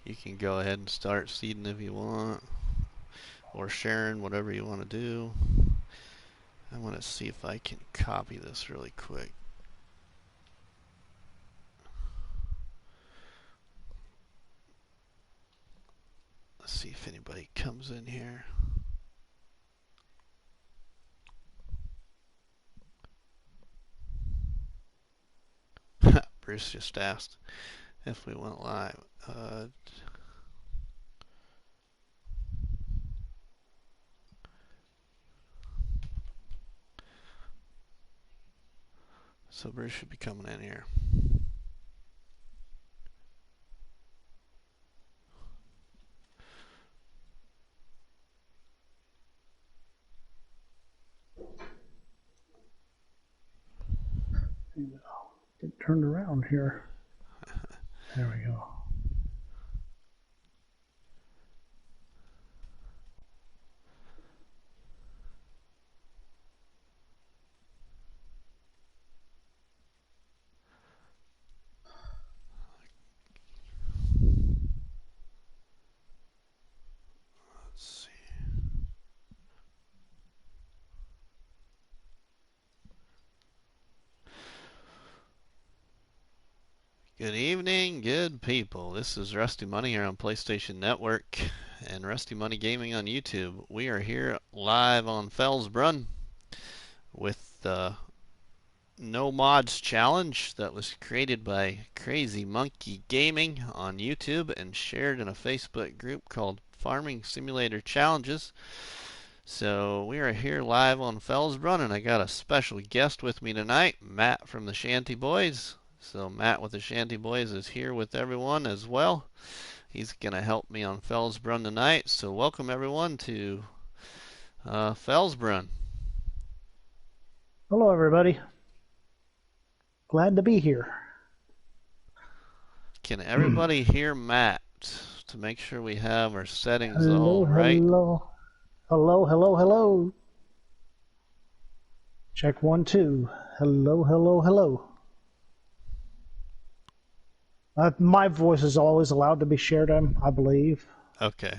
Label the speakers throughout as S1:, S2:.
S1: You can go ahead and start seeding if you want, or sharing, whatever you want to do. I want to see if I can copy this really quick. Let's see if anybody comes in here. Bruce just asked if we went live. So Bruce should be coming in here.
S2: Get turned around here. There we go.
S1: Let's see. Good evening, good people. This is RustyMoney here on PlayStation Network and RustyMoney Gaming on YouTube. We are here live on Felsbrunn with the No Mods Challenge that was created by Crazy Monkey Gaming on YouTube and shared in a Facebook group called Farming Simulator Challenges. So we are here live on Felsbrunn, and I got a special guest with me tonight, Matt from the Shanty Boys. So Matt with the Shanty Boys is here with everyone as well. He's going to help me on Felsbrunn tonight. So welcome everyone to Felsbrunn.
S2: Hello, everybody. Glad to be here.
S1: Can everybody hear Matt to make sure we have our settings
S2: Hello,
S1: all right?
S2: hello. Hello, hello, hello. Check 1, 2. Hello, hello, hello. My voice is always allowed to be shared, I believe.
S1: Okay.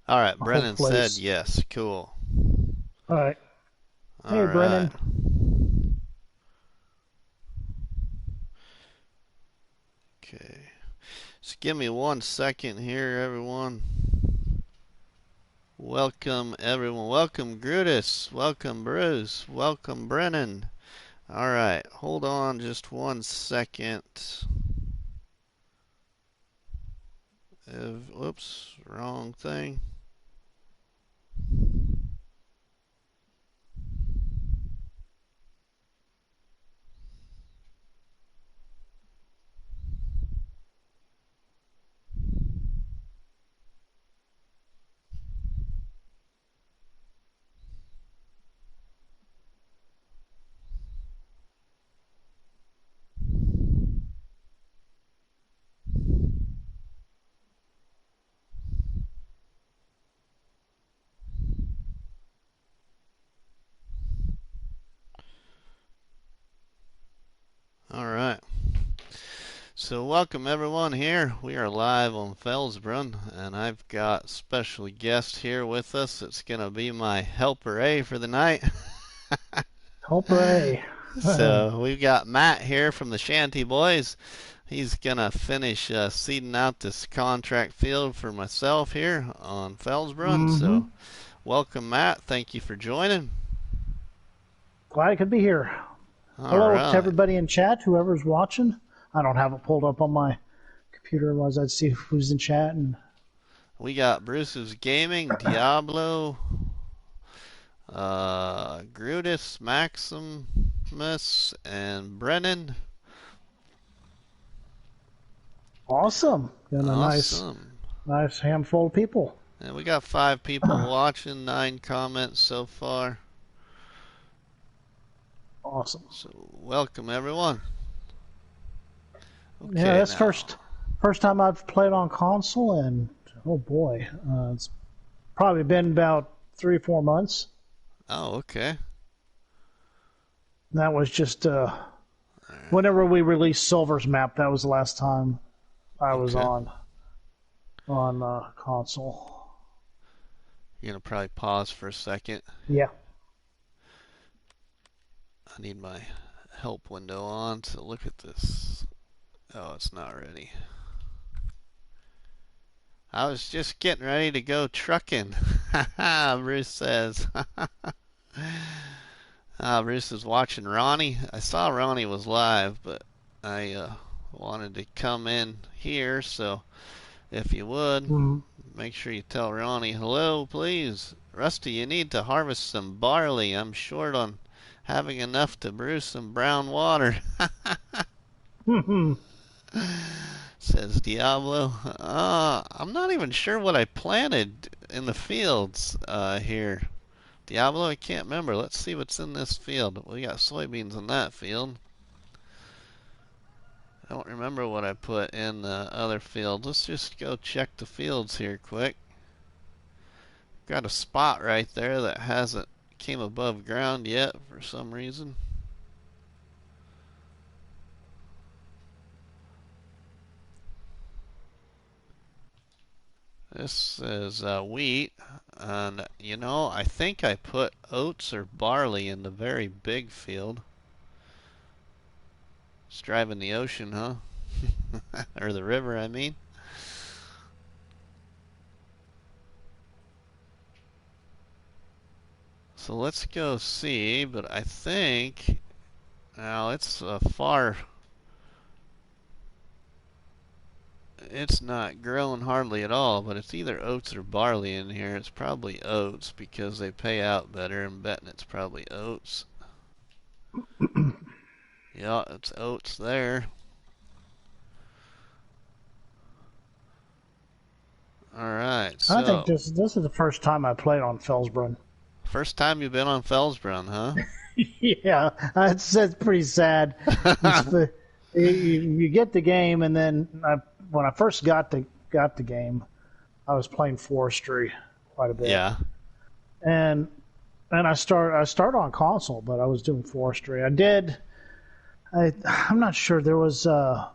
S1: All right. Brennan said yes. Cool.
S2: All right.
S1: All
S2: hey,
S1: right.
S2: Brennan.
S1: Okay. Just give me 1 second here, everyone. Welcome, everyone. Welcome, Grutus. Welcome, Bruce. Welcome, Brennan. All right. Hold on just 1 second. Whoops. Wrong thing. All right. So welcome everyone here. We are live on Felsbrunn, and I've got a special guest here with us. It's going to be my helper A for the night.
S2: Helper A.
S1: So we've got Matt here from the Shanty Boys. He's going to finish seeding out this contract field for myself here on Felsbrunn. So welcome, Matt. Thank you for joining.
S2: Glad I could be here. Hello to everybody in chat, whoever's watching. I don't have it pulled up on my computer, otherwise I'd see who's in chat. And
S1: we got Bruce's Gaming, Diablo, Grutus, Maximus, and Brennan.
S2: Awesome. Got a nice handful of people.
S1: And we got 5 people watching, 9 comments so far.
S2: Awesome.
S1: So welcome everyone.
S2: Okay, yeah, that's first time I've played on console, and oh boy, it's probably been about 3 or 4 months.
S1: Oh, okay.
S2: That was just whenever we released Silver's map. That was the last time I was on. on console.
S1: You're gonna probably pause for a second.
S2: Yeah.
S1: I need my help window on to look at this. Oh, it's not ready. I was just getting ready to go trucking. Bruce says. Bruce is watching Ronnie. I saw Ronnie was live, but I wanted to come in here, so if you would, make sure you tell Ronnie hello, please. Rusty, you need to harvest some barley. I'm short on having enough to brew some brown water. Says Diablo. I'm not even sure what I planted in the fields here. Diablo, I can't remember. Let's see what's in this field. We got soybeans in that field. I don't remember what I put in the other field. Let's just go check the fields here quick. Got a spot right there that hasn't came above ground yet for some reason. This is wheat, and you know, I think I put oats or barley in the very big field. It's driving the ocean, huh? Or the river, I mean. So let's go see, but I think now it's far. It's not growing hardly at all, but it's either oats or barley in here. It's probably oats because they pay out better. I'm betting it's probably oats. Yeah, it's oats there. Alright,
S2: I think
S1: so.
S2: this is the first time I played on Felsbrunn.
S1: First time you've been on Felsbrunn, huh?
S2: Yeah, it's pretty sad. You get the game, and then when I first got the game, I was playing Forestry quite a bit.
S1: Yeah.
S2: And I started on console, but I was doing Forestry. I'm not sure there was not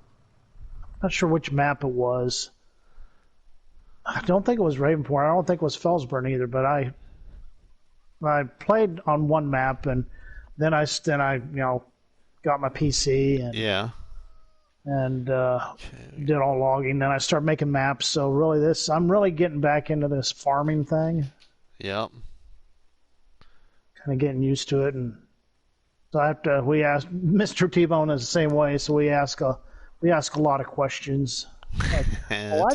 S2: sure which map it was. I don't think it was Ravenport. I don't think it was Felsbrunn either. But I played on one map, and then I got my PC and
S1: Yeah.
S2: did all logging. Then I started making maps. So really, I'm really getting back into this farming thing.
S1: Yep.
S2: Kind of getting used to it, and so we asked Mr. T-Bone is the same way. So we ask a lot of questions. Like, well, why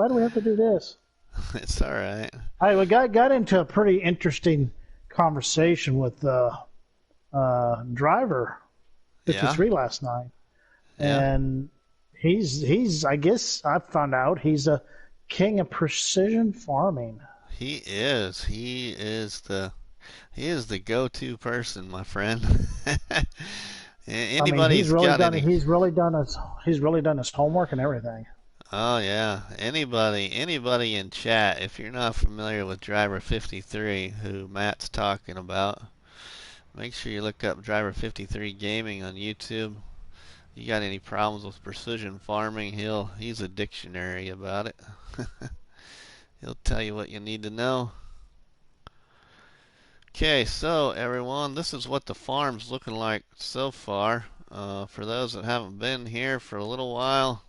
S2: do we have to do this?
S1: It's all right.
S2: We got into a pretty interesting conversation with driver 53 last night, and he's I guess I found out he's a king of precision farming.
S1: He is the go-to person, my friend. Anybody's got any.
S2: He's really done his homework and everything.
S1: Oh yeah, anybody in chat, if you're not familiar with Driver 53, who Matt's talking about, make sure you look up Driver 53 Gaming on YouTube. You got any problems with precision farming, he's a dictionary about it. He'll tell you what you need to know. Okay, so everyone, this is what the farm's looking like so far. For those that haven't been here for a little while,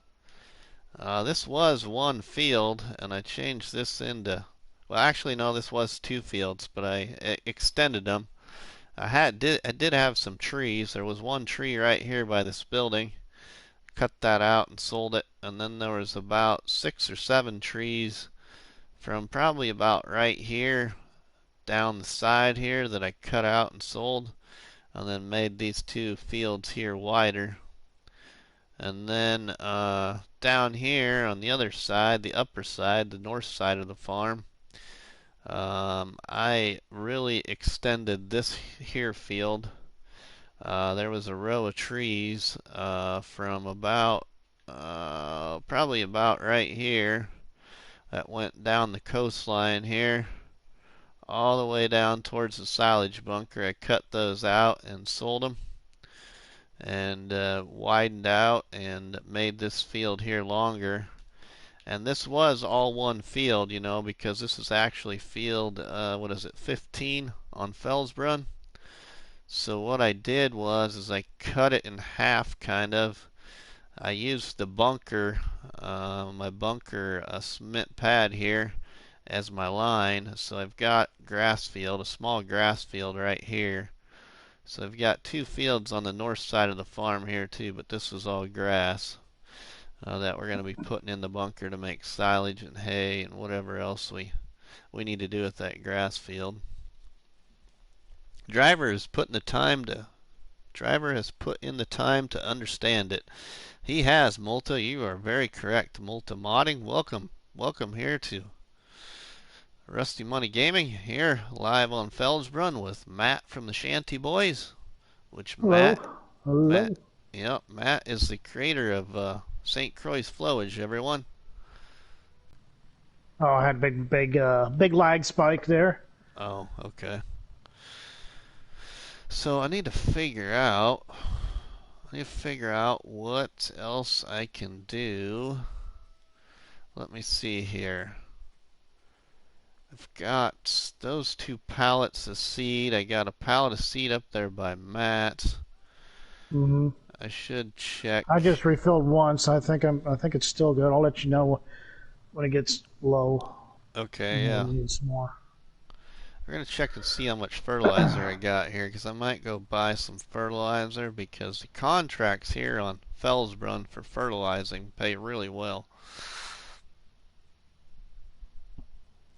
S1: this was one field, and I changed this into, well, actually, no, this was two fields, but I extended them. I did have some trees. There was one tree right here by this building. Cut that out and sold it, and then there was about 6 or 7 trees from probably about right here down the side here that I cut out and sold, and then made these two fields here wider. And then down here on the other side, the upper side, the north side of the farm, I really extended this here field. There was a row of trees from about probably about right here that went down the coastline here all the way down towards the silage bunker. I cut those out and sold them, and widened out and made this field here longer. And this was all one field, because this is actually field, what is it, 15 on Felsbrunn. So what I did is I cut it in half, kind of. I used the bunker, my bunker cement pad here as my line. So I've got grass field, a small grass field right here. So I've got two fields on the north side of the farm here too, but this is all grass that we're going to be putting in the bunker to make silage and hay and whatever else we need to do with that grass field. Driver has put in the time to Driver has put in the time to understand it. He has, Multa. You are very correct. Multa Modding, welcome here to Rusty Money Gaming, here live on Felsbrunn with Matt from the Shanty Boys. Which
S2: Hello.
S1: Matt,
S2: Hello.
S1: yep, Matt is the creator of St. Croix Flowage. Everyone.
S2: Oh, I had big lag spike there.
S1: Oh, okay. So I need to figure out what else I can do. Let me see here. I've got those two pallets of seed. I got a pallet of seed up there by Matt.
S2: Hmm.
S1: I should check.
S2: I just refilled once. I think it's still good. I'll let you know when it gets low.
S1: Okay,
S2: Maybe
S1: yeah.
S2: need some more.
S1: We're gonna check and see how much fertilizer I got here, because I might go buy some fertilizer, because the contracts here on Felsbrunn for fertilizing pay really well.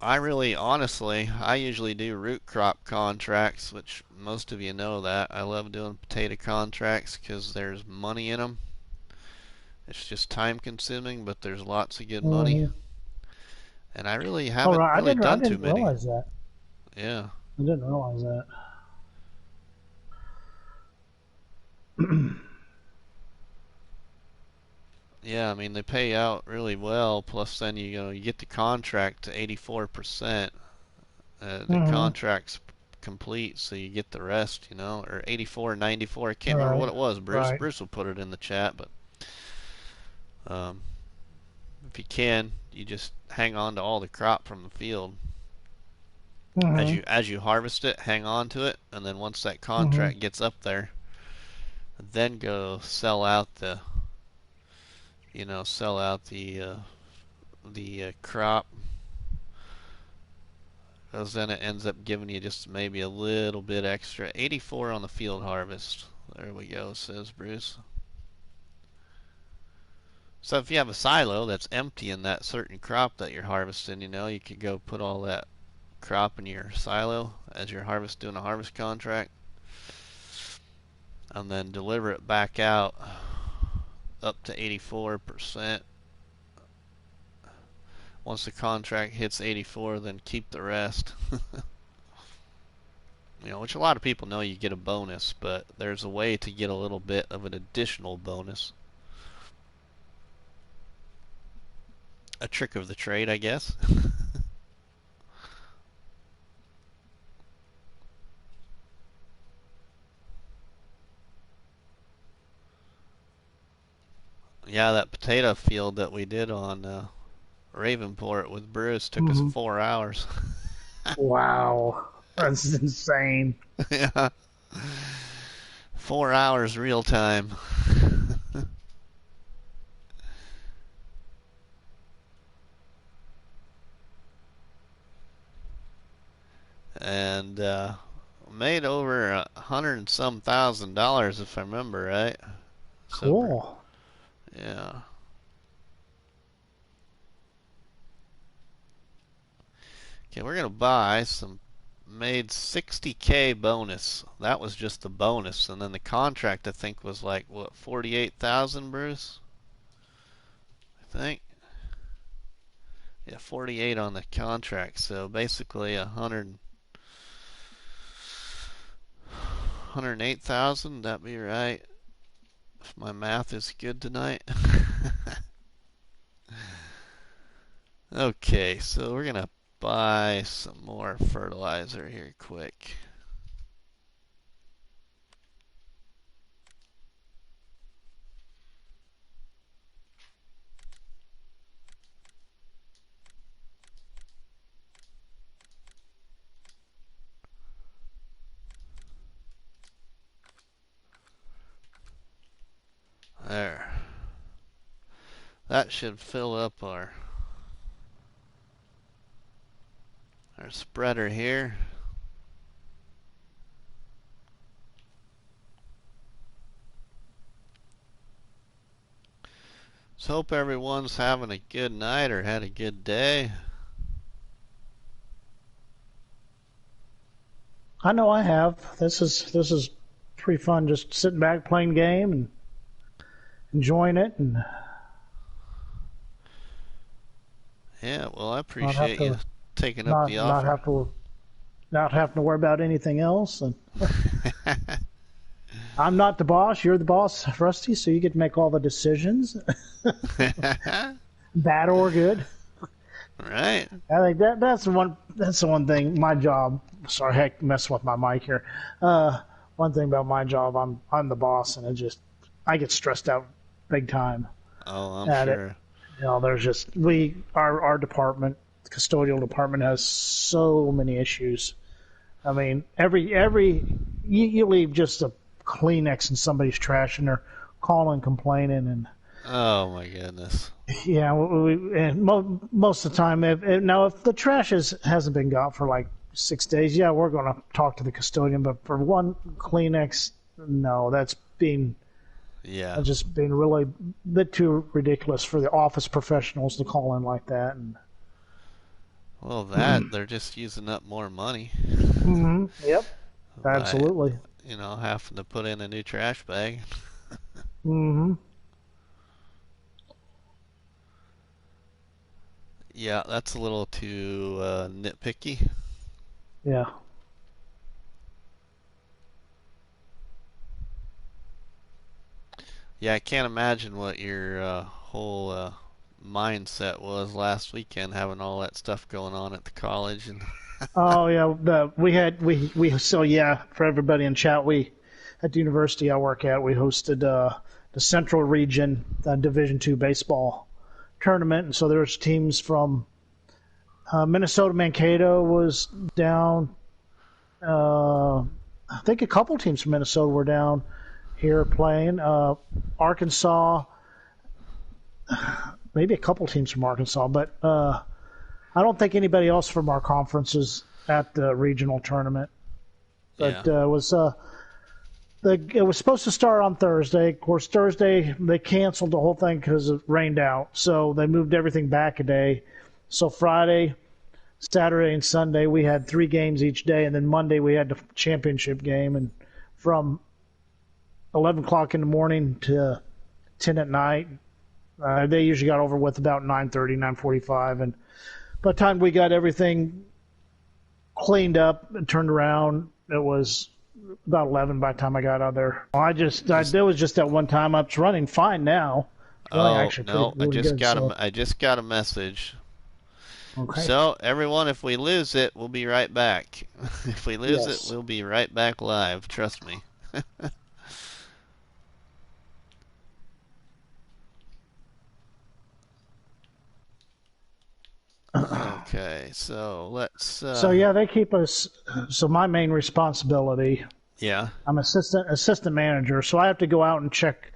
S1: I usually do root crop contracts, which most of you know that. I love doing potato contracts because there's money in them. It's just time consuming, but there's lots of good money.
S2: Hmm.
S1: And I really
S2: All
S1: haven't
S2: right.
S1: really
S2: I
S1: done too
S2: didn't
S1: many.
S2: realize that.
S1: Yeah.
S2: I didn't realize that.
S1: Yeah, I mean they pay out really well. Plus, then you get the contract to 84%. The
S2: Hmm.
S1: contract's complete, so you get the rest. Or 84, 94. I can't remember
S2: Right.
S1: what it was. Bruce,
S2: Right.
S1: Bruce will put it in the chat, but um, if you can, you just hang on to all the crop from the field. As
S2: Hmm.
S1: you harvest it, hang on to it, and then once that
S2: Hmm.
S1: contract gets up there, then go sell out the crop, because then it ends up giving you just maybe a little bit extra. 84 on the field harvest. There we go, says Bruce. So if you have a silo that's empty in that certain crop that you're harvesting, you could go put all that crop in your silo as you're doing a harvest contract, and then deliver it back out up to 84%. Once the contract hits 84, then keep the rest. Which a lot of people know you get a bonus, but there's a way to get a little bit of an additional bonus. A trick of the trade, I guess. Yeah, that potato field that we did on Ravenport with Bruce took us
S2: Hmm.
S1: 4 hours.
S2: Wow. That's insane.
S1: Yeah, 4 hours real time. And made over $100 and some thousand, if I remember right. So,
S2: Cool.
S1: yeah. Okay, we're gonna buy some. Made 60K bonus. That was just the bonus, and then the contract I think was like what 48,000, Bruce. I think. Yeah, 48 on the contract. So basically 108,000. That'd be right if my math is good tonight. Okay, so we're gonna buy some more fertilizer here quick. That should fill up our spreader here. Let's hope everyone's having a good night or had a good day.
S2: I know I have. This is pretty fun. Just sitting back playing game and enjoying it, and
S1: Yeah, well, I
S2: not have
S1: appreciate you
S2: to
S1: taking up the
S2: not not
S1: offer.
S2: have to not having to worry about anything else. And I'm not the boss. You're the boss, Rusty. So you get to make all the decisions, bad or good.
S1: Right?
S2: I think that's the one thing. My job. Sorry, heck, messing with my mic here. One thing about my job, I'm the boss, and I get stressed out big time
S1: Oh, I'm
S2: at it.
S1: sure.
S2: There's just our department, the custodial department, has so many issues. I mean, you leave just a Kleenex in somebody's trash, and they're calling, complaining, and
S1: Oh my goodness.
S2: yeah, and most of the time, if the trash hasn't been got for like 6 days, yeah, we're going to talk to the custodian. But for one Kleenex, no,
S1: Yeah.
S2: that's just being really a bit too ridiculous for the office professionals to call in like that. And
S1: Well, they're just using up more money
S2: yep,
S1: by,
S2: absolutely.
S1: having to put in a new trash bag.
S2: hmm
S1: Yeah, that's a little too nitpicky.
S2: Yeah.
S1: Yeah, I can't imagine what your whole mindset was last weekend, having all that stuff going on at the college. And
S2: Oh yeah, we so yeah, for everybody in chat, we at the university I work at, we hosted the Central Region Division II baseball tournament, and so there's teams from Minnesota. Mankato was down. I think a couple teams from Minnesota were down here playing. Arkansas, maybe a couple teams from Arkansas, but I don't think anybody else from our conference is at the regional tournament.
S1: yeah,
S2: But it was supposed to start on Thursday. Of course, Thursday they canceled the whole thing because it rained out, so they moved everything back a day. So Friday, Saturday, and Sunday we had 3 games each day, and then Monday we had the championship game. And from 11 o'clock in the morning to 10 at night, they usually got over with about 9:30, 9:45, and by the time we got everything cleaned up and turned around, it was about 11 by the time I got out there. There was just that one time. It's running fine now. It's running
S1: oh
S2: actually
S1: no,
S2: really good. So,
S1: I just got a message.
S2: okay.
S1: So everyone, if we lose it, we'll be right back. If we lose it,
S2: Yes.
S1: we'll be right back live. Trust me. Okay, so let's.
S2: So yeah, they keep us. So my main responsibility,
S1: Yeah.
S2: I'm assistant manager, so I have to go out and check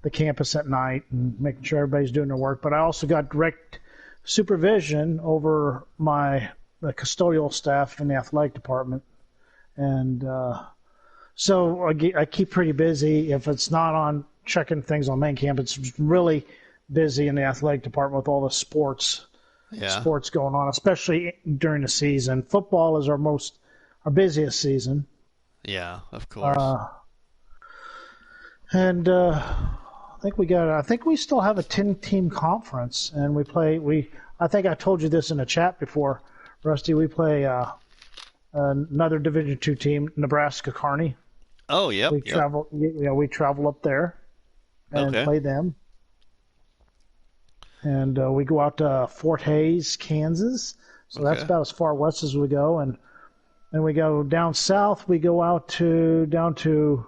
S2: the campus at night and making sure everybody's doing their work. But I also got direct supervision over the custodial staff in the athletic department, and so I keep pretty busy. If it's not on checking things on main campus, it's really busy in the athletic department with all the
S1: Yeah.
S2: sports going on, especially during the season. Football is our busiest season,
S1: Yeah, of course.
S2: uh, and I think we still have a 10-team conference, and we play. I think I told you this in a chat before, Rusty. We play another Division II team, Nebraska Kearney.
S1: Oh, yep, yep.
S2: We travel up there and
S1: Okay.
S2: play them. And we go out to Fort Hays, Kansas. So that's
S1: Okay.
S2: about as far west as we go. And then we go down south. We go down to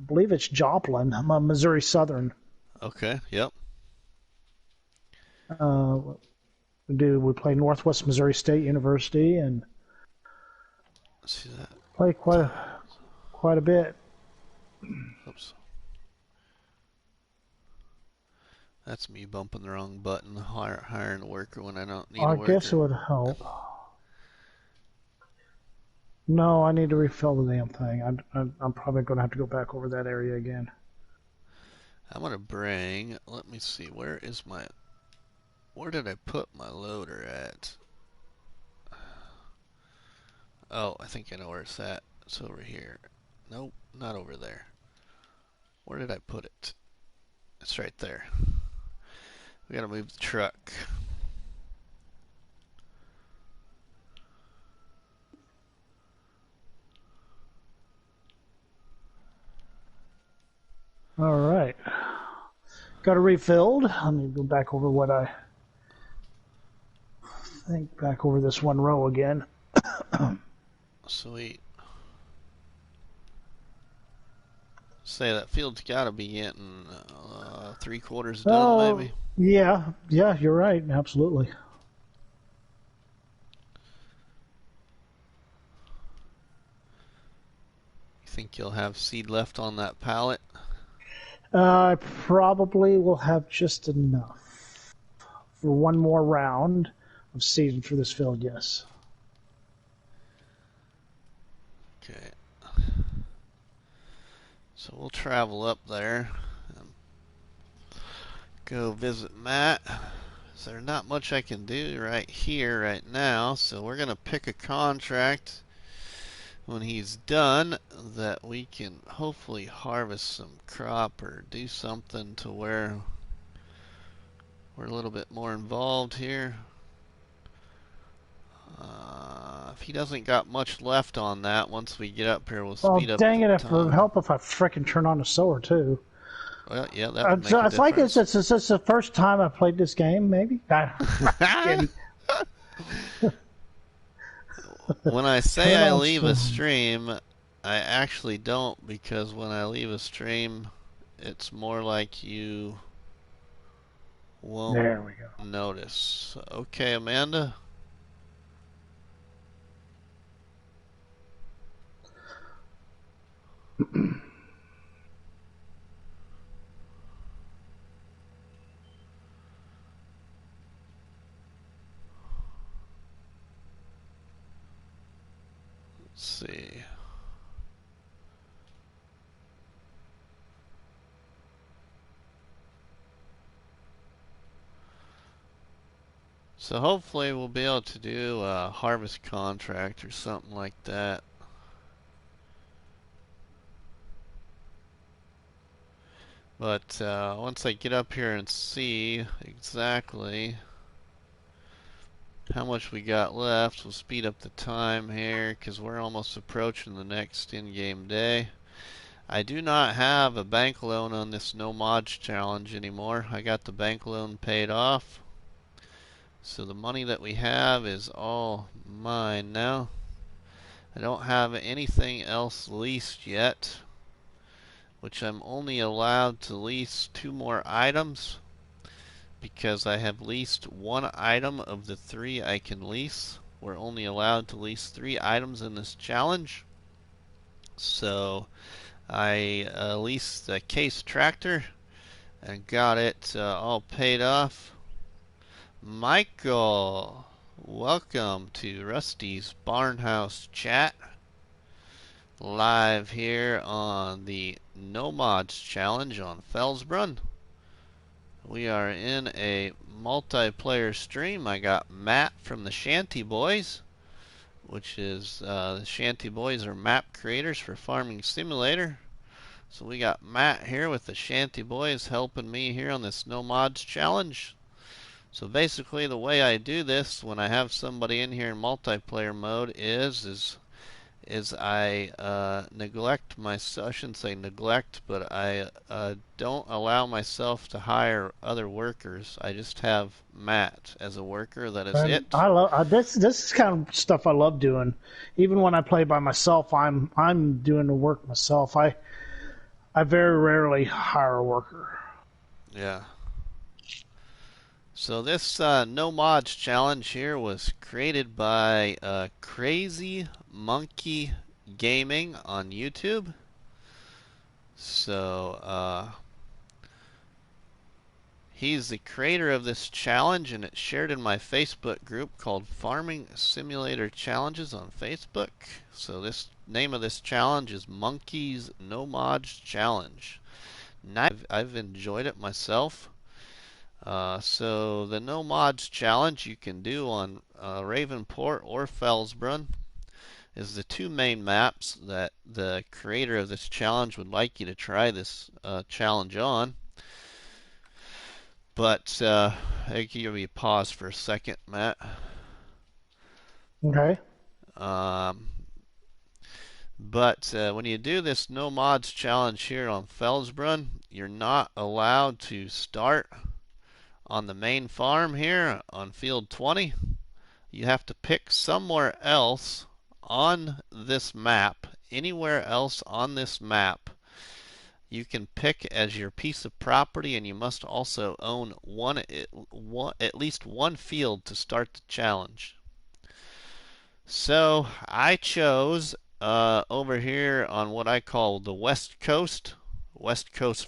S2: I believe it's Joplin, Missouri Southern.
S1: Okay. Yep.
S2: Uh, we play Northwest Missouri State University and
S1: Let's see that.
S2: play quite a bit.
S1: Oops. That's me bumping the wrong button, hiring a worker when I don't need a
S2: I guess it
S1: worker.
S2: would help. No, I need to refill the damn thing. I'm probably going to have to go back over that area again.
S1: I'm gonna bring, let me see, where did I put my loader at? Oh, I think I know where it's at. It's over here. Nope, not over there. Where did I put it? It's right there. We gotta move the truck.
S2: All right. Got it refilled. Let me go back over what I think, back over this one row again.
S1: Sweet. Say that field's gotta be getting 3/4 done,
S2: Oh,
S1: maybe.
S2: yeah, you're right. Absolutely.
S1: You think you'll have seed left on that pallet?
S2: I probably will have just enough for one more round of season for this field, yes.
S1: Okay. So we'll travel up there and go visit Matt. So there's not much I can do right here, right now. So we're gonna pick a contract when he's done that we can hopefully harvest some crop or do something to where we're a little bit more involved here. If he doesn't got much left on that, once we get up here, we'll speed
S2: Well,
S1: up
S2: dang
S1: the
S2: it, if it would
S1: time.
S2: help if I frickin' turn on the sower, too.
S1: Well, yeah, that would make a
S2: It's like
S1: difference.
S2: it's the first time I played this game, maybe? I'm kidding.
S1: When I say
S2: Turn
S1: I
S2: on
S1: leave a
S2: sower.
S1: stream, I actually don't, because when I leave a stream, it's more like you won't
S2: There we go.
S1: notice. Okay, Amanda. Let's see. So hopefully we'll be able to do a harvest contract or something like that. But once I get up here and see exactly how much we got left, we'll speed up the time here because we're almost approaching the next in-game day. I do not have a bank loan on this no mods challenge anymore. I got the bank loan paid off. So the money that we have is all mine now. I don't have anything else leased yet, which I'm only allowed to lease 2 more items because I have leased 1 item of the 3 I can lease. We're only allowed to lease 3 items in this challenge. So I leased the case tractor and got it all paid off. Michael, welcome to Rusty's Barnhouse Chat, live here on the No Mods Challenge on Felsbrunn. We are in a multiplayer stream. I got Matt from the Shanty Boys, which is the Shanty Boys are map creators for Farming Simulator. So we got Matt here with the Shanty Boys helping me here on this No Mods Challenge. So basically the way I do this when I have somebody in here in multiplayer mode is I neglect my, I shouldn't say neglect, but I don't allow myself to hire other workers. I just have Matt as a worker. That is
S2: And
S1: it.
S2: I love this. This is kind of stuff I love doing. Even when I play by myself, I'm doing the work myself. I very rarely hire a worker.
S1: Yeah. So this no mods challenge here was created by Crazy Monkey Gaming on YouTube. So He's the creator of this challenge, and it's shared in my Facebook group called Farming Simulator Challenges on Facebook. So this name of this challenge is Monkey's No Mods Challenge. I've enjoyed it myself. So the No Mods Challenge you can do on Ravenport or Felsbrunn is the two main maps that the creator of this challenge would like you to try this challenge on. But I can give you a pause for a second, Matt.
S2: Okay.
S1: Um, but when you do this no mods challenge here on Felsbrunn, you're not allowed to start on the main farm here on field 20. You have to pick somewhere else on this map, anywhere else on this map. You can pick as your piece of property, and you must also own at least one field to start the challenge. So I chose over here on what I call the West Coast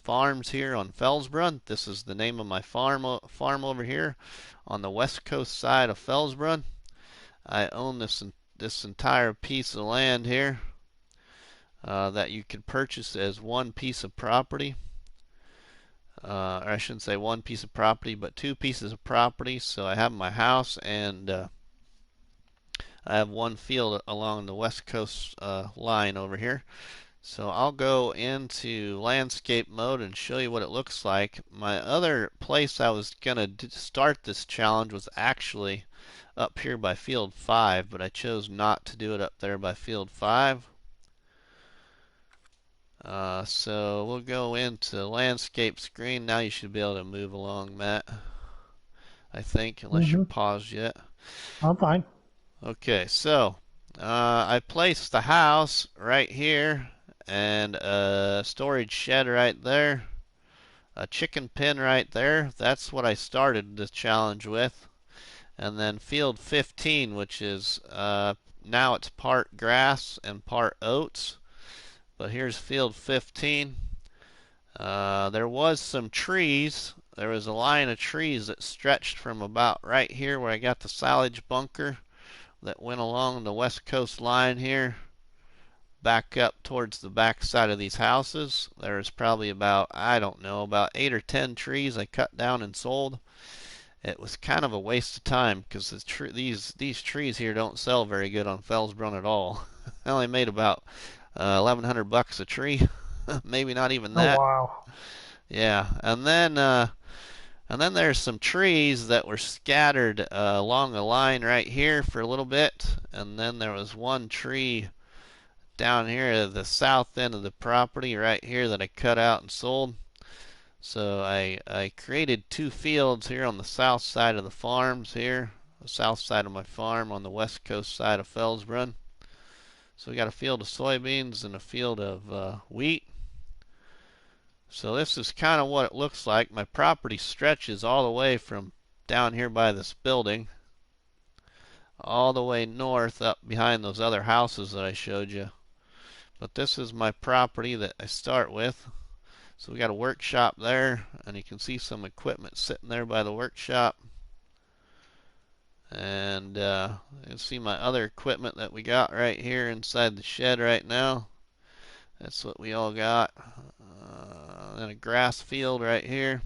S1: Farms here on Felsbrunn. This is the name of my farm over here on the west coast side of Felsbrunn. I own this entire piece of land here that you can purchase as one piece of property. Or I shouldn't say one piece of property, but two pieces of property. So I have my house, and I have one field along the west coast line over here. So I'll go into landscape mode and show you what it looks like. My other place I was going to start this challenge was actually up here by field 5, but I chose not to do it up there by field 5. So we'll go into landscape screen. Now you should be able to move along, Matt. I think, unless you're
S2: Mm-hmm.
S1: paused yet.
S2: I'm fine.
S1: Okay, so I placed the house right here, and a storage shed right there, a chicken pen right there. That's what I started this challenge with. And then field 15, which is now it's part grass and part oats. But here's field 15. There was some trees. There was a line of trees that stretched from about right here where I got the silage bunker that went along the west coast line here back up towards the back side of these houses. There's probably about, I don't know, about 8 or 10 trees I cut down and sold. It was kind of a waste of time because these trees here don't sell very good on Felsbrunn at all. I only made about 1,100 bucks a tree, maybe not even
S2: Oh
S1: that.
S2: wow.
S1: Yeah, and then there's some trees that were scattered along the line right here for a little bit, and then there was one tree down here at the south end of the property right here that I cut out and sold. So I created two fields here on the south side of the farms here, the south side of my farm on the west coast side of Felsbrunn. So we got a field of soybeans and a field of wheat. So this is kind of what it looks like. My property stretches all the way from down here by this building all the way north up behind those other houses that I showed you. But this is my property that I start with. So we got a workshop there, and you can see some equipment sitting there by the workshop. And you see my other equipment that we got right here inside the shed right now. That's what we all got. And a grass field right here.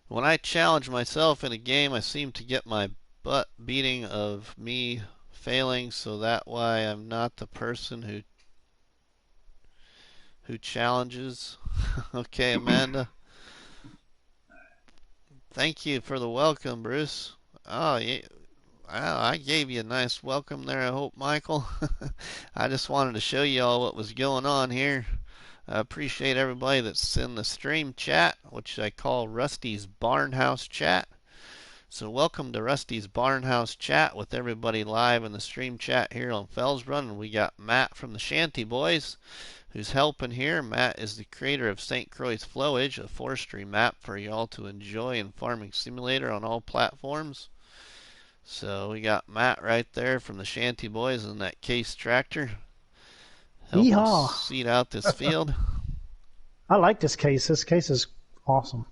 S1: When I challenge myself in a game, I seem to get my butt beating of me failing, so that why I'm not the person who challenges. Okay, Amanda. Thank you for the welcome, Bruce. Oh, yeah. Well, I gave you a nice welcome there, I hope, Michael. I just wanted to show you all what was going on here. I appreciate everybody that's in the stream chat, which I call Rusty's Barnhouse Chat. So welcome to Rusty's Barnhouse Chat with everybody live in the stream chat here on Felsbrunn. And we got Matt from the Shanty Boys who's helping here. Matt is the creator of St. Croix's Flowage, a forestry map for y'all to enjoy in Farming Simulator on all platforms. So we got Matt right there from the Shanty Boys in that case tractor helping
S2: Yeehaw.
S1: seed out this field.
S2: I like this case. This case is Awesome.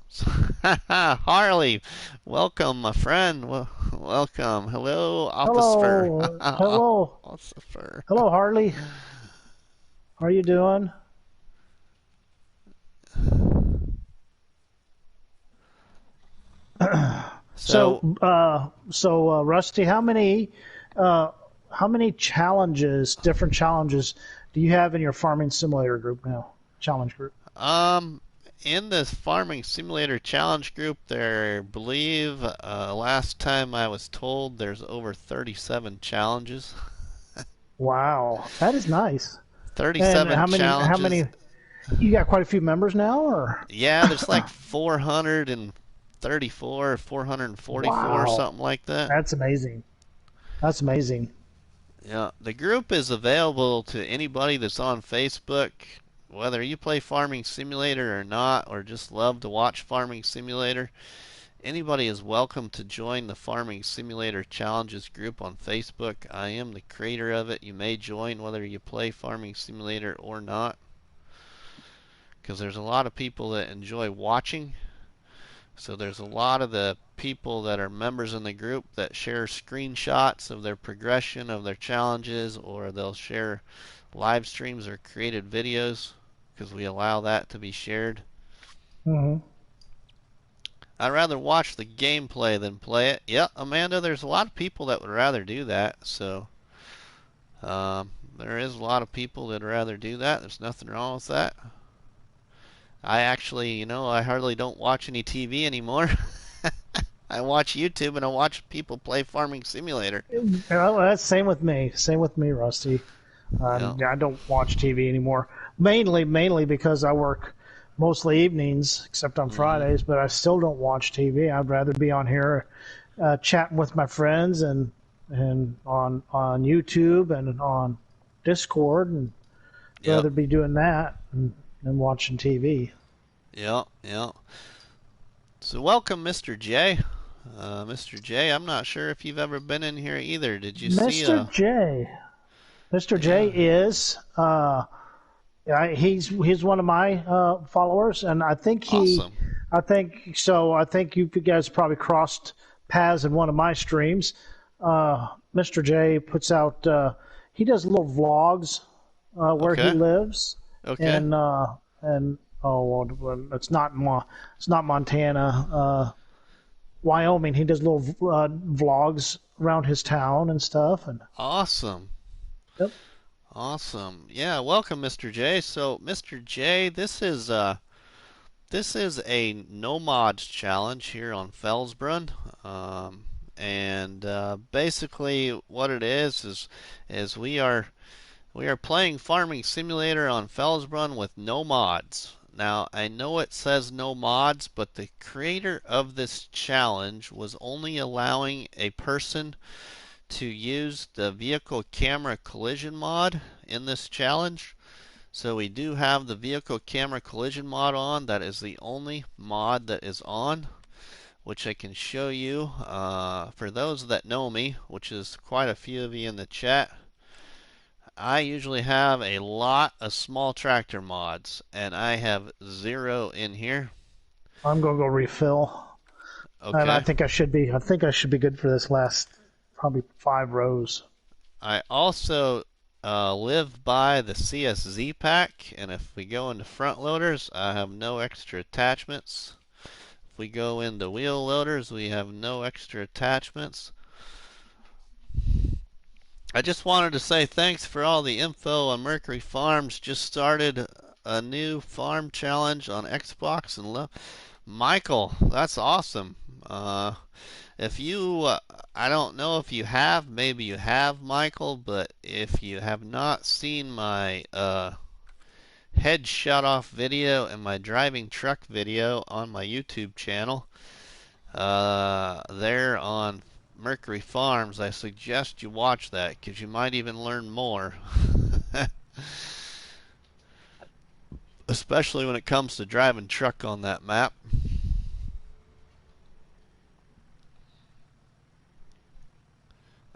S1: Harley, welcome, my friend. Welcome. Hello, officer.
S2: Hello. Hello.
S1: Officer.
S2: Hello, Harley. How are you doing?
S1: So,
S2: So, Rusty, uh, how many challenges, different challenges, do you have in your farming simulator group now? Challenge group.
S1: um, in this farming simulator challenge group, there, I believe, last time I was told, there's over 37 challenges.
S2: Wow, that is nice. And
S1: 37
S2: how many,
S1: challenges.
S2: you got quite a few members now, or?
S1: Yeah, there's like 434, 444,
S2: Wow,
S1: something like that.
S2: that's amazing. That's amazing.
S1: Yeah, the group is available to anybody that's on Facebook, whether you play Farming Simulator or not, or just love to watch Farming Simulator. Anybody is welcome to join the Farming Simulator Challenges group on Facebook. I am the creator of it. You may join whether you play Farming Simulator or not, because there's a lot of people that enjoy watching. So there's a lot of the people that are members in the group that share screenshots of their progression of their challenges, or they'll share live streams or created videos because we allow that to be shared.
S2: Hmm.
S1: I'd rather watch the gameplay than play it. Yeah, Amanda, there's a lot of people that would rather do that. So there is a lot of people that would rather do that. There's nothing wrong with that. I actually, I hardly don't watch any TV anymore. I watch YouTube and I watch people play Farming Simulator.
S2: Well, that's same with me. Same with me, Rusty.
S1: Yeah.
S2: I don't watch TV anymore. Mainly because I work mostly evenings, except on
S1: Mm-hmm.
S2: Fridays. But I still don't watch TV. I'd rather be on here chatting with my friends and on YouTube and on Discord, and
S1: Yep.
S2: rather be doing that than watching TV.
S1: Yep. Yep. So welcome, Mr. J. Mr. J, I'm not sure if you've ever been in here either. Did you see
S2: Mr.
S1: a?
S2: J. Mr. J
S1: Yeah.
S2: is yeah, he's one of my followers, and
S1: Awesome.
S2: I think so. I think you guys probably crossed paths in one of my streams. Mr. J puts out he does little vlogs where he
S1: Okay.
S2: lives,
S1: Okay.
S2: and oh well, it's not Montana, Wyoming. He does little vlogs around his town and stuff, and
S1: Awesome.
S2: yep.
S1: Awesome. Yeah, welcome, Mr. J. So, Mr. J, this is a no mods challenge here on Felsbrunn. And basically what it is we are playing Farming Simulator on Felsbrunn with no mods. Now, I know it says no mods, but the creator of this challenge was only allowing a person to use the vehicle camera collision mod in this challenge. So we do have the vehicle camera collision mod on. That is the only mod that is on, which I can show you. For those that know me, which is quite a few of you in the chat, I usually have a lot of small tractor mods, and I have 0 in here.
S2: I'm gonna go refill. And
S1: Okay.
S2: I think I should be good for this last probably 5 rows.
S1: I also live by the CSZ pack, and if we go into front loaders, I have no extra attachments. If we go into wheel loaders, we have no extra attachments. I just wanted to say thanks for all the info on Mercury Farms. Just started a new farm challenge on Xbox and Michael, that's awesome. If you, I don't know if you have, maybe you have, Michael, but if you have not seen my head shut off video and my driving truck video on my YouTube channel, there on Mercury Farms, I suggest you watch that because you might even learn more. Especially when it comes to driving truck on that map.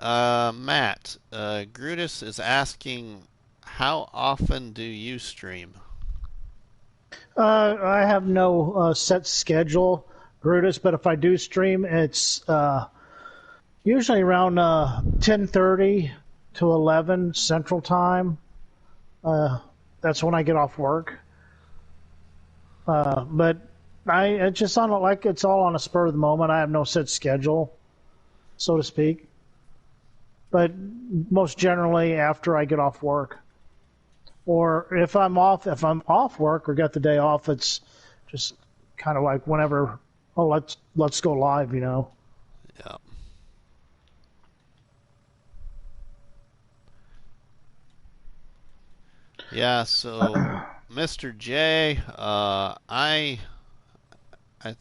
S1: Matt, Grutus is asking, how often do you stream?
S2: I have no set schedule, Brutus, but if I do stream, it's usually around 10:30 to 11 Central Time. That's when I get off work. But it's just on like it's all on a spur of the moment. I have no set schedule, so to speak. But most generally after I get off work, or if I'm off work or got the day off, it's just kind of like whenever. Oh, let's go live, you know.
S1: Yeah. Yeah, so Mr. J, I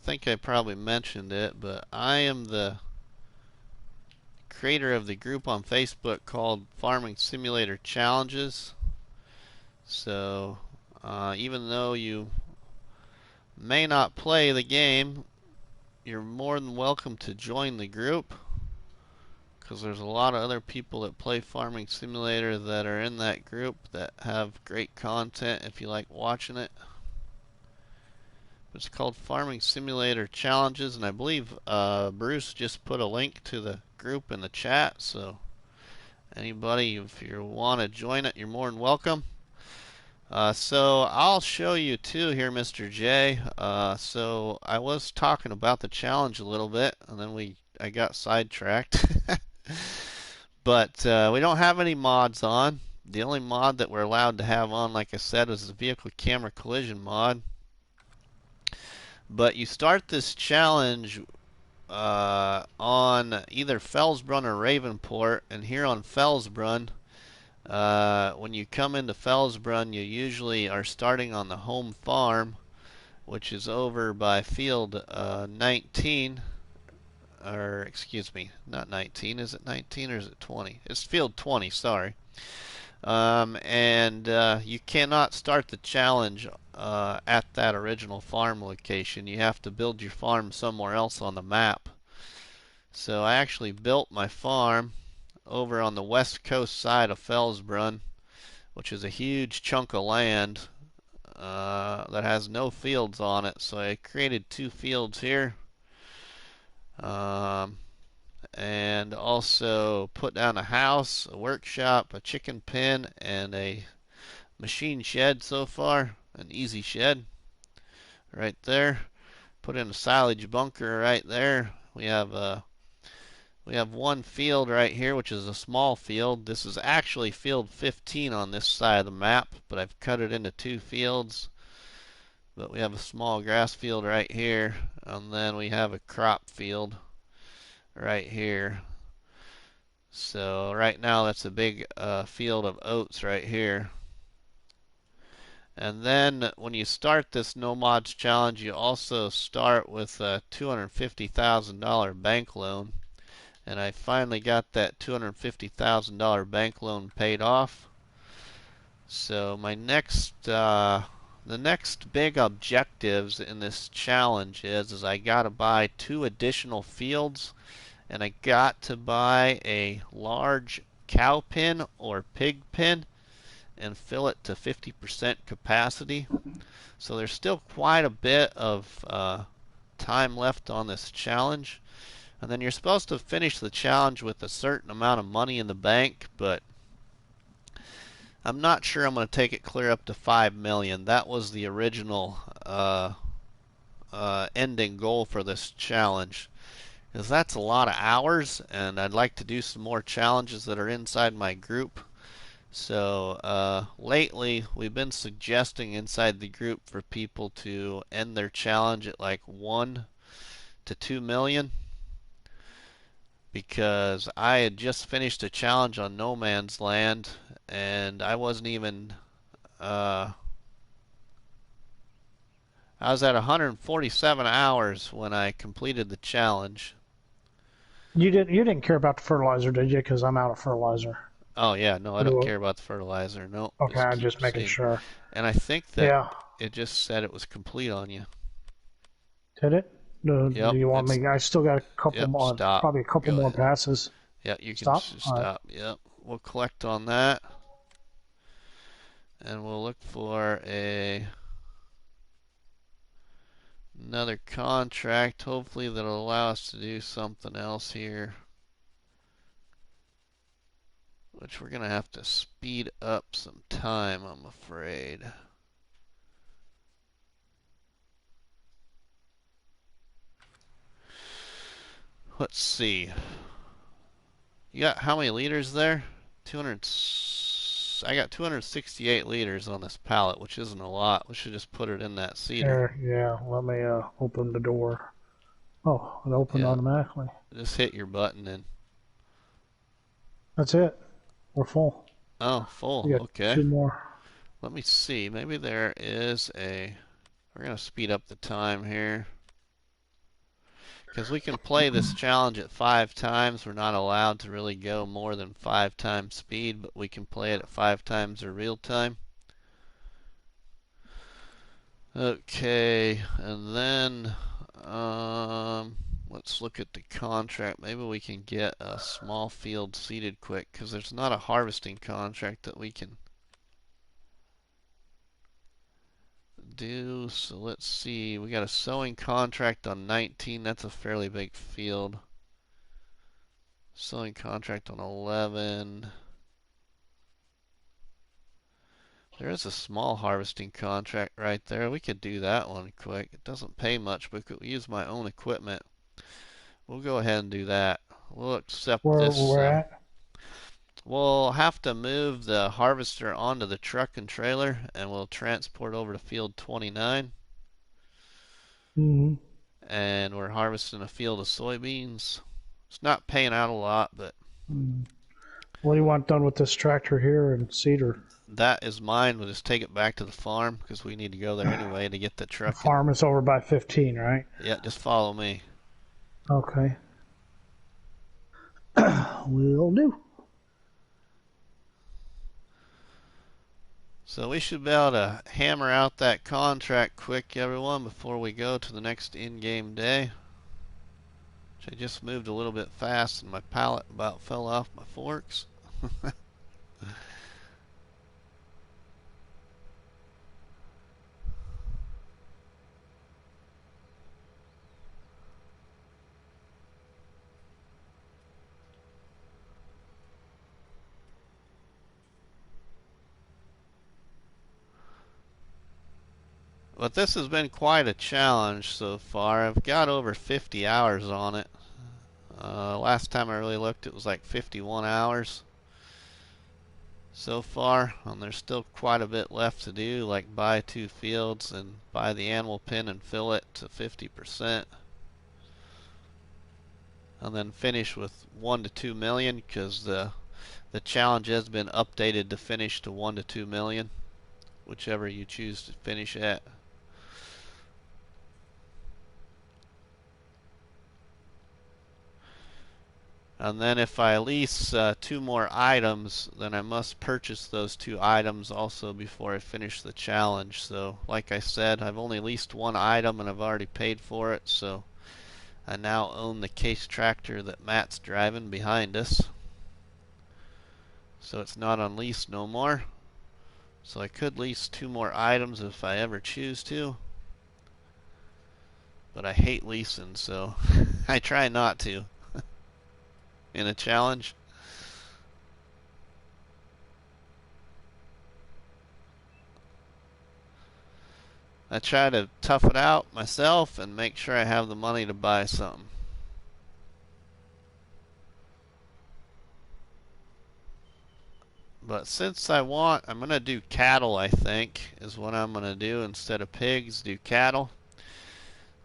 S1: think I probably mentioned it, but I am the creator of the group on Facebook called Farming Simulator Challenges. So even though you may not play the game, you're more than welcome to join the group because there's a lot of other people that play Farming Simulator that are in that group that have great content if you like watching it. It's called Farming Simulator Challenges, and I believe Bruce just put a link to the group in the chat, so anybody, if you want to join it, you're more than welcome. So I'll show you too here, Mr. J. So I was talking about the challenge a little bit, and then I got sidetracked. But we don't have any mods on. The only mod that we're allowed to have on, like I said, is the vehicle camera collision mod. But you start this challenge on either Felsbrunn or Ravenport, and here on Felsbrunn, when you come into Felsbrunn, you usually are starting on the home farm, which is over by field 19, or excuse me, not 19. Is it 19 or is it 20? It's field 20, sorry. And you cannot start the challenge at that original farm location. You have to build your farm somewhere else on the map. So I actually built my farm over on the west coast side of Felsbrunn, which is a huge chunk of land that has no fields on it. So I created 2 fields here. And also put down a house, a workshop, a chicken pen, and a machine shed so far, an easy shed right there. Put in a silage bunker right there. We have 1 field right here, which is a small field. This is actually field 15 on this side of the map, but I've cut it into 2 fields. But we have a small grass field right here, and then we have a crop field right here. So right now that's a big field of oats right here. And then when you start this No Mods challenge, you also start with a $250,000 bank loan. And I finally got that $250,000 bank loan paid off. So my the next big objectives in this challenge is I got to buy 2 additional fields, and I got to buy a large cow pen or pig pen and fill it to 50% capacity. So there's still quite a bit of time left on this challenge. And then you're supposed to finish the challenge with a certain amount of money in the bank, but I'm not sure I'm going to take it clear up to 5 million. That was the original ending goal for this challenge, because that's a lot of hours, and I'd like to do some more challenges that are inside my group. So lately we've been suggesting inside the group for people to end their challenge at like 1 to 2 million, because I had just finished a challenge on No Man's Land, and I wasn't even I was at 147 hours when I completed the challenge.
S2: You didn't care about the fertilizer, did you? Because I'm out of fertilizer.
S1: Oh yeah, no, I don't care about the fertilizer. No,
S2: Okay,
S1: just
S2: I'm
S1: keep
S2: just making
S1: proceeding.
S2: sure.
S1: And I think that
S2: Yeah.
S1: it just said it was complete on you.
S2: Did it? Do
S1: Yep,
S2: you want
S1: it's
S2: me? I still got a couple
S1: yep.
S2: more,
S1: Stop.
S2: probably a couple
S1: Go
S2: more
S1: ahead.
S2: passes.
S1: Yeah, you can
S2: Stop.
S1: just
S2: All right.
S1: stop. Yep, we'll collect on that, and we'll look for a Another contract. Hopefully that'll allow us to do something else here. Which we're going to have to speed up some time, I'm afraid. Let's see. You got how many liters there? 200. I got 268 liters on this pallet, which isn't a lot. We should just put it in that cedar.
S2: There, yeah. Let me open the door. Oh, it opened
S1: Yeah,
S2: automatically.
S1: just hit your button and.
S2: That's it. We're full.
S1: Oh, full.
S2: We got
S1: Okay.
S2: two more.
S1: Let me see. Maybe there is a. We're going to speed up the time here. Because we can play this challenge at 5 times. We're not allowed to really go more than 5 times speed, but we can play it at 5 times our real time. Okay, and then let's look at the contract. Maybe we can get a small field seeded quick, because there's not a harvesting contract that we can do. So let's see. We got a sowing contract on 19. That's a fairly big field. Sowing contract on 11. There is a small harvesting contract right there. We could do that one quick. It doesn't pay much, but we could use my own equipment. We'll go ahead and do that. We'll accept
S2: Where
S1: this.
S2: we're at.
S1: We'll have to move the harvester onto the truck and trailer, and we'll transport over to field 29.
S2: Mm-hmm.
S1: And we're harvesting a field of soybeans. It's not paying out a lot, but
S2: What do you want done with this tractor here in Cedar?
S1: that is mine. We'll just take it back to the farm because we need to go there anyway to get the
S2: The
S1: truck.
S2: farm is over by 15, right?
S1: Yeah, just follow me.
S2: Okay. Will do.
S1: So we should be able to hammer out that contract quick, everyone, before we go to the next in-game day. Which I just moved a little bit fast and my pallet about fell off my forks. But this has been quite a challenge so far. I've got over 50 hours on it. Last time I really looked, it was like 51 hours so far, and there's still quite a bit left to do, like buy 2 fields and buy the animal pen and fill it to 50%, and then finish with 1 to 2 million, because the challenge has been updated to finish to 1 to 2 million, whichever you choose to finish at. And then if I lease 2 more items, then I must purchase those 2 items also before I finish the challenge. So like I said, I've only leased 1 item and I've already paid for it. So I now own the case tractor that Matt's driving behind us. So it's not on lease no more. So I could lease 2 more items if I ever choose to. But I hate leasing, so I try not to in a challenge. I try to tough it out myself and make sure I have the money to buy something. But since I'm going to do cattle, I think, is what I'm going to do. Instead of pigs, do cattle.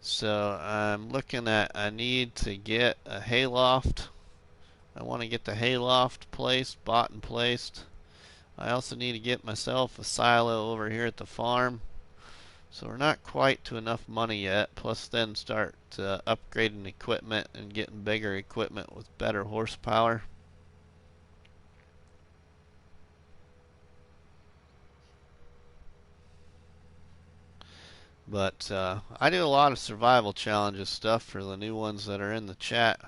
S1: So I'm looking at, I need to get a hayloft. I want to get the hayloft placed, bought and placed. I also need to get myself a silo over here at the farm. So we're not quite to enough money yet. Plus then start upgrading equipment and getting bigger equipment with better horsepower. But I do a lot of survival challenges stuff for the new ones that are in the chat.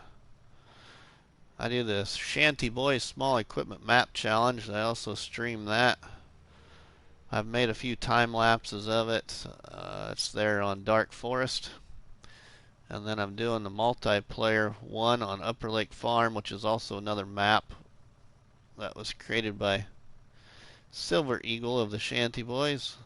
S1: I do the Shanty Boys Small Equipment Map Challenge. I also stream that. I've made a few time lapses of it. It's there on Dark Forest. And then I'm doing the multiplayer one on Upper Lake Farm, which is also another map that was created by Silver Eagle of the Shanty Boys.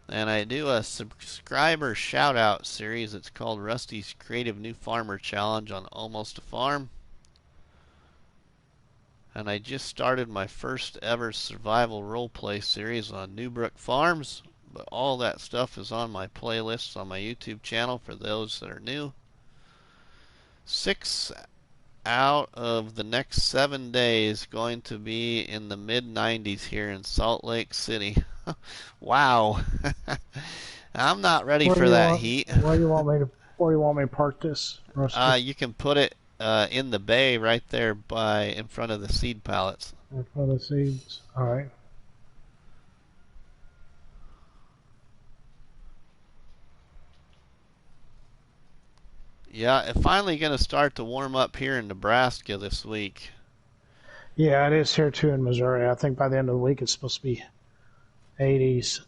S1: And I do a subscriber shout out series. It's called Rusty's Creative New Farmer Challenge on Almost a Farm. And I just started my first ever survival roleplay series on Newbrook Farms. But all that stuff is on my playlists on my YouTube channel for those that are new. 6 out of the next 7 days going to be in the mid-90s here in Salt Lake City. Wow. I'm not ready
S2: Where do
S1: for
S2: you
S1: that
S2: want?
S1: heat.
S2: Where do you want me to park this, Rusty?
S1: You can put it in the bay right there in front of the seed pallets.
S2: For the seeds. All right.
S1: Yeah, it's finally going to start to warm up here in Nebraska this week.
S2: Yeah, it is here too in Missouri. I think by the end of the week it's supposed to be 80s.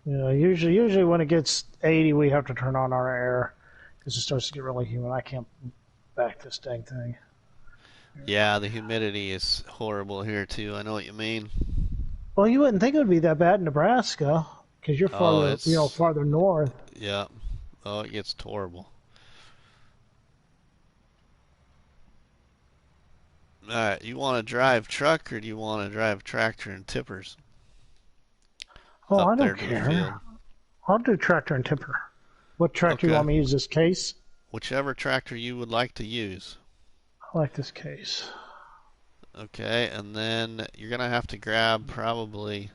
S2: Usually when it gets 80, we have to turn on our air because it starts to get really humid. I can't back this dang thing.
S1: Yeah, the humidity is horrible here too. I know what you mean.
S2: Well, you wouldn't think it would be that bad in Nebraska because you're
S1: Oh,
S2: farther north.
S1: yeah. Oh, it gets horrible. All right, you want to drive truck or do you want to drive tractor and tippers
S2: Oh,
S1: up
S2: I
S1: there
S2: don't
S1: to the
S2: care.
S1: field?
S2: I'll do tractor and tipper. What tractor you
S1: Okay.
S2: want me to use? This case?
S1: Whichever tractor you would like to use.
S2: I like this case.
S1: Okay, and then you're going to have to grab probably,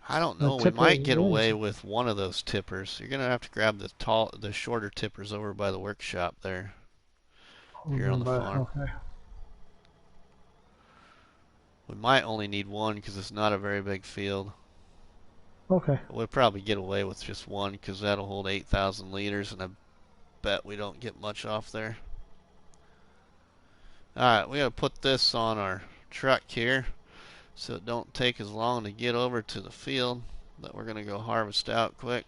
S1: I don't
S2: The
S1: know, we
S2: tipper
S1: might get
S2: is.
S1: away with one of those tippers. You're going to have to grab the shorter tippers over by the workshop there here on the farm.
S2: Okay.
S1: We might only need one because it's not a very big field.
S2: Okay.
S1: We'll probably get away with just one because that'll hold 8,000 liters, and I bet we don't get much off there. Alright, we gotta put this on our truck here so it don't take as long to get over to the field that we're gonna go harvest out quick.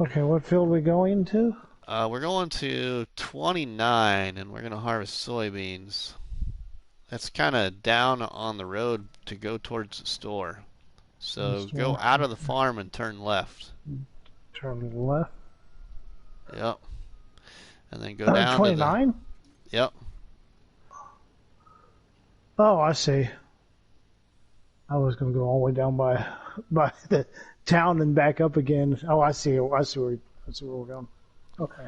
S2: Okay, what field are we going to?
S1: We're going to 29 and we're gonna harvest soybeans. That's kind of down on the road to go towards the store. So go out of the farm and turn left.
S2: Turn to the left.
S1: Yep. And then go down to the...
S2: 29?
S1: Yep.
S2: Oh, I see. I was going to go all the way down by the town and back up again. Oh, I see. I see where we're going. Okay.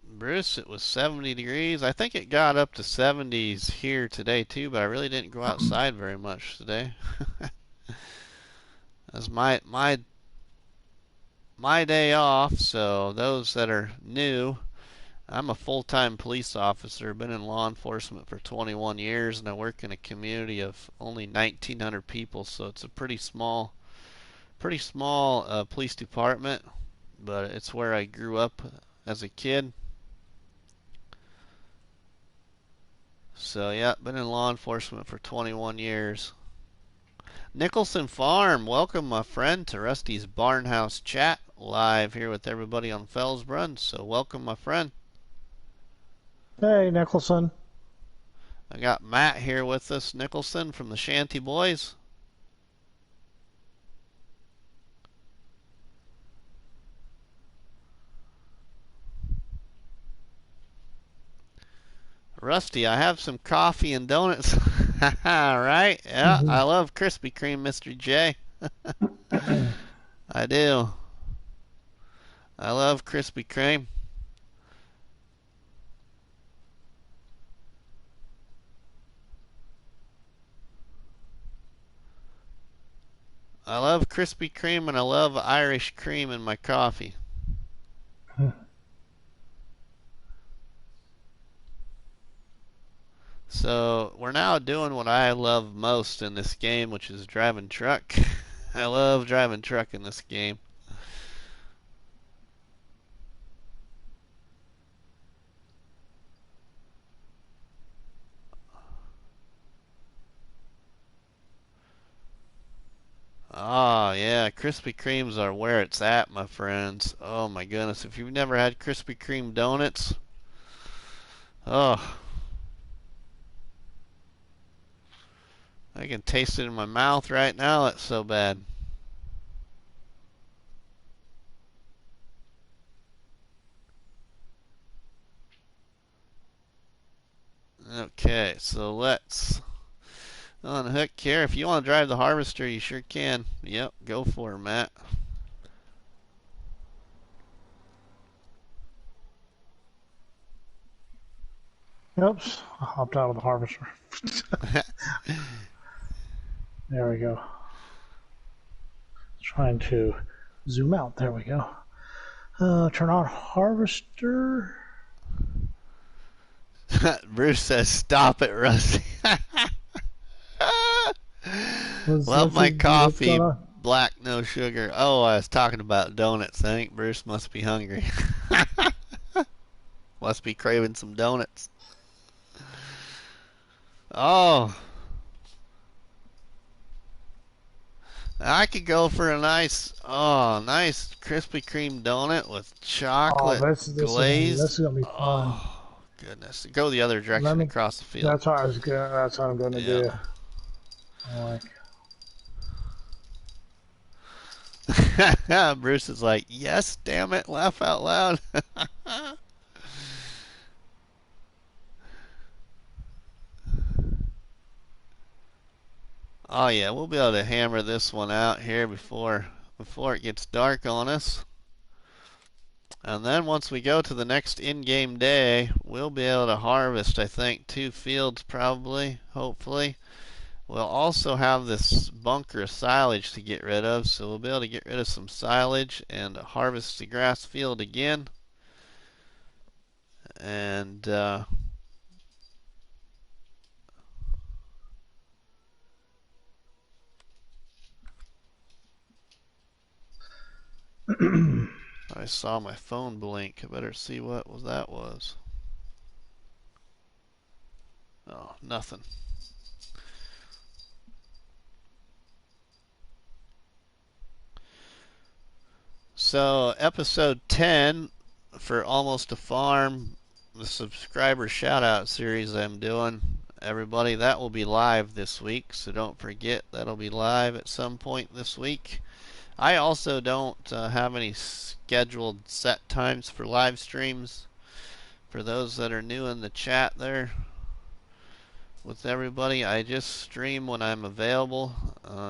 S1: Bruce, it was 70 degrees. I think it got up to 70s here today too, but I really didn't go outside very much today. That's my day off, so those that are new, I'm a full-time police officer, been in law enforcement for 21 years, and I work in a community of only 1,900 people, so it's a pretty small police department, but it's where I grew up as a kid. So yeah, been in law enforcement for 21 years. Nicholson Farm, welcome my friend to Rusty's Barnhouse Chat, live here with everybody on Felsbrunn, so welcome my friend.
S2: Hey, Nicholson.
S1: I got Matt here with us, Nicholson from the Shanty Boys. Rusty, I have some coffee and donuts. Right? Yeah, I love Krispy Kreme, Mr. J. I do. I love Krispy Kreme. I love Krispy Kreme and I love Irish cream in my coffee. So we're now doing what I love most in this game, which is driving truck. I love driving truck in this game. yeah, Krispy Kremes are where it's at, my friends. Oh my goodness, if you've never had Krispy Kreme donuts, oh, I can taste it in my mouth right now. It's so bad. Okay, so let's unhook here. If you want to drive the harvester, you sure can. Yep, go for it, Matt.
S2: Oops, I hopped out of the harvester. There we go. Trying to zoom out. There we go. Turn on harvester.
S1: Bruce says, "Stop it, Rusty." Love my coffee, black, no sugar. Oh, I was talking about donuts. I think Bruce must be hungry. Must be craving some donuts. Oh, I could go for a nice Krispy Kreme donut with
S2: Oh,
S1: chocolate
S2: this
S1: glaze.
S2: is gonna be fun.
S1: Oh, goodness. Go the other
S2: Let
S1: direction
S2: me.
S1: across the field.
S2: That's what I was gonna. That's what I'm gonna
S1: Yeah.
S2: do. Like.
S1: Bruce is like, yes, damn it, laugh out loud. Oh yeah, we'll be able to hammer this one out here before it gets dark on us. And then once we go to the next in-game day, we'll be able to harvest, I think, 2 fields probably, hopefully. We'll also have this bunker of silage to get rid of, so we'll be able to get rid of some silage and harvest the grass field again. And I saw my phone blink. I better see what that was. Oh, nothing. So, episode 10 for Almost a Farm, the subscriber shout out series I'm doing. Everybody, that will be live this week, so don't forget that'll be live at some point this week. I also don't have any scheduled set times for live streams. For those that are new in the chat there with everybody, I just stream when I'm available.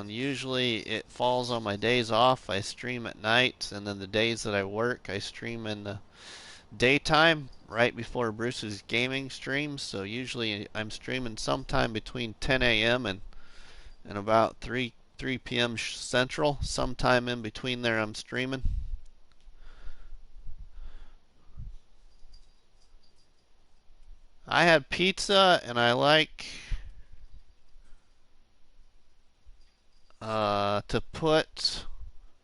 S1: Usually it falls on my days off. I stream at night, and then the days that I work, I stream in the daytime right before Bruce's gaming streams. So usually I'm streaming sometime between 10 a.m. and about 3 p.m. Central. Sometime in between there I'm streaming. I had pizza, and I like to put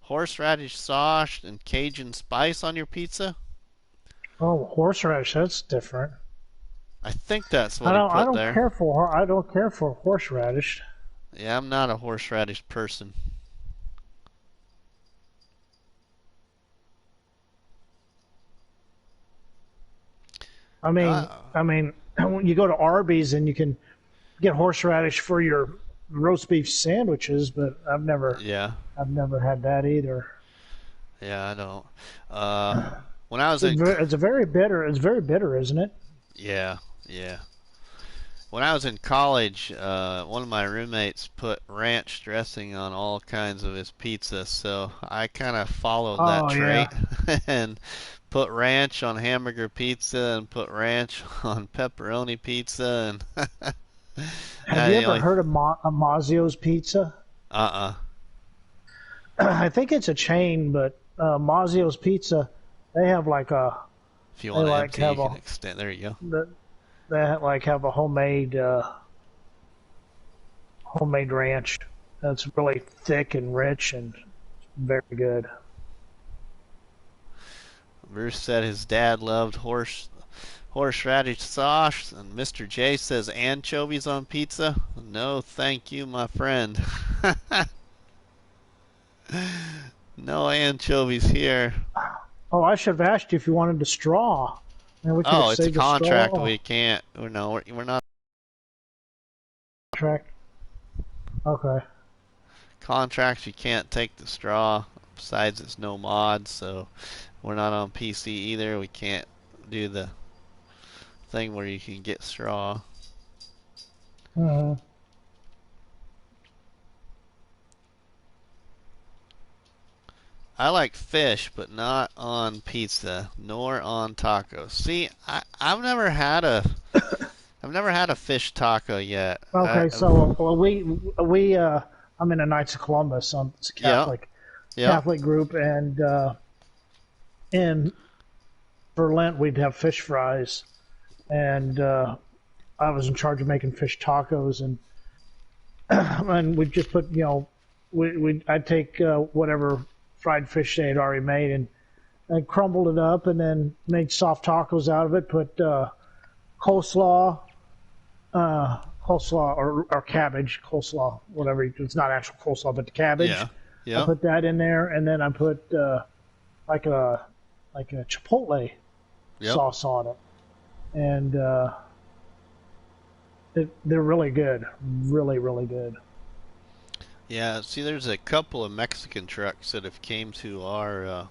S1: horseradish sauce and Cajun spice on your pizza.
S2: Oh, horseradish. That's different.
S1: I think that's what he put there.
S2: I don't care for horseradish.
S1: Yeah, I'm not a horseradish person.
S2: I mean, when you go to Arby's and you can get horseradish for your roast beef sandwiches, but I've never had that either.
S1: Yeah, I don't. When I was in,
S2: It's very bitter, isn't it?
S1: yeah. When I was in college, one of my roommates put ranch dressing on all kinds of his pizza, so I kind of followed that trait and put ranch on hamburger pizza and put ranch on pepperoni pizza. And
S2: have you ever heard of Mazio's Pizza? I think it's a chain, but Mazio's Pizza, they have like a.
S1: If you want to empty, you can extend. There you go.
S2: They have a homemade ranch that's really thick and rich and very good.
S1: Bruce said his dad loved horseradish sauce, and Mr. J says anchovies on pizza. No, thank you, my friend. No anchovies here.
S2: Oh, I should have asked you if you wanted the straw. And we could have
S1: Oh, it's a
S2: saved the
S1: contract.
S2: straw
S1: We can't. No, we're not
S2: track. Okay.
S1: contracts. You can't take the straw. Besides, it's no mod, so we're not on PC either. We can't do the thing where you can get straw.
S2: Mm-hmm.
S1: I like fish, but not on pizza nor on tacos. See, I've never had a fish taco yet.
S2: Okay, so well, we I'm in the Knights of Columbus. It's a
S1: Yep, yep,
S2: Catholic group, and in for Lent we'd have fish fries, and I was in charge of making fish tacos, and and we just put we I'd take whatever fried fish they had already made and crumbled it up, and then made soft tacos out of it. Put coleslaw, coleslaw or cabbage, coleslaw, whatever. It's not actual coleslaw, but the cabbage.
S1: yeah,
S2: I
S1: yep,
S2: put that in there, and then I put like a like a chipotle
S1: yep.
S2: sauce on it, and they're really good, really really good.
S1: Yeah, see, there's a couple of Mexican trucks that have came to our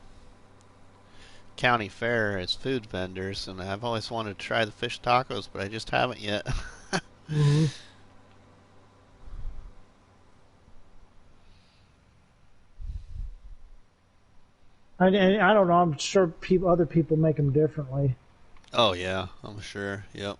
S1: county fair as food vendors, and I've always wanted to try the fish tacos, but I just haven't yet.
S2: Mm-hmm. And I don't know. I'm sure other people make them differently.
S1: Oh yeah, I'm sure. Yep.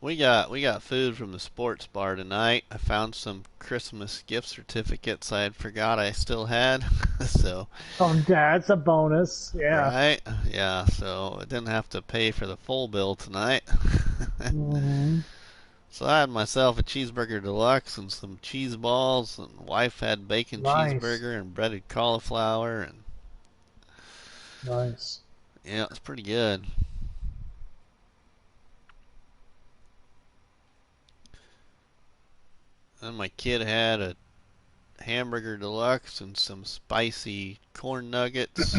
S1: We got food from the sports bar tonight. I found some Christmas gift certificates I had forgot I still had. So,
S2: Oh, that's a bonus. Yeah.
S1: right? Yeah, so I didn't have to pay for the full bill tonight.
S2: Mm-hmm.
S1: So I had myself a cheeseburger deluxe and some cheese balls, and wife had bacon
S2: Nice.
S1: cheeseburger and breaded cauliflower, and
S2: Nice.
S1: yeah, it's pretty good. And my kid had a hamburger deluxe and some spicy corn nuggets.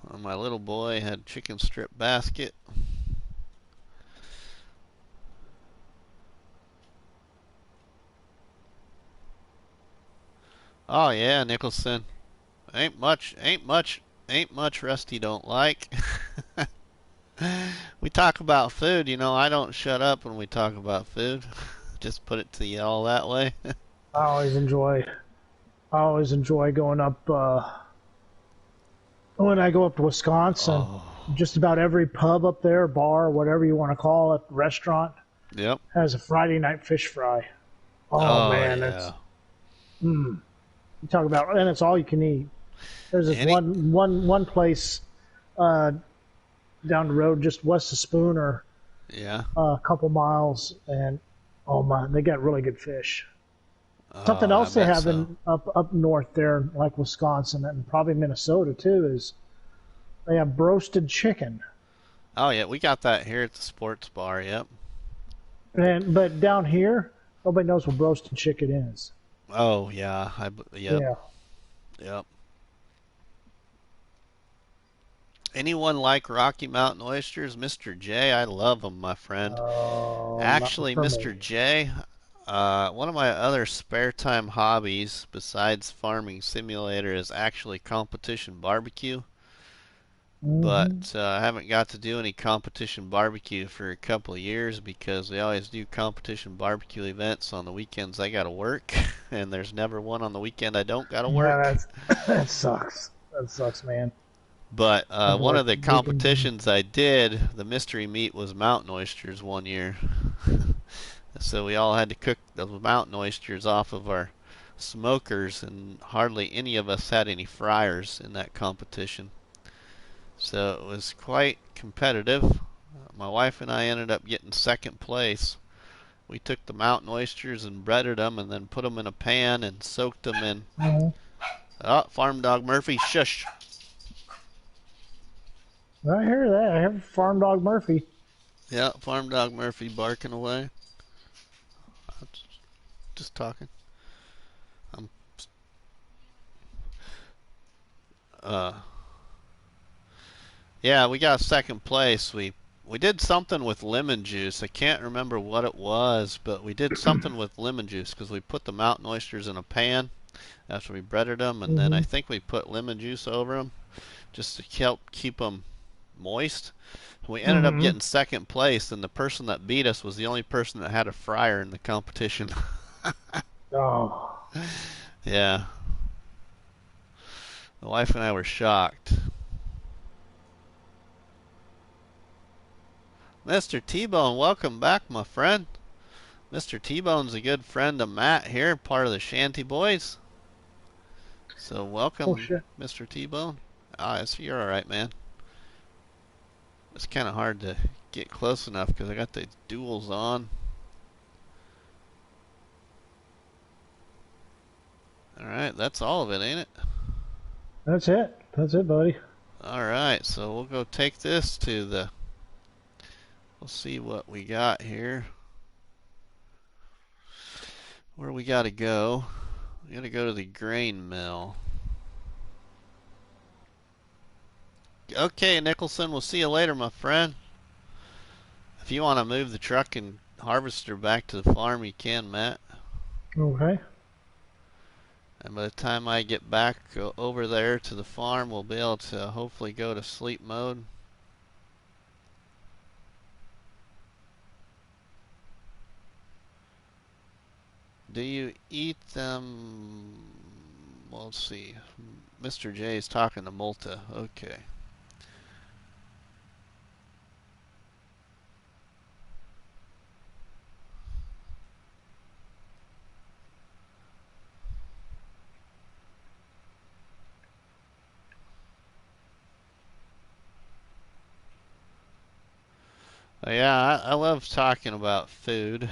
S1: And my little boy had chicken strip basket. Oh yeah, Nicholson. Ain't much Rusty don't like. We talk about food, I don't shut up when we talk about food. Just put it to you all that way.
S2: I always enjoy. I always enjoy going up when I go up to Wisconsin.
S1: Oh,
S2: Just about every pub up there, bar, whatever you want to call it, restaurant
S1: yep.
S2: has a Friday night fish fry. Oh
S1: Oh
S2: man,
S1: yeah.
S2: mm, you talk about, and it's all you can eat. There's this
S1: Any
S2: one place uh, down the road, just west of Spooner,
S1: yeah.
S2: a couple miles, and oh my, they got really good fish. Something
S1: I
S2: else they
S1: bet
S2: have
S1: so.
S2: in up north there, like Wisconsin and probably Minnesota too, is they have roasted chicken.
S1: Oh yeah, we got that here at the sports bar. Yep.
S2: And but down here, nobody knows what roasted chicken is.
S1: Oh yeah. Yep.
S2: Yeah.
S1: Yep. Anyone like Rocky Mountain oysters? Mr. J, I love them, my friend.
S2: Not
S1: Actually,
S2: for me.
S1: Mr. J, one of my other spare time hobbies besides Farming Simulator is actually competition barbecue.
S2: Hmm.
S1: But I haven't got to do any competition barbecue for a couple of years because we always do competition barbecue events on the weekends I gotta work, and there's never one on the weekend I don't gotta
S2: Yeah,
S1: work.
S2: that sucks. That sucks, man.
S1: But
S2: Have to
S1: one
S2: work
S1: of the
S2: weekends.
S1: competitions I did, the mystery meat was mountain oysters one year. So we all had to cook the mountain oysters off of our smokers, and hardly any of us had any fryers in that competition. So it was quite competitive. My wife and I ended up getting second place. We took the mountain oysters and breaded them and then put them in a pan and soaked them in.
S2: Mhm.
S1: Oh, Farm Dog Murphy, shush.
S2: I hear that. I hear Farm Dog Murphy.
S1: Yeah, farm dog Murphy barking away. I'm just talking. I'm uh Yeah, we got second place. We did something with lemon juice. I can't remember what it was, but we did something with lemon juice because we put the mountain oysters in a pan after we breaded them, and then I
S2: Mm-hmm.
S1: think we put lemon juice over them just to help keep them moist. We ended up
S2: Mm-hmm.
S1: getting second place, and the person that beat us was the only person that had a fryer in the competition.
S2: Oh,
S1: Yeah, the wife and I were shocked. Mr. T-Bone, welcome back, my friend. Mr. T-Bone's a good friend of Matt here, part of the Shanty Boys. So
S2: oh
S1: welcome,
S2: shit.
S1: Mr. T-Bone. Ah, you're all right, man. It's kind of hard to get close enough because I got the duals on. All right, that's all of it, ain't it?
S2: That's it. That's it, buddy.
S1: All right, so we'll go take this to the. We'll see what we got here. Where we got to go? We got to go to the grain mill. Okay, Nicholson, we'll see you later, my friend. If you want to move the truck and harvester back to the farm, you can, Matt.
S2: Okay.
S1: And by the time I get back over there to the farm, we'll be able to hopefully go to sleep mode. Do you eat them? Well, let's see. Mr. J is talking to Multa. Okay. Yeah, I love talking about food.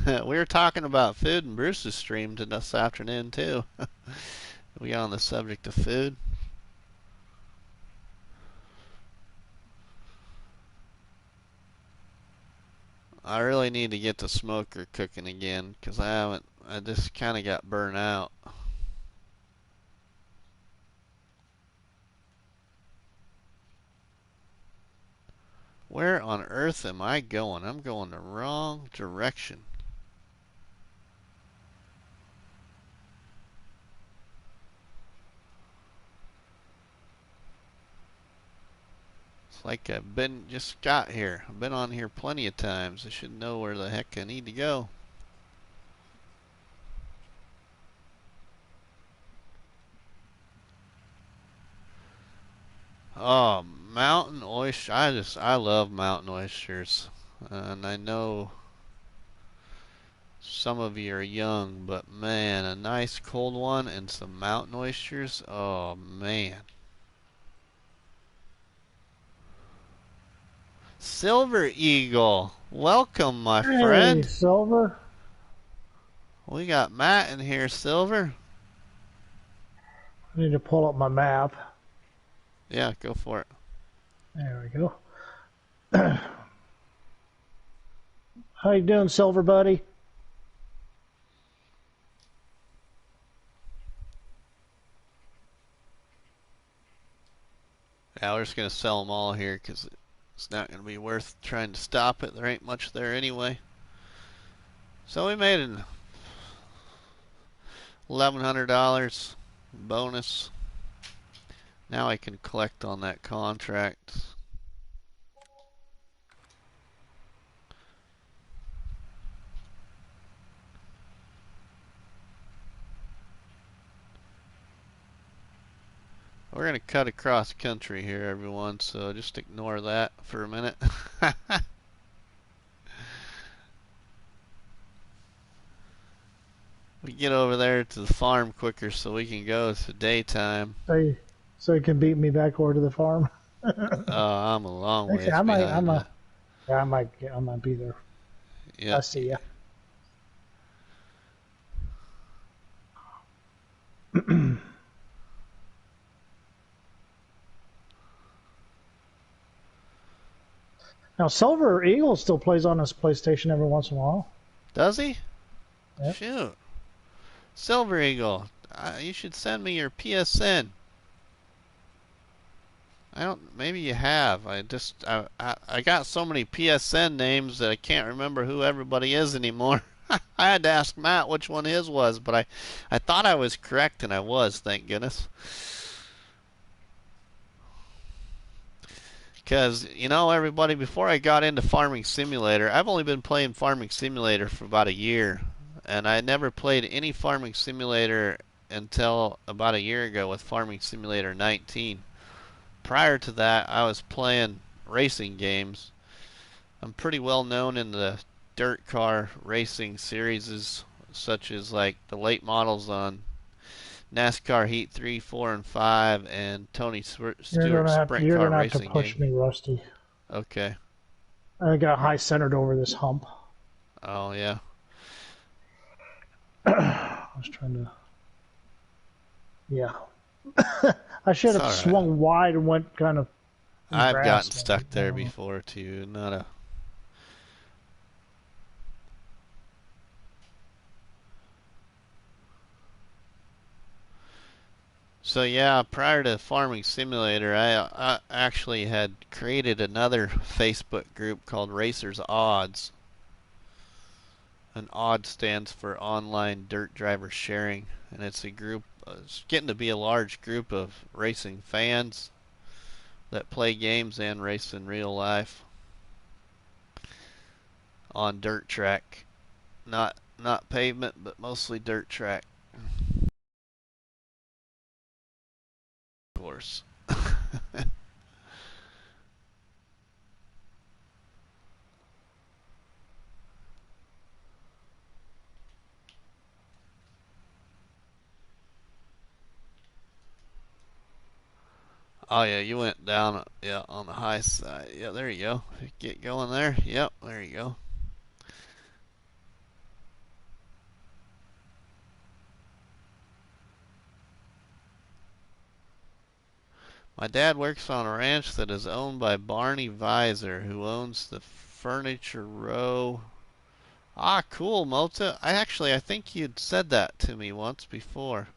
S1: We were talking about food in Bruce's stream this afternoon too. We got on the subject of food. I really need to get the smoker cooking again because I haven't. I just kind of got burnt out. Where on earth am I going? I'm going the wrong direction. It's like I've been just got here. I've been on here plenty of times. I should know where the heck I need to go. Oh, mountain oyster. I love mountain oysters. And I know some of you are young, but man, a nice cold one and some mountain oysters. Oh man. Silver Eagle, welcome, my
S2: Hey,
S1: friend.
S2: Silver.
S1: We got Matt in here, Silver.
S2: I need to pull up my map.
S1: Yeah, go for it.
S2: There we go. How you doing, Silver buddy?
S1: Yeah, we're just gonna sell them all here because it's not gonna be worth trying to stop it. There ain't much there anyway. So we made an $1,100 bonus. Now I can collect on that contract. We're gonna cut across country here, everyone, so just ignore that for a minute. We get over there to the farm quicker so we can go to daytime.
S2: So you can beat me back over to the farm.
S1: I'm a long
S2: Actually,
S1: ways behind you.
S2: yeah, I might be there.
S1: Yeah.
S2: I see ya. Now, Silver Eagle still plays on his PlayStation every once in a while.
S1: Does he?
S2: Yep.
S1: Shoot. Silver Eagle, you should send me your PSN. I don't. Maybe you have. I got so many PSN names that I can't remember who everybody is anymore. I had to ask Matt which one his was, but I thought I was correct, and I was. Thank goodness. Because you know, everybody, before I got into Farming Simulator, I've only been playing Farming Simulator for about a year, and I never played any Farming Simulator until about a year ago with Farming Simulator 19. Prior to that, I was playing racing games. I'm pretty well known in the dirt car racing series, such as like the late models on NASCAR Heat 3, 4, and 5, and Tony Stewart's sprint
S2: You're
S1: car
S2: gonna have to
S1: racing
S2: push
S1: game.
S2: me, Rusty.
S1: Okay.
S2: I got high centered over this hump.
S1: Oh, yeah.
S2: I was trying to. Yeah. I should
S1: It's
S2: have
S1: alright.
S2: swung wide and went kind of in
S1: I've gotten
S2: grass.
S1: stuck there before, too. Not a. So yeah, prior to Farming Simulator, I actually had created another Facebook group called Racers Odds. An odd stands for Online Dirt Driver Sharing, and it's a group. It's getting to be a large group of racing fans that play games and race in real life on dirt track, not pavement, but mostly dirt track course. Oh yeah, you went down, yeah, on the high side. Yeah, there you go. Get going there. Yep, there you go. My dad works on a ranch that is owned by Barney Visor, who owns the Furniture Row. Ah, cool, Mota. I think you'd said that to me once before.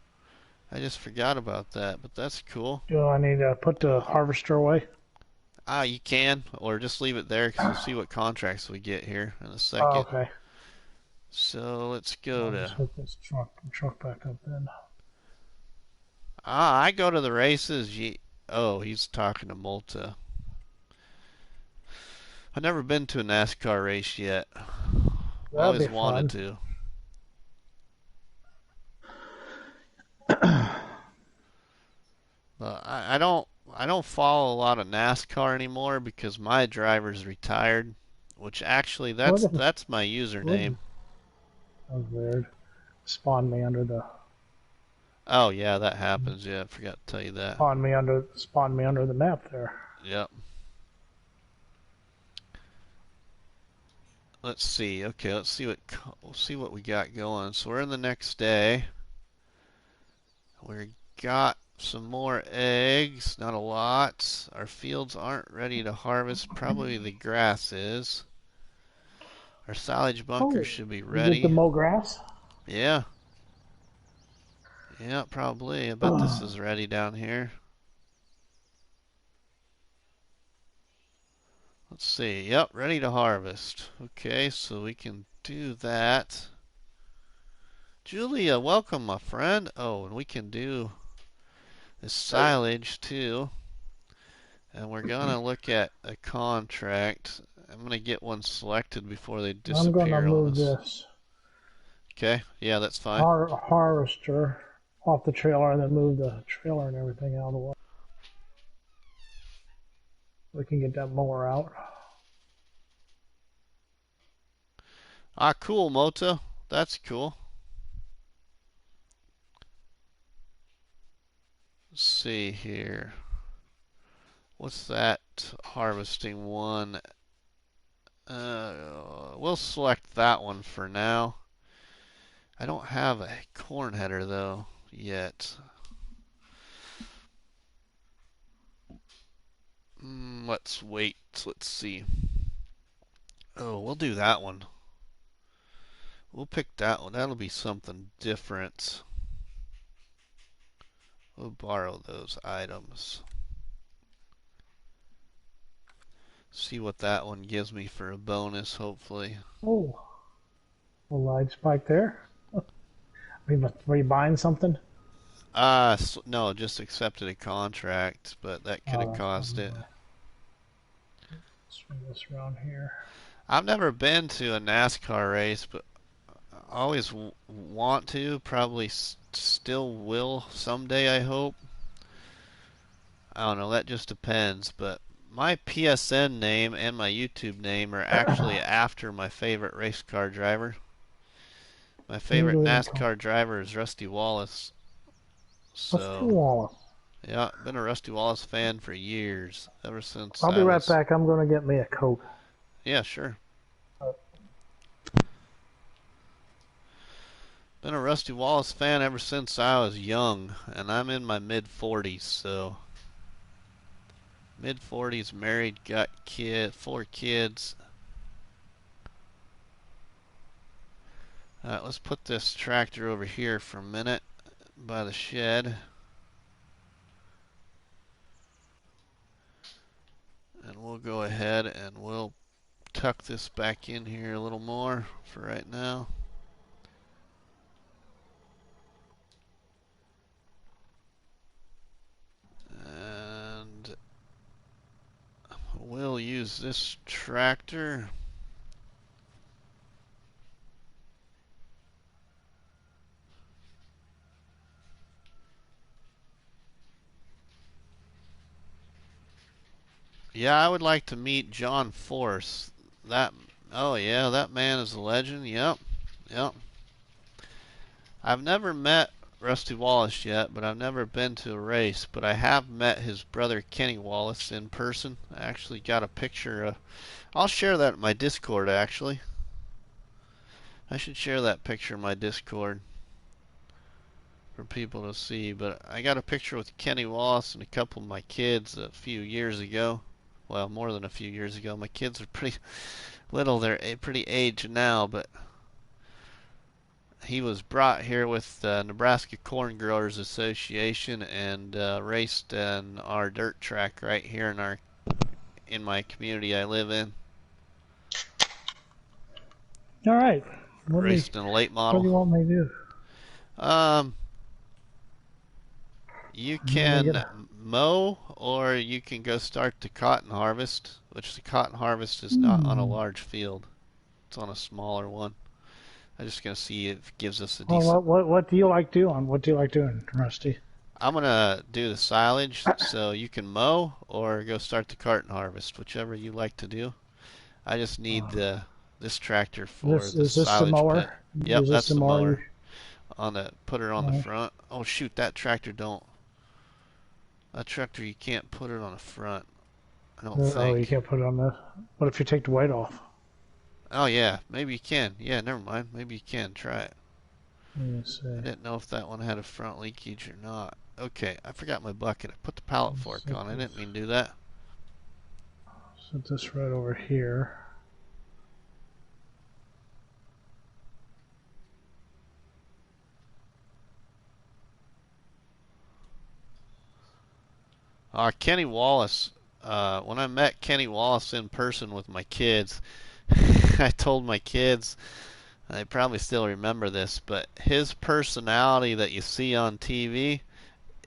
S1: I just forgot about that, but that's cool.
S2: Do I need to put the harvester away?
S1: Ah, you can, or just leave it there because you'll see what contracts we get here in a
S2: Oh,
S1: second.
S2: okay.
S1: So let's go
S2: I'll just
S1: to.
S2: hook this truck back up then.
S1: Ah, I go to the races. Oh, he's talking to Malta. I've never been to a NASCAR race yet.
S2: That'd be
S1: Always wanted
S2: fun.
S1: to. But I don't follow a lot of NASCAR anymore because my driver's retired. Which actually
S2: What
S1: that's
S2: if
S1: that's my
S2: what?
S1: username.
S2: That was weird. Spawned me under the
S1: Oh yeah, that happens. Yeah, I forgot to tell you that.
S2: spawned me under the map there.
S1: Yep. Let's see. Okay, let's see what we got going. So we're in the next day. We got some more eggs, not a lot. Our fields aren't ready to harvest. Probably the grass is. Our silage bunker
S2: Oh,
S1: should be
S2: you get the
S1: ready.
S2: mow grass?
S1: Yeah, yeah, probably. I bet this is ready down here. Let's see. Yep, ready to harvest. Okay, so we can do that. Julia, welcome, my friend. Oh, and we can do this silage too. And we're gonna look at a contract. I'm gonna get one selected before they
S2: I'm gonna
S1: disappear on
S2: move
S1: us.
S2: this
S1: Okay, yeah, that's fine.
S2: harvester off the trailer and then move the trailer and everything out of the way. We can get that mower out.
S1: Ah, cool, Mota. That's cool. Let's see here. What's that harvesting one? We'll select that one for now. I don't have a corn header though yet. Let's wait. Let's see. Oh, we'll do that one. We'll pick that one. That'll be something different. We'll borrow those items. See what that one gives me for a bonus, hopefully.
S2: Oh, a lag spike there. Were you buying something?
S1: No, just accepted a contract, but that could
S2: Oh,
S1: have
S2: that's
S1: caused it.
S2: probably. Swing this around here.
S1: I've never been to a NASCAR race, but I always want to. Probably still will someday, I hope. I don't know, that just depends, but my PSN name and my YouTube name are actually after my favorite race car driver. My
S2: Let me
S1: favorite
S2: go ahead and call
S1: NASCAR driver is Rusty Wallace.
S2: Rusty
S1: So,
S2: Wallace.
S1: yeah, been a Rusty Wallace fan for years, ever since
S2: I'll be
S1: I
S2: right
S1: was.
S2: back. I'm going to get me a Coke.
S1: Yeah, sure. Been a Rusty Wallace fan ever since I was young, and I'm in my mid 40s, so mid 40s, married, got 4 kids. Alright, let's put this tractor over here for a minute by the shed. And we'll go ahead and we'll tuck this back in here a little more for right now. And we'll use this tractor. Yeah, I would like to meet John Force. That, oh yeah, that man is a legend. Yep, yep. I've never met Rusty Wallace yet, but I've never been to a race. But I have met his brother Kenny Wallace in person. I actually got a picture. I'll share that in my Discord, actually. I should share that picture in my Discord for people to see. But I got a picture with Kenny Wallace and a couple of my kids a few years ago. Well, more than a few years ago. My kids are pretty little. They're pretty aged now, but he was brought here with the Nebraska Corn Growers Association and raced in our dirt track right here in my community I live in.
S2: All right.
S1: Raced in a late
S2: What do
S1: model.
S2: you want me to do?
S1: Um, you
S2: Let me get
S1: can mow or you can go start the cotton harvest, which the cotton harvest is not on a
S2: Hmm.
S1: large field. It's on a smaller one. I'm just gonna see if it gives us a
S2: Well,
S1: decent.
S2: what do you like doing? What do you like doing, Rusty?
S1: I'm gonna do the silage, so you can mow or go start the cotton harvest, whichever you like to do. I just need this tractor for
S2: This
S1: the
S2: is this the
S1: silage pit.
S2: mower?
S1: Yep,
S2: Is this
S1: that's
S2: the
S1: the
S2: mower?
S1: mower. Put her on the
S2: Uh,
S1: front. Oh shoot, that tractor don't. That tractor you can't put it on the front. I don't
S2: oh, you
S1: think.
S2: can't put it on the. What if you take the weight off?
S1: Oh yeah, maybe you can. Yeah, never mind. Maybe you can try it.
S2: Let me see.
S1: I didn't know if that one had a front leakage or not. Okay, I forgot my bucket. I put the pallet fork
S2: Set
S1: on. I
S2: this,
S1: didn't mean to do that.
S2: set this right over here.
S1: Kenny Wallace. When I met Kenny Wallace in person with my kids, I told my kids, they probably still remember this, but his personality that you see on TV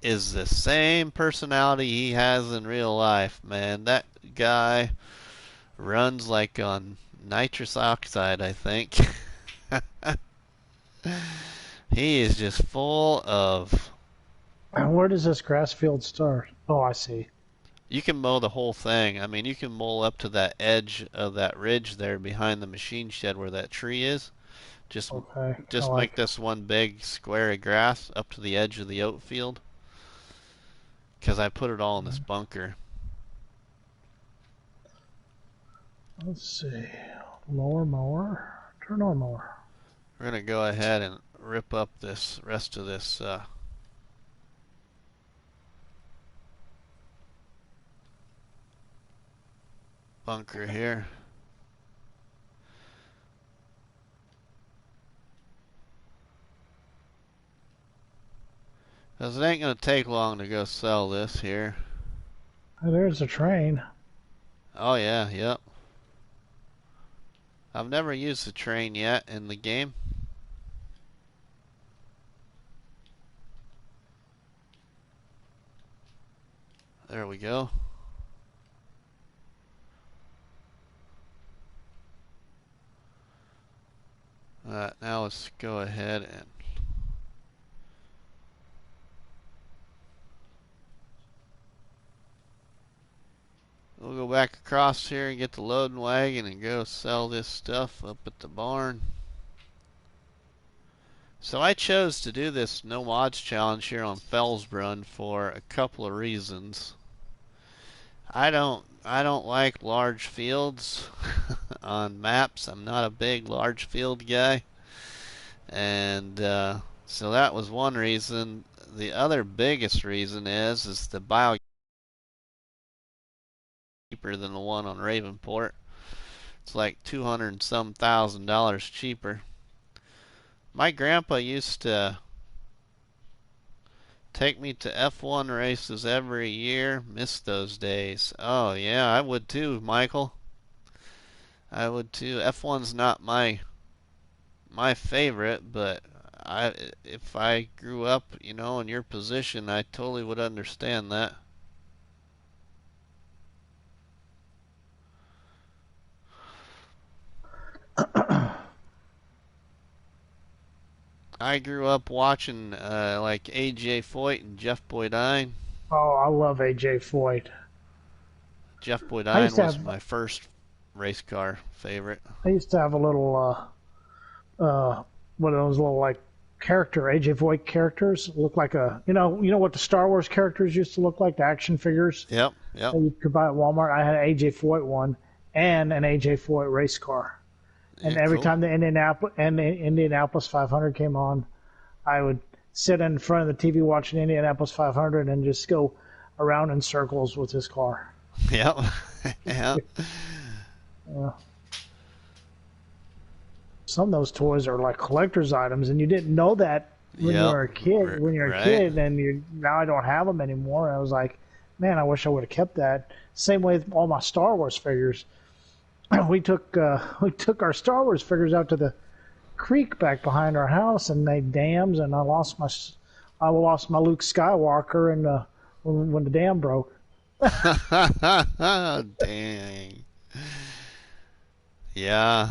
S1: is the same personality he has in real life, man. That guy runs like on nitrous oxide, I think. He is just full of.
S2: Where does this grass field start? Oh, I see.
S1: You can mow the whole thing. I mean, you can mow up to that edge of that ridge there behind the machine shed where that tree is. Just
S2: Okay, kind of
S1: just make
S2: like.
S1: this one big square of grass up to the edge of the oat field. Because I put it all in this bunker.
S2: Let's see. Lower mower. Turn on mower.
S1: We're going to go ahead and rip up this rest of this bunker here. Because it ain't going to take long to go sell this here.
S2: Oh, there's a train.
S1: Oh, yeah, yep. I've never used the train yet in the game. There we go. Alright, now let's go ahead and we'll go back across here and get the loading wagon and go sell this stuff up at the barn. So I chose to do this no mods challenge here on Felsbrunn for a couple of reasons. I don't like large fields on maps. I'm not a big large field guy. And so that was one reason. The other biggest reason is the bio cheaper than the one on Ravenport. It's like 200 and some $1,000 cheaper. My grandpa used to take me to F1 races every year. Miss those days. Oh yeah, I would too, Michael. I would too. F1's not my favorite, but if I grew up, in your position, I totally would understand that. I grew up watching like AJ Foyt and Jeff Boydine.
S2: Oh, I love AJ Foyt.
S1: Jeff
S2: I used
S1: Boydine
S2: to
S1: was
S2: have
S1: my first race car favorite.
S2: I used to have a little one of those little like character AJ Voight characters. Look like a you know what the Star Wars characters used to look like, the action figures
S1: Yep, yep.
S2: that you could buy at Walmart. I had an AJ Foyt one and an AJ Foyt race car. And
S1: Yeah,
S2: every
S1: cool.
S2: time the Indianapolis 500 came on, I would sit in front of the TV watching Indianapolis 500 and just go around in circles with his car.
S1: Yep. Yeah.
S2: Uh, some of those toys are like collector's items, and you didn't know that when you
S1: Yep.
S2: were a kid. When you're a
S1: Right.
S2: kid, and you now I don't have them anymore. And I was like, man, I wish I would have kept that. Same way with all my Star Wars figures. We took our Star Wars figures out to the creek back behind our house and made dams, and I lost my Luke Skywalker and when the dam broke.
S1: Dang. Yeah.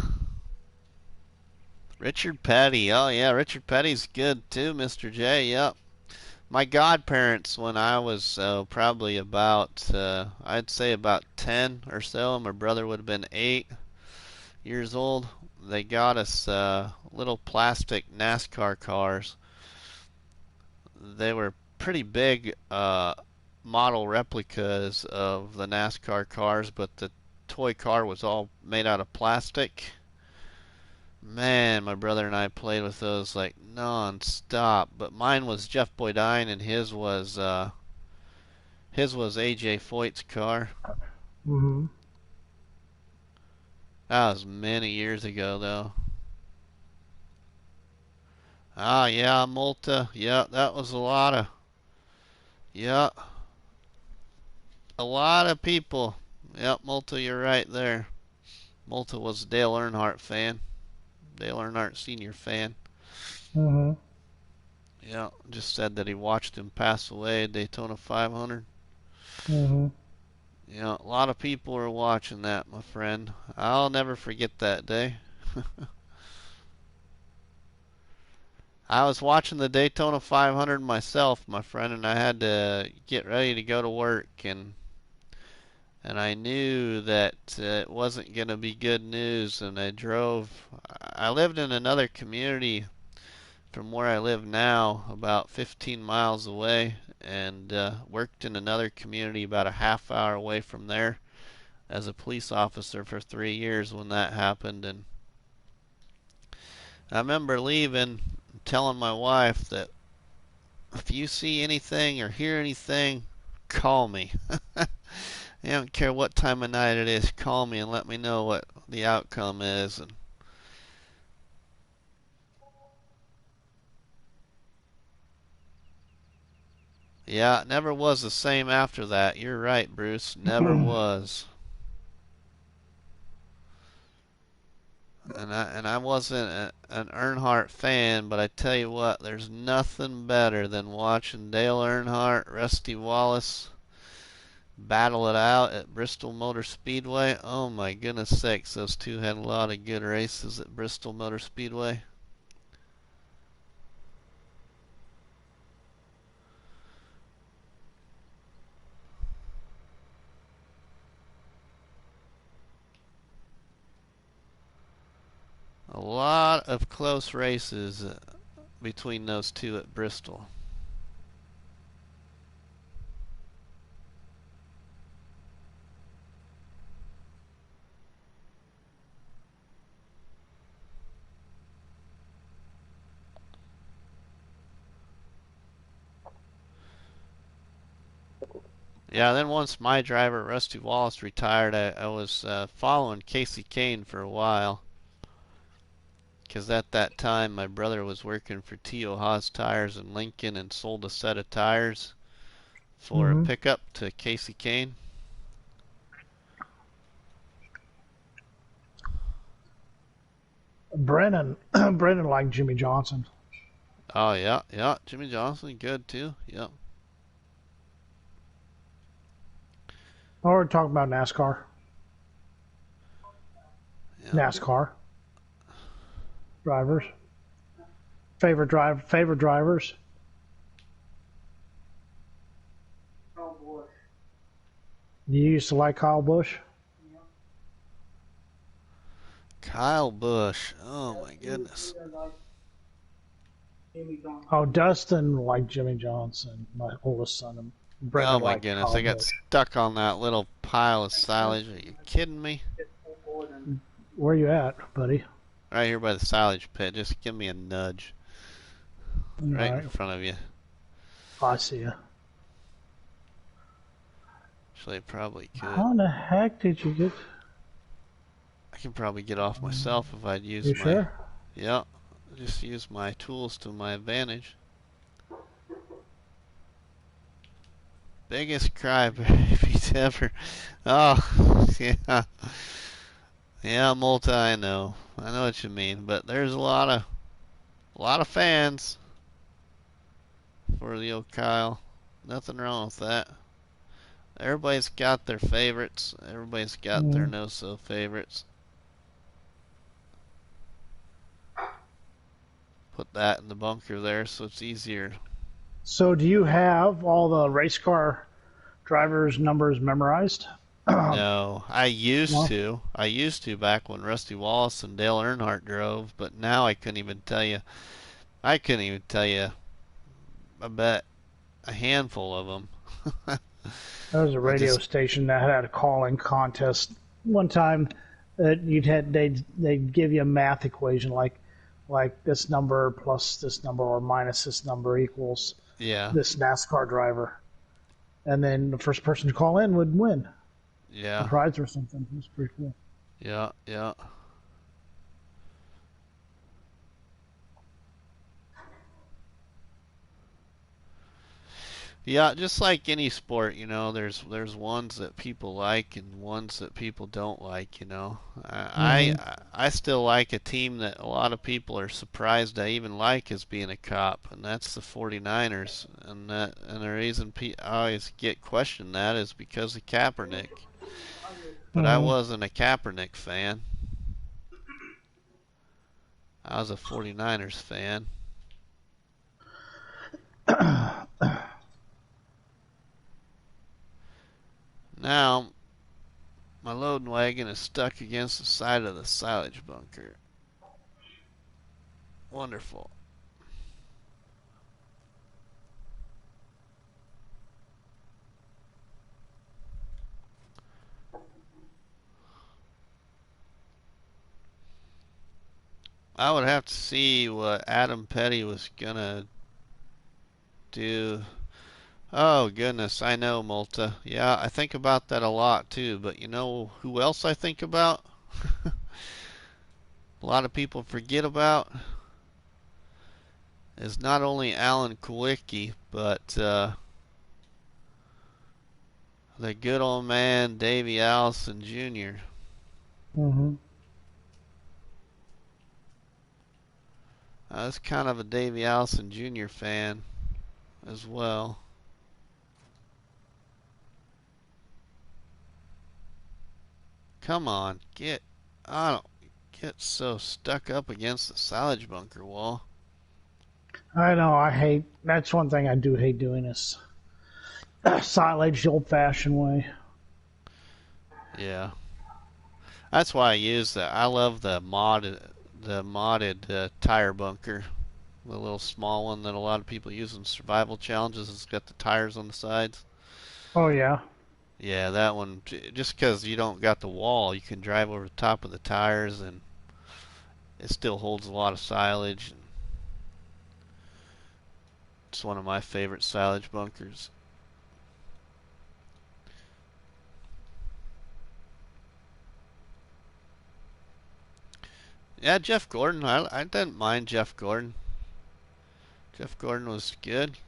S1: Richard Petty. Oh yeah, Richard Petty's good too, Mr. J. Yep. My godparents, when I was probably about, I'd say about 10 or so, my brother would have been 8 years old. They got us little plastic NASCAR cars. They were pretty big model replicas of the NASCAR cars, but the toy car was all made out of plastic. Man, my brother and I played with those like non-stop. But mine was Jeff Boydine, and his was AJ Foyt's car.
S2: Hmm.
S1: That was many years ago, though. Ah, yeah, Multa. Yeah, that was yeah, a lot of people. Yep, Multa, you're right there. Multa was a Dale Earnhardt fan. Dale Earnhardt Sr. fan.
S2: Hmm.
S1: Yeah, just said that he watched him pass away at Daytona 500.
S2: Hmm.
S1: Yeah, a lot of people were watching that, my friend. I'll never forget that day. I was watching the Daytona 500 myself, my friend, and I had to get ready to go to work, and I knew that it wasn't going to be good news, and I drove. I lived in another community from where I live now, about 15 miles away, and worked in another community about a half hour away from there as a police officer for 3 years when that happened. And I remember leaving, telling my wife that if you see anything or hear anything, call me. I don't care what time of night it is, call me and let me know what the outcome is. And Yeah, it never was the same after that. You're right, Bruce. Never was. And I wasn't an Earnhardt fan, but I tell you what, there's nothing better than watching Dale Earnhardt, Rusty Wallace battle it out at Bristol Motor Speedway. Oh my goodness sakes, those two had a lot of good races at Bristol Motor Speedway. A lot of close races between those two at Bristol. Yeah, then once my driver, Rusty Wallace, retired, I was following Casey Kane for a while. Because at that time, my brother was working for T.O. Haas Tires in Lincoln and sold a set of tires for a
S2: Mm-hmm.
S1: pickup to Casey Kane.
S2: Brennan, Brennan liked Jimmy Johnson.
S1: Oh, yeah, yeah. Jimmy Johnson, good too. Yep.
S2: Oh, we're talking about NASCAR.
S1: Yep.
S2: NASCAR drivers. Favorite drivers. You used to like Kyle Busch?
S1: Kyle Busch. Oh, my goodness.
S2: Oh, Dustin liked Jimmy Johnson, my oldest son, and
S1: Oh,
S2: Brendan
S1: my
S2: liked
S1: goodness.
S2: Kyle
S1: I got
S2: Busch.
S1: stuck on that little pile of silage. Are you kidding me?
S2: Where you at, buddy?
S1: Right here by the silage pit. Just give me a nudge.
S2: All
S1: Right in
S2: right,
S1: front of you.
S2: I see you.
S1: Actually, I probably could.
S2: How in the heck did you get?
S1: I can probably get off myself if I'd use
S2: You
S1: my...
S2: sure?
S1: Yeah, just use my tools to my advantage. Biggest crybabies ever. Oh, yeah. Yeah, multi, I know. I know what you mean, but there's a lot of fans for the old Kyle. Nothing wrong with that. Everybody's got their favorites. Everybody's got their
S2: Mm.
S1: no-so favorites. Put that in the bunker there so it's easier.
S2: So, do you have all the race car drivers' numbers memorized?
S1: No, I used
S2: No.
S1: to. I used to back when Rusty Wallace and Dale Earnhardt drove, but now I couldn't even tell you. I couldn't even tell you. I bet a handful of them.
S2: There was a
S1: I
S2: radio
S1: just,
S2: station that had a calling contest one time that they'd give you a math equation like this number plus this number or minus this number equals
S1: yeah,
S2: this NASCAR driver, and then the first person to call in would win a
S1: yeah,
S2: prize or something. It was pretty cool.
S1: yeah, yeah. Yeah, just like any sport, there's ones that people like and ones that people don't like. I
S2: Hmm.
S1: I I still like a team that a lot of people are surprised I even like as being a cop, and that's the 49ers. And the reason I always get questioned that is because of Kaepernick. But I
S2: Hmm.
S1: wasn't a Kaepernick fan. I was a 49ers fan. Now my loading wagon is stuck against the side of the silage bunker. Wonderful. I would have to see what Adam Petty was gonna do. Oh goodness, I know Malta. Yeah, I think about that a lot too, but you know who else I think about? A lot of people forget about is not only Alan Kulwicki, but The good old man, Davy Allison Jr.
S2: Hmm.
S1: I was kind of a Davy Allison Jr. fan as well. Come on, I don't get so stuck up against the silage bunker wall.
S2: I know. I hate. That's one thing I do hate doing is silage the old-fashioned way.
S1: Yeah, that's why I use that. I love the modded tire bunker, the little small one that a lot of people use in survival challenges. It's got the tires on the sides.
S2: Oh yeah.
S1: Yeah, that one. Just because you don't got the wall, you can drive over the top of the tires, and it still holds a lot of silage. It's one of my favorite silage bunkers. Yeah, Jeff Gordon. I didn't mind Jeff Gordon. Jeff Gordon was good.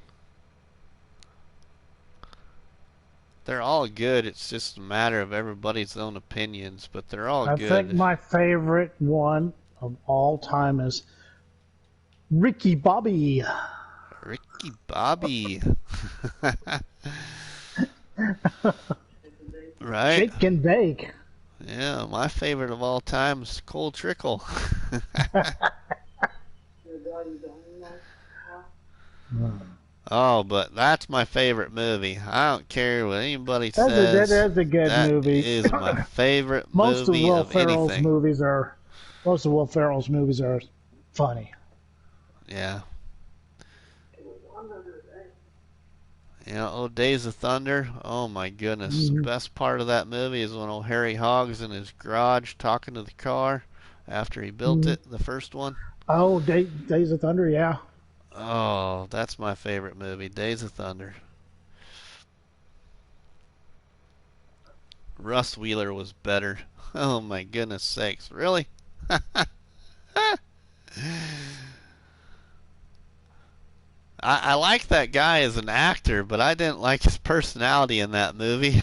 S1: They're all good. It's just a matter of everybody's own opinions, but they're all
S2: I think
S1: good.
S2: my favorite one of all time is Ricky Bobby.
S1: Ricky Bobby. Right?
S2: Shake and bake.
S1: Yeah, my favorite of all time is Cole Trickle. Oh, but that's my favorite movie. I don't care what anybody
S2: That
S1: says.
S2: is a good
S1: That
S2: movie.
S1: is my favorite
S2: Most of
S1: movie
S2: Will
S1: of
S2: Ferrell's
S1: anything.
S2: movies are most of Will Ferrell's movies are funny.
S1: Yeah. You know, oh, Days of Thunder. Oh my goodness. The
S2: Mhm.
S1: best part of that movie is when old Harry Hogg's in his garage talking to the car after he built
S2: Mhm.
S1: it, the first one.
S2: Oh, Days of Thunder, yeah.
S1: Oh, that's my favorite movie, Days of Thunder. Russ Wheeler was better. Oh my goodness sakes. Really? I like that guy as an actor, but I didn't like his personality in that movie.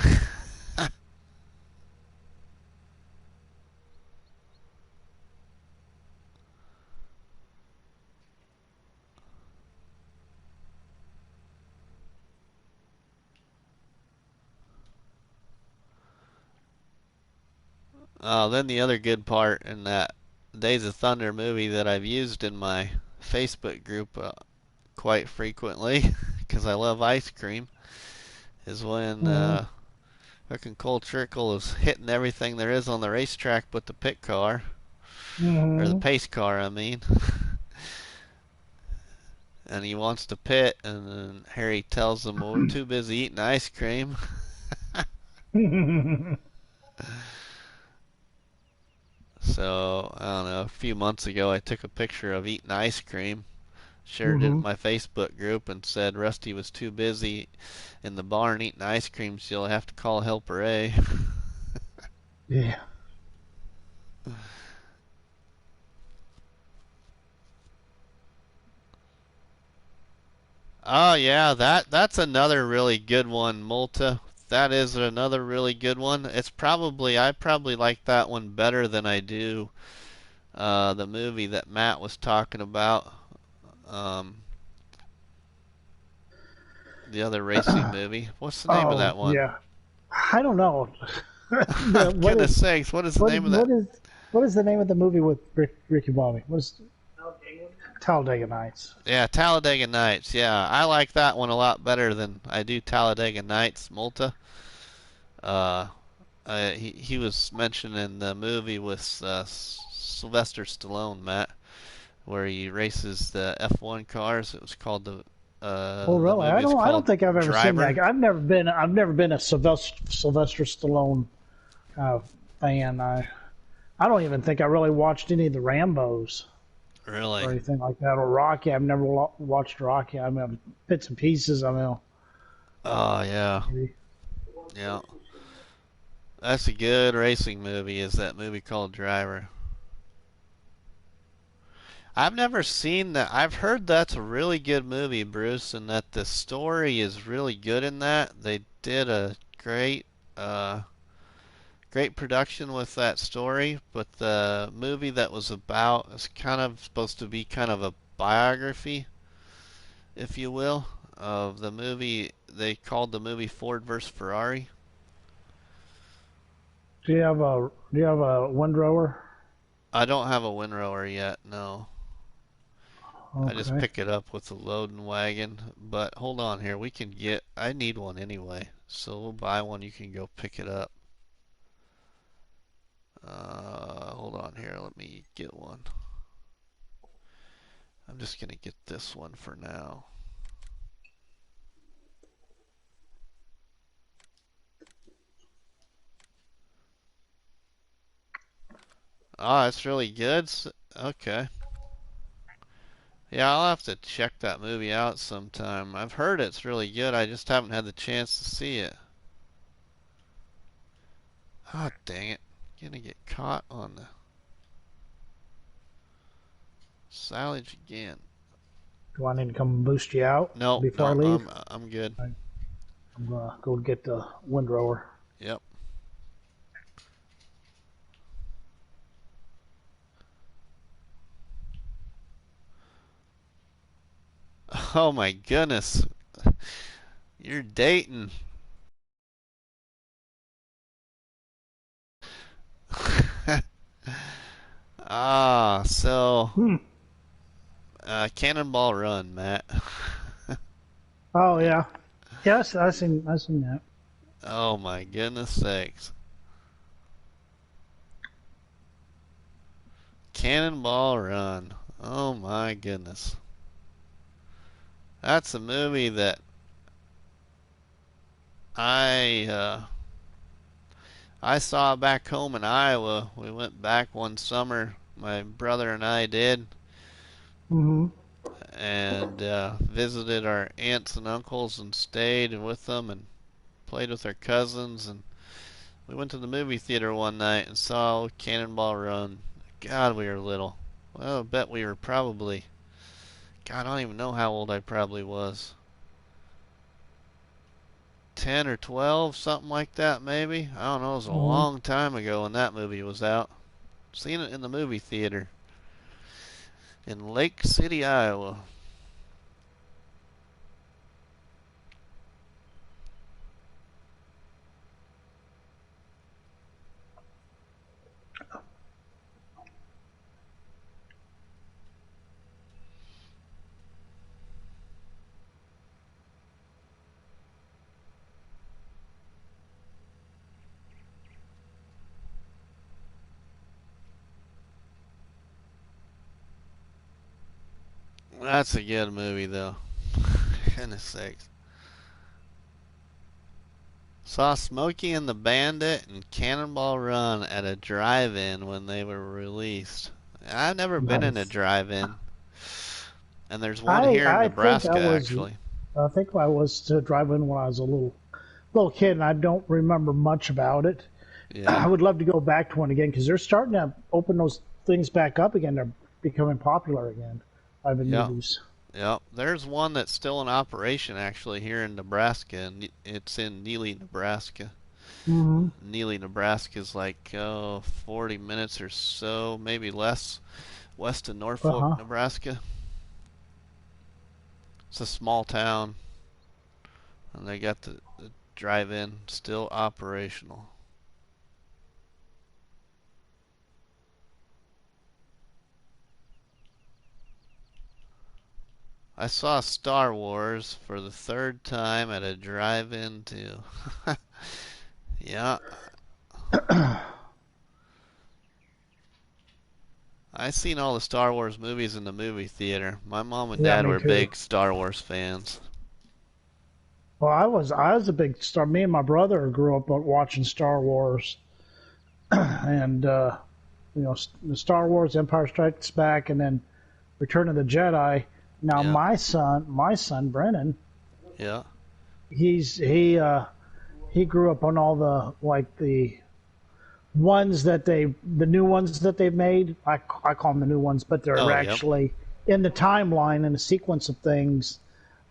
S1: Then the other good part in that Days of Thunder movie that I've used in my Facebook group quite frequently because I love ice cream is when
S2: Mm-hmm.
S1: fucking Cole Trickle is hitting everything there is on the racetrack but the pit car, or the
S2: Mm-hmm.
S1: pace car, I mean. And he wants to pit, and then Harry tells him, well, we're too busy eating ice cream. So, I don't know, a few months ago I took a picture of eating ice cream, shared it in
S2: Mm-hmm.
S1: my Facebook group, and said Rusty was too busy in the barn eating ice cream, so you'll have to call Helper A.
S2: Yeah.
S1: Oh yeah, that's another really good one, Multa. That is another really good one. I probably like that one better than I do the movie that Matt was talking about. Um, the other racing movie. What's the name of
S2: Oh,
S1: that one?
S2: yeah. I don't know. What
S1: Goodness
S2: is
S1: sakes, what is the
S2: what
S1: name of that?
S2: what is what is the name of the movie with Ricky Bobby? What is Talladega Nights?
S1: Yeah, Talladega Nights. Yeah, I like that one a lot better than I do Talladega Nights, Multa. Uh, he was mentioned in the movie with Sylvester Stallone, Matt, where he races the F1 cars. It was called
S2: Oh,
S1: the
S2: really?
S1: movie is
S2: I don't
S1: called
S2: think I've ever seen that.
S1: Driver.
S2: I've never been a Sylvester Stallone fan. I don't even think I really watched any of the Rambos or
S1: Really?
S2: anything like that, or Rocky. I've never watched Rocky. I mean, bits and pieces. I mean,
S1: Oh yeah,
S2: maybe.
S1: yeah. That's a good racing movie. Is that movie called Driver? I've never seen that. I've heard that's a really good movie, Bruce, and that the story is really good in that. They did a great. Great production with that story, but the movie that was about is kind of supposed to be kind of a biography, if you will, of the movie. They called the movie Ford vs. Ferrari.
S2: Do you have a windrower?
S1: I don't have a windrower yet, no. I just
S2: Okay.
S1: pick it up with the loading wagon. But hold on here, we can get. I need one anyway, so we'll buy one. You can go pick it up. Hold on here, let me get one. I'm just gonna get this one for now. Oh, it's really good. Okay. Yeah, I'll have to check that movie out sometime. I've heard it's really good. I just haven't had the chance to see it. Ah, dang it. Gonna get caught on the silage again.
S2: Do I need to come boost you out
S1: No,
S2: before I
S1: no,
S2: leave?
S1: I'm good.
S2: I'm gonna go get the windrower.
S1: Yep. Oh my goodness. You're dating. Ah, so
S2: Hmm.
S1: Cannonball Run, Matt.
S2: Oh yeah. Yes, I seen that.
S1: Oh my goodness sakes. Cannonball Run. Oh my goodness. That's a movie that I I saw back home in Iowa. We went back one summer. My brother and I did,
S2: Mm-hmm.
S1: and visited our aunts and uncles and stayed with them and played with our cousins. And we went to the movie theater one night and saw Cannonball Run. God, we were little. Well, I bet we were probably. God, I don't even know how old I probably was. 10 or 12, something like that, maybe. I don't know. It was a
S2: Mm-hmm.
S1: long time ago when that movie was out. Seen it in the movie theater in Lake City, Iowa. That's a good movie, though. Goodness sakes. Saw Smokey and the Bandit and Cannonball Run at a drive-in when they were released. I've never been in a
S2: Nice.
S1: drive-in, and there's one
S2: I
S1: here in
S2: I think I
S1: Nebraska,
S2: was
S1: actually.
S2: I think I was to drive in when I was a little kid, and I don't remember much about it.
S1: Yeah.
S2: I would love to go back to one again because they're starting to open those things back up again. They're becoming popular again. Drive-in
S1: Yep.
S2: movies.
S1: Yep. There's one that's still in operation, actually, here in Nebraska, and it's in Neely, Nebraska.
S2: Mm-hmm.
S1: Neely, Nebraska is like 40 minutes or so, maybe less, west of
S2: Uh
S1: Norfolk,
S2: huh.
S1: Nebraska. It's a small town, and they got the drive-in still operational. I saw Star Wars for the third time at a drive-in too. Yeah, I seen all the Star Wars movies in the movie theater. My mom and
S2: Yeah,
S1: dad
S2: me
S1: were
S2: too.
S1: big Star Wars fans.
S2: Well, I was a big Star. Me and my brother grew up watching Star Wars, and the Star Wars, Empire Strikes Back, and then Return of the Jedi. Now
S1: Yeah,
S2: my son Brennan,
S1: yeah.
S2: he grew up on all the the new ones that they've made. I call them the new ones, but they're
S1: Oh, yep,
S2: actually in the timeline and the sequence of things.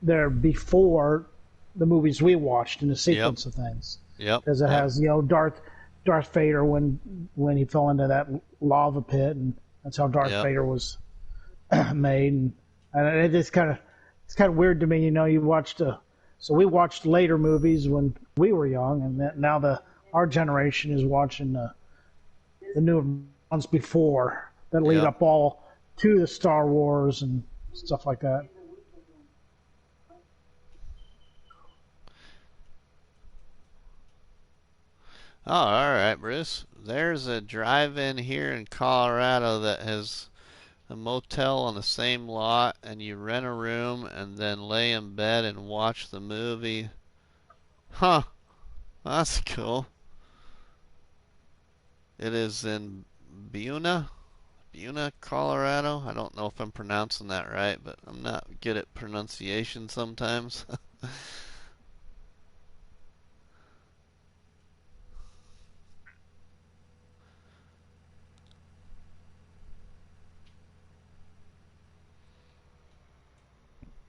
S2: They're before the movies we watched in the
S1: yep.
S2: sequence of things.
S1: Yep.
S2: because it
S1: Yep.
S2: has Darth Vader when he fell into that lava pit, and that's how Darth
S1: Yep.
S2: Vader was made. And it's kind of weird to me. You watched so we watched later movies when we were young, and now our generation is watching the new ones before that lead
S1: Yep.
S2: up all to the Star Wars and stuff like that.
S1: Oh, all right, Bruce. There's a drive-in here in Colorado that has a motel on the same lot, and you rent a room and then lay in bed and watch the movie. Huh, that's cool. It is in Buena, Colorado. I don't know if I'm pronouncing that right, but I'm not good at pronunciation sometimes.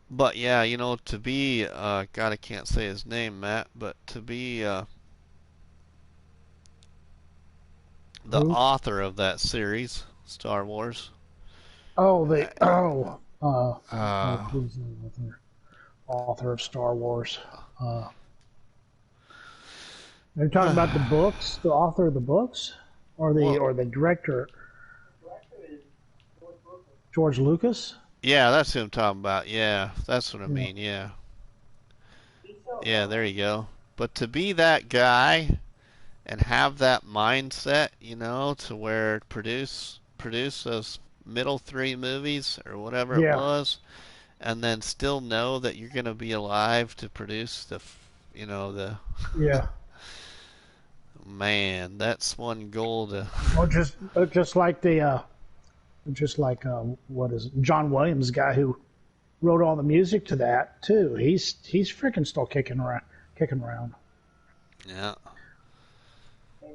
S1: But yeah, to be, God, I can't say his name, Matt, but to be the
S2: Who?
S1: author of that series, Star Wars.
S2: Oh,
S1: Uh,
S2: the oh
S1: uh,
S2: who's the author of Star Wars? Uh, are you talking about the books, the author of the books, or the
S1: well,
S2: or the director, George Lucas?
S1: yeah, that's who I'm talking about. Yeah, that's what I
S2: Yeah,
S1: mean. Yeah, yeah, there you go. But to be that guy and have that mindset, to where produce those middle three movies or whatever it
S2: yeah,
S1: was, and then still know that you're gonna be alive to produce the
S2: yeah.
S1: man, that's one goal to.
S2: Well, just like what is it? John Williams, guy who wrote all the music to that too. He's freaking still kicking around.
S1: Yeah,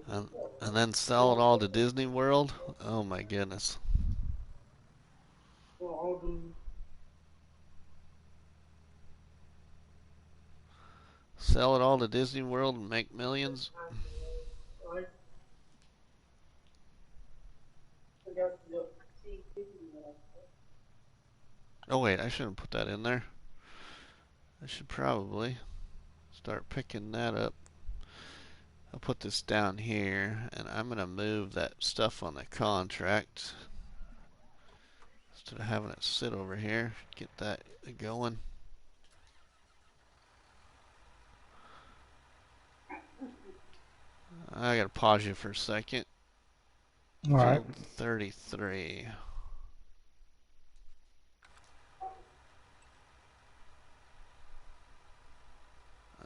S1: and, and then sell it all to Disney World. Oh my goodness. Sell it all to Disney World and make millions. Oh wait, I shouldn't put that in there. I should probably start picking that up. I'll put this down here, and I'm gonna move that stuff on the contract instead of having it sit over here. Get that going. I gotta pause you for a second.
S2: All right.
S1: Field 33.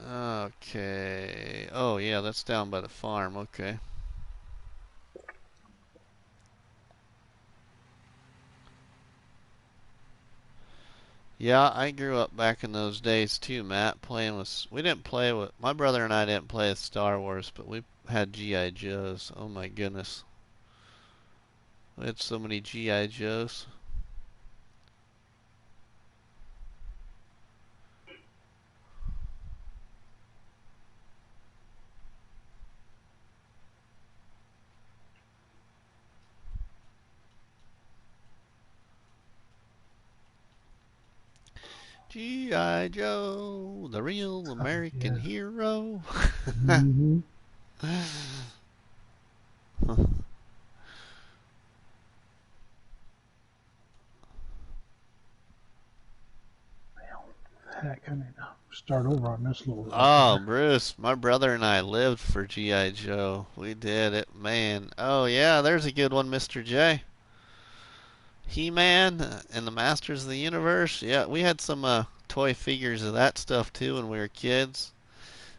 S1: Okay. Oh yeah, that's down by the farm. Okay. Yeah, I grew up back in those days too, Matt, playing with. We didn't play with. My brother and I didn't play with Star Wars, but we had G.I. Joes. Oh my goodness. We had so many G.I. Joes. G.I. Joe, the real American
S2: Yeah.
S1: hero.
S2: Mm-hmm. Heck, I need to start over on this little route
S1: Oh,
S2: here.
S1: Bruce, my brother and I lived for G.I. Joe. We did it, man. Oh, yeah, there's a good one, Mr. J. He-Man and the Masters of the Universe. Yeah, we had some toy figures of that stuff too when we were kids.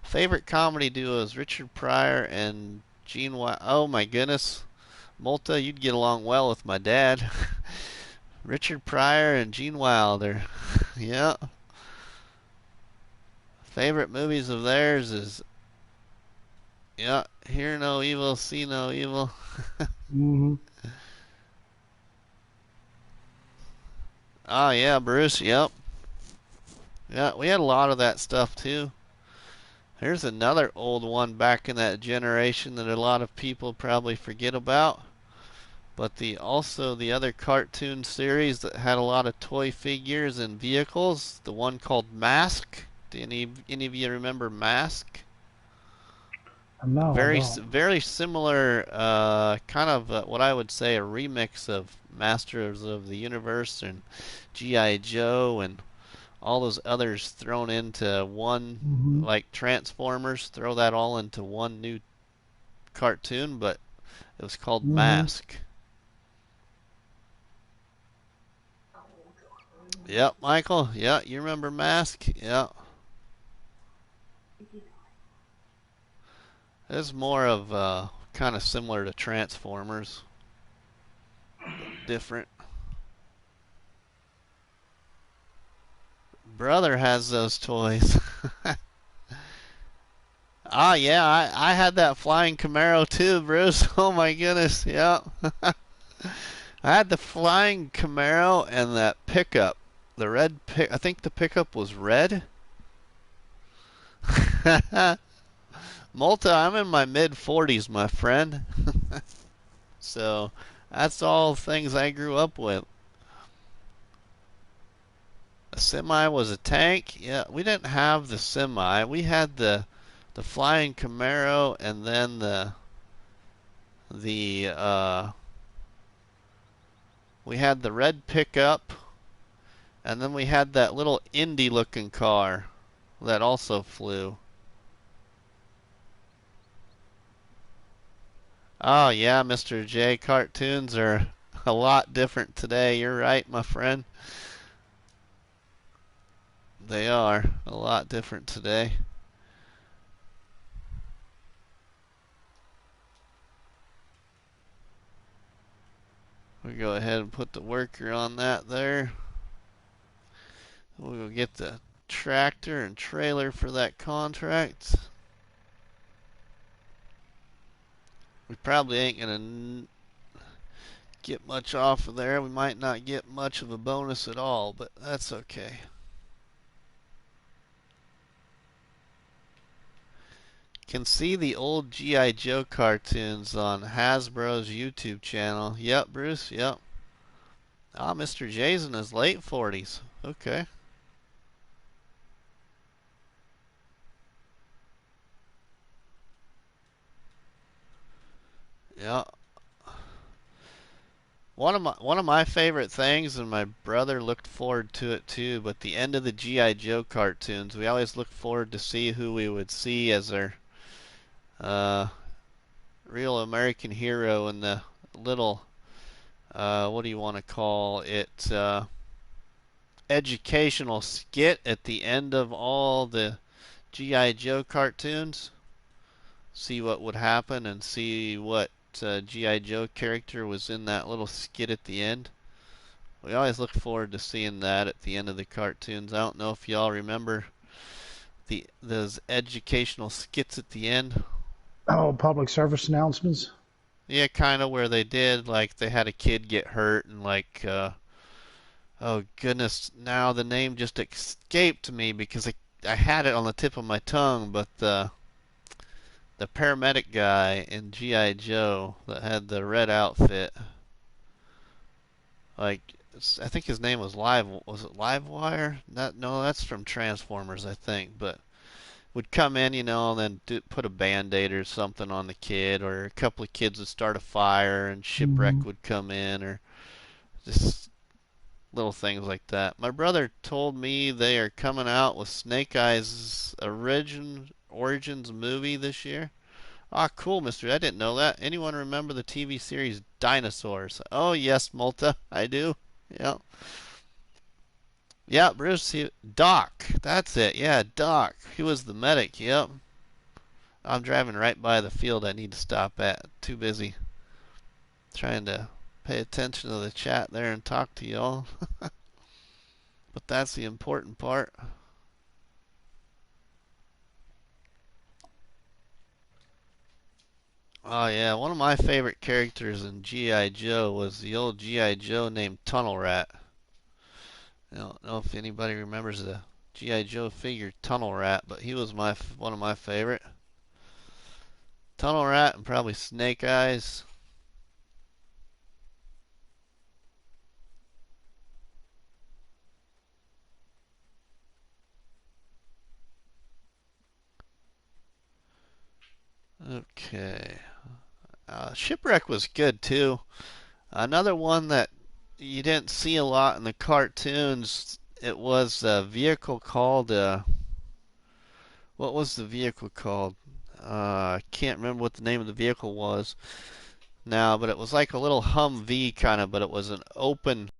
S1: Favorite comedy duos: Richard Pryor and Gene Wilder. Oh my goodness, Multa, you'd get along well with my dad. Richard Pryor and Gene Wilder. Yeah. Favorite movies of theirs is, yeah, Hear No Evil, See No Evil.
S2: Mm-hmm.
S1: Oh yeah, Bruce. Yep. Yeah, we had a lot of that stuff too. Here's another old one back in that generation that a lot of people probably forget about. But also the other cartoon series that had a lot of toy figures and vehicles, the one called Mask. Do any of you remember Mask?
S2: No, I don't.
S1: Very similar, kind of what I would say a remix of Masters of the Universe and G.I. Joe and all those others thrown into one,
S2: Hmm.
S1: like Transformers, throw that all into one new cartoon, but it was called
S2: Hmm.
S1: Mask. Yep, Michael. Yeah, you remember Mask? Yeah. It's more of kind of similar to Transformers, but different. Brother has those toys. Ah, yeah, I had that flying Camaro too, Bruce. Oh my goodness, yeah. I had the flying Camaro and that pickup. The red pick. I think the pickup was red. Malta, I'm in my mid 40s, my friend. So that's all things I grew up with. A semi was a tank. Yeah, we didn't have the semi. We had the flying Camaro and then the we had the red pickup and then we had that little Indy looking car that also flew. Oh yeah, Mr. J, cartoons are a lot different today. You're right, my friend. They are a lot different today. We go ahead and put the worker on that there. We'll go get the tractor and trailer for that contract. We probably ain't gonna get much off of there. We might not get much of a bonus at all, but that's okay. Can see the old G.I. Joe cartoons on Hasbro's YouTube channel. Yep, Bruce, yep. Ah, Mr. J's in his late 40s. Okay. Yeah. One of my favorite things, and my brother looked forward to it too, but the end of the G.I. Joe cartoons, we always looked forward to see who we would see as our uh, real American hero in the little, what do you want to call it, educational skit at the end of all the G.I. Joe cartoons. See what would happen and see what G.I. Joe character was in that little skit at the end. We always look forward to seeing that at the end of the cartoons. I don't know if y'all remember those educational skits at the end.
S2: Oh, public service announcements.
S1: Yeah, kind of where they did like they had a kid get hurt and like oh goodness, now the name just escaped me because I had it on the tip of my tongue, but the paramedic guy in G.I. Joe that had the red outfit, like I think his name was was it Livewire? No, that's from Transformers, I think, but would come in, and then put a band-aid or something on the kid, or a couple of kids would start a fire and
S2: Hmm.
S1: shipwreck would come in, or just little things like that. My brother told me they are coming out with Snake Eyes Origins movie this year. Ah, cool, Mister. I didn't know that. Anyone remember the TV series Dinosaurs? Oh yes, Malta, I do. Yeah, yeah, Bruce. Doc. That's it. Yeah, Doc. He was the medic. Yep. I'm driving right by the field I need to stop at. Too busy trying to pay attention to the chat there and talk to y'all. But that's the important part. Oh yeah, one of my favorite characters in G.I. Joe was the old G.I. Joe named Tunnel Rat. I don't know if anybody remembers the G.I. Joe figure Tunnel Rat, but he was one of my favorite. Tunnel Rat and probably Snake Eyes. Okay. Shipwreck was good too. Another one that you didn't see a lot in the cartoons. It was a vehicle called what was the vehicle called? I can't remember what the name of the vehicle was now, but it was like a little Humvee kind of, but it was an open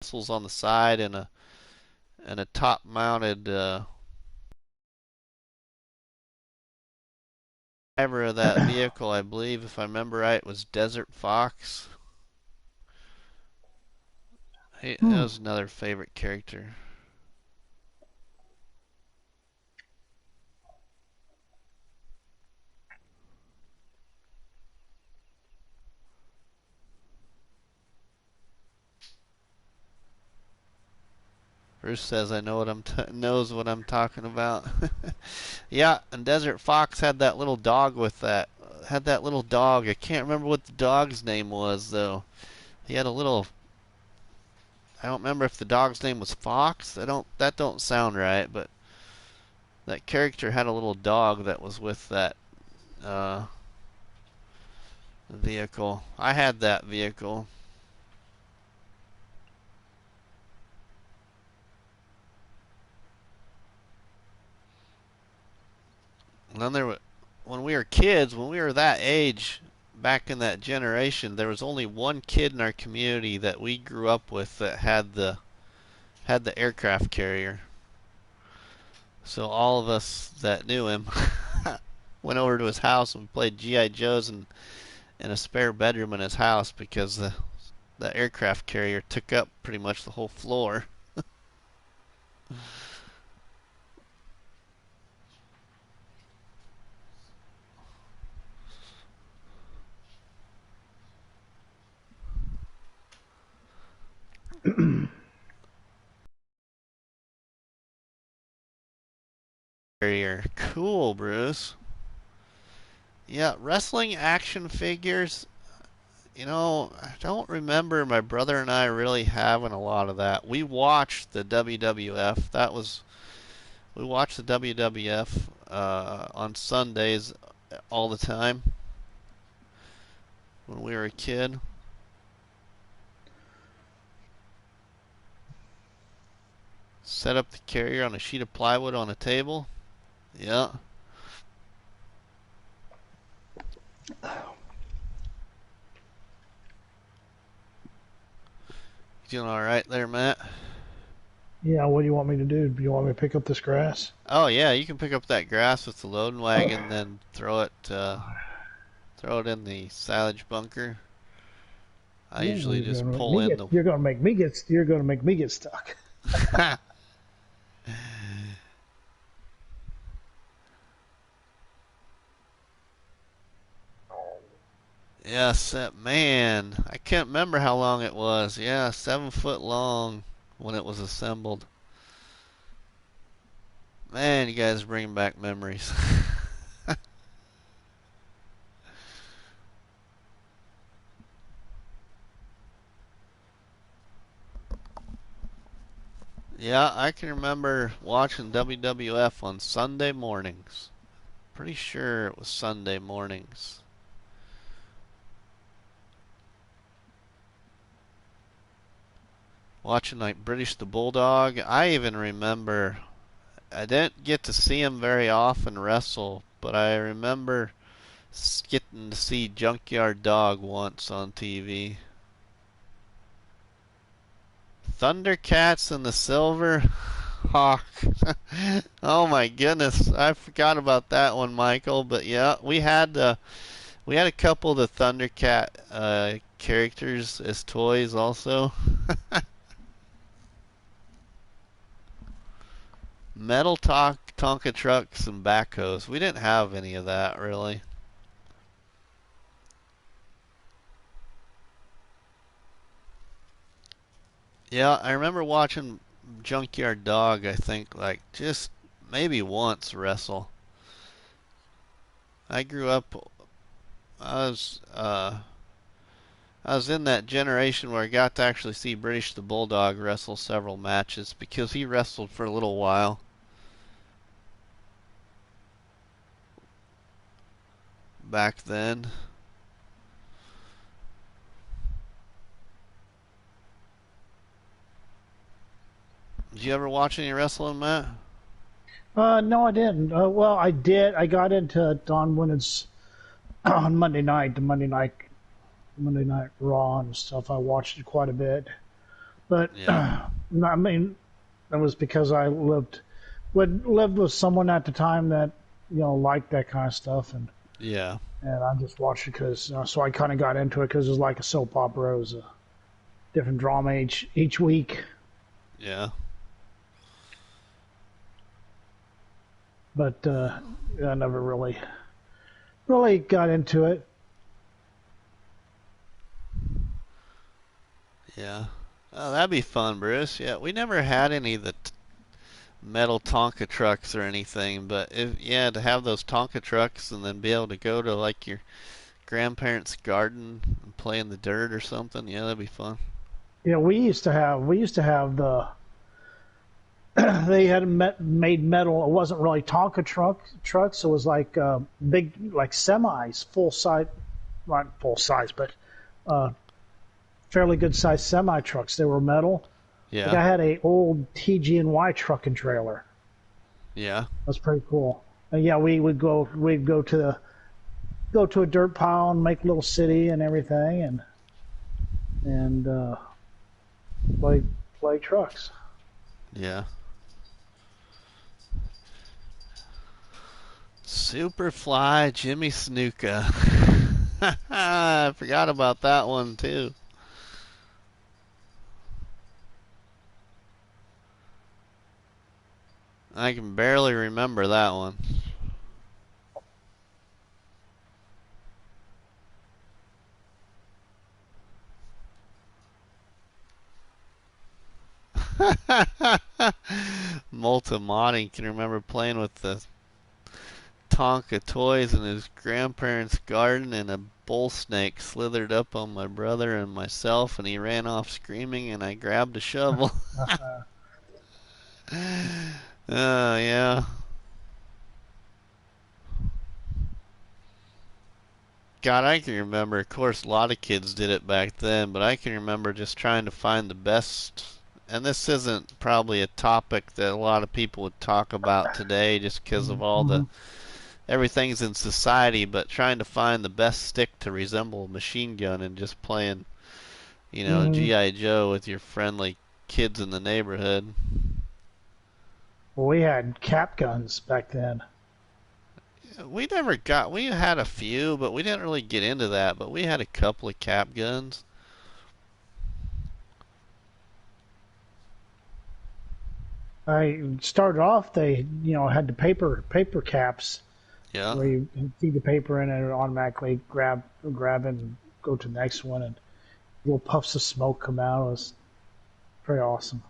S1: missiles on the side and a top-mounted driver of that vehicle, I believe, if I remember right, was Desert Fox. That was another favorite character. Bruce says I know what knows what I'm talking about. Yeah, and Desert Fox had that little dog with that. Had that little dog. I can't remember what the dog's name was though. He had a little. I don't remember if the dog's name was Fox. I don't. That don't sound right. But that character had a little dog that was with that uh, vehicle. I had that vehicle. And then when we were kids, when we were that age, back in that generation, there was only one kid in our community that we grew up with that had the aircraft carrier. So all of us that knew him went over to his house and played GI Joes in a spare bedroom in his house because the aircraft carrier took up pretty much the whole floor. Carrier, cool, Bruce. Yeah, wrestling action figures. You know, I don't remember my brother and I really having a lot of that. We watched the WWF. We watched the WWF on Sundays all the time when we were a kid. Set up the carrier on a sheet of plywood on a table. Yeah. You doing all right there, Matt?
S2: Yeah, what do you want me to do? Do you want me to pick up this grass?
S1: Oh yeah, you can pick up that grass with the loading wagon, then throw it in the silage bunker. I
S2: Ooh,
S1: usually just pull in the.
S2: you're gonna make me get you're gonna make me get stuck.
S1: Yes, man. I can't remember how long it was. Yeah, 7 foot long when it was assembled. Man, you guys are bringing back memories. Yeah, I can remember watching WWF on Sunday mornings. Pretty sure it was Sunday mornings. Watching like British the Bulldog. I even remember I didn't get to see him very often wrestle, but I remember getting to see Junkyard Dog once on TV. Thundercats and the Silver Hawk. Oh my goodness, I forgot about that one, Michael. But yeah, we had a couple of the Thundercat characters as toys also. Metal Tonka trucks and backhoes. We didn't have any of that really. Yeah, I remember watching Junkyard Dog, I think, like just maybe once wrestle. I grew up, I was, uh, I was in that generation where I got to actually see British the Bulldog wrestle several matches because he wrestled for a little while back then. Did you ever watch any wrestling, Matt?
S2: No, I didn't. Well, I did. I got into it on when it's on Monday night, Monday Night Raw and stuff. I watched it quite a bit, but
S1: Yeah,
S2: I mean, that was because I lived with someone at the time that liked that kind of stuff,
S1: yeah,
S2: and I just watched it because so I kind of got into it because it was like a soap opera. It was a different drama each week,
S1: yeah,
S2: but I never really got into it.
S1: yeah. Oh, that'd be fun, Bruce. Yeah, we never had any of the metal Tonka trucks or anything, but if yeah, to have those Tonka trucks and then be able to go to like your grandparents' garden and play in the dirt or something, yeah, that'd be fun.
S2: We used to have the they had made metal. It wasn't really Tonka trucks. It was like big like semis, full size, not full size, but uh, fairly good sized semi trucks. They were metal. Like
S1: Yeah,
S2: I had a old TG&Y truck and trailer.
S1: yeah.
S2: That's pretty cool. And yeah, we'd go to a dirt pile and make a little city and everything, and play play trucks.
S1: Yeah. Superfly Jimmy Snuka. I forgot about that one too. I can barely remember that one. Multimani can remember playing with the Tonka toys in his grandparents' garden, and a bull snake slithered up on my brother and myself, and he ran off screaming, and I grabbed a shovel. Oh, yeah. God, I can remember, of course, a lot of kids did it back then, but I can remember just trying to find the best. And this isn't probably a topic that a lot of people would talk about today just because of all the
S2: Mm-hmm.
S1: everything's in society, but trying to find the best stick to resemble a machine gun and just playing,
S2: Mm-hmm.
S1: G.I. Joe with your friendly kids in the neighborhood.
S2: Well, we had cap guns back then.
S1: We had a few, but we didn't really get into that. But we had a couple of cap guns.
S2: I started off. They had the paper caps
S1: Yeah.
S2: where you feed the paper in and it automatically grab it and go to the next one, and little puffs of smoke come out. It was pretty awesome.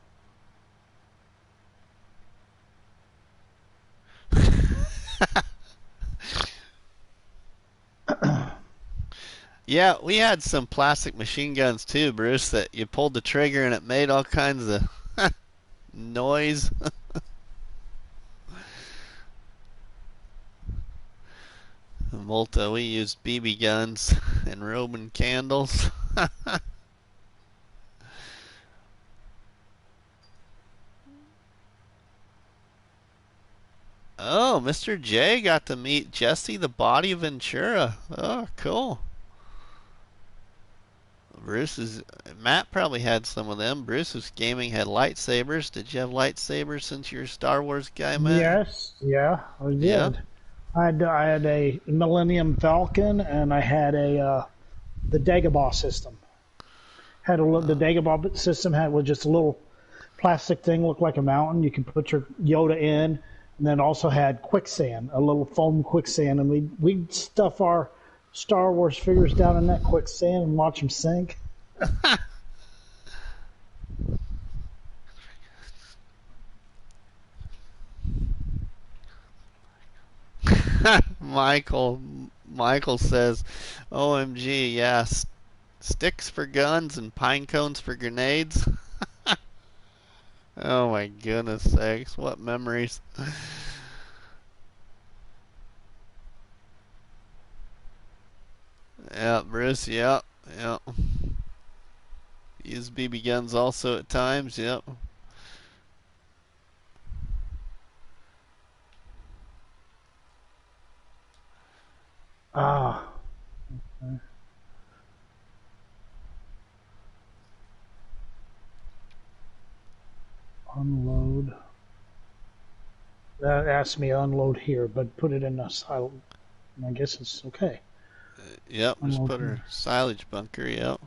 S1: Yeah, we had some plastic machine guns too, Bruce, that you pulled the trigger and it made all kinds of noise. Volta, we used BB guns and Roman candles. Oh, Mr. J got to meet Jesse the Body Ventura. Oh, cool. Bruce's Matt probably had some of them. Bruce's gaming had lightsabers. Did you have lightsabers since you're a Star Wars guy, Matt?
S2: Yes, yeah, I
S1: Yeah.
S2: did. I had a Millennium Falcon, and I had the Dagobah system. The
S1: Oh.
S2: Dagobah system had was just a little plastic thing, looked like a mountain. You can put your Yoda in, and then also had quicksand, a little foam quicksand, and we'd stuff our Star Wars figures down in that quicksand and watch them sink.
S1: Michael Michael says, "OMG, yeah, sticks for guns and pine cones for grenades." Oh my goodness sakes, what memories. Yeah, Bruce, yeah, yeah. Use BB guns also at times, yep.
S2: Ah, unload. That asked me to unload here, but put it in a silent. I guess it's okay.
S1: Yep, just
S2: Unload
S1: put
S2: here.
S1: her silage bunker, yep.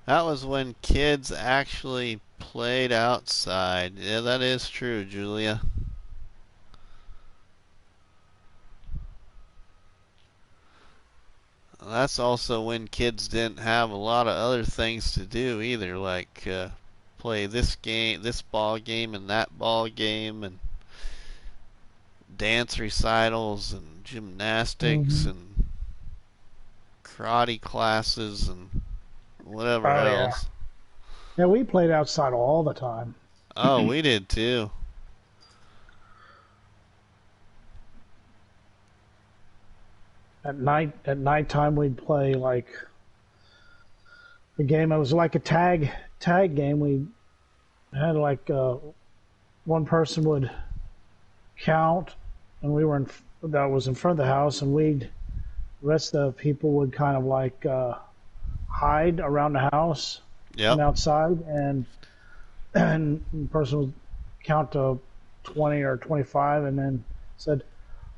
S1: That was when kids actually played outside. Yeah, that is true, Julia. That's also when kids didn't have a lot of other things to do either, like play this game, this ball game, and that ball game, and dance recitals, and gymnastics,
S2: Mm-hmm.
S1: and karate classes, and whatever
S2: Oh yeah.
S1: else.
S2: Yeah, we played outside all the time.
S1: Oh, we did too.
S2: At nighttime, we'd play like the game. It was like a tag game. We had like one person would count, and we were in that was in front of the house, and we'd the rest of the people would kind of like hide around the house
S1: Yep.
S2: and outside, and the person would count to 20 or 25, and then said,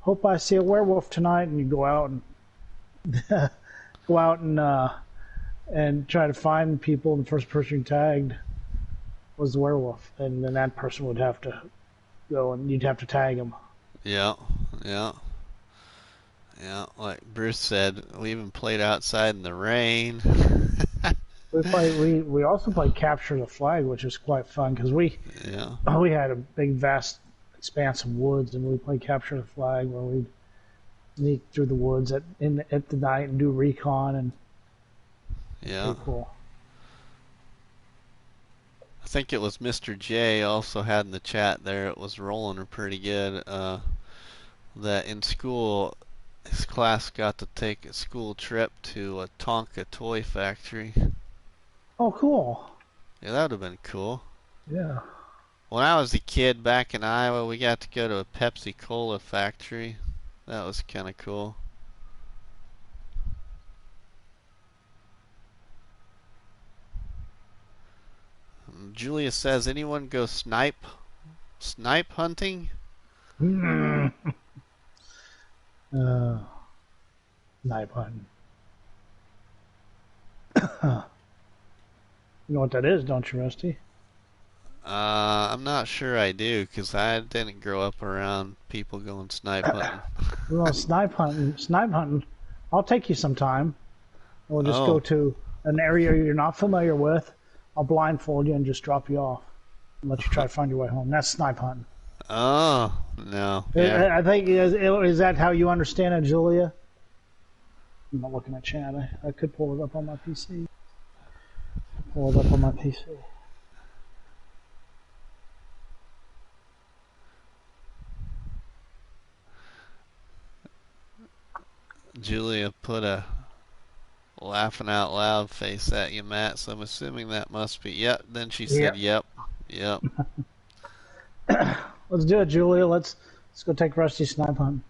S2: "Hope I see a werewolf tonight," and you go out and go out and try to find people. And the first person you tagged was the werewolf, and then that person would have to go, and you'd have to tag him.
S1: Yeah. Yeah. Yeah. Like Bruce said, we even played outside in the rain.
S2: We also played capture the flag, which was quite fun because we
S1: Yeah.
S2: we had a big vast expanse of woods, and we played capture the flag where we'd sneak through the woods at the night and do recon, and it was
S1: Yeah.
S2: pretty cool.
S1: I think it was Mr. J also had in the chat there. It was rolling pretty good. That in school, his class got to take a school trip to a Tonka toy factory.
S2: Oh, cool.
S1: Yeah, that would have been cool.
S2: Yeah.
S1: When I was a kid back in Iowa, we got to go to a Pepsi Cola factory. That was kind of cool. Julia says, anyone go snipe hunting?
S2: Mm. Uh, Knife hunting. You know what that is, don't you, Rusty?
S1: I'm not sure I do, 'cause I didn't grow up around people going snipe hunting.
S2: Well, snipe hunting. Snipe hunting. I'll take you sometime. We'll just go
S1: Oh,
S2: to an area you're not familiar with. I'll blindfold you and just drop you off and let you try to find your way home. That's snipe hunting.
S1: oh, no, yeah.
S2: I think is that how you understand it, Julia? I'm not looking at chat. I could pull it up on my PC. Pull it up on my PC.
S1: Julia put a laughing out loud face at you, Matt, so I'm assuming that must be, yep. Then she said,
S2: Yeah.
S1: yep, yep.
S2: Let's do it, Julia. Let's go take Rusty snipe hunting.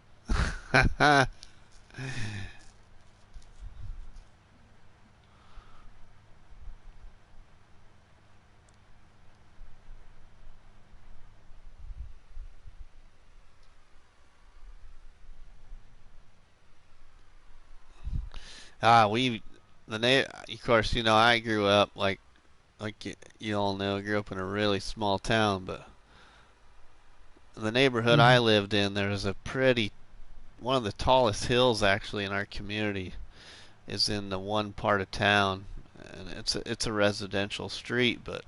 S1: We, of course, I grew up like you all know, I grew up in a really small town, but the neighborhood I
S2: Mhm.
S1: lived in, there was one of the tallest hills actually in our community is in the one part of town, and it's a residential street, but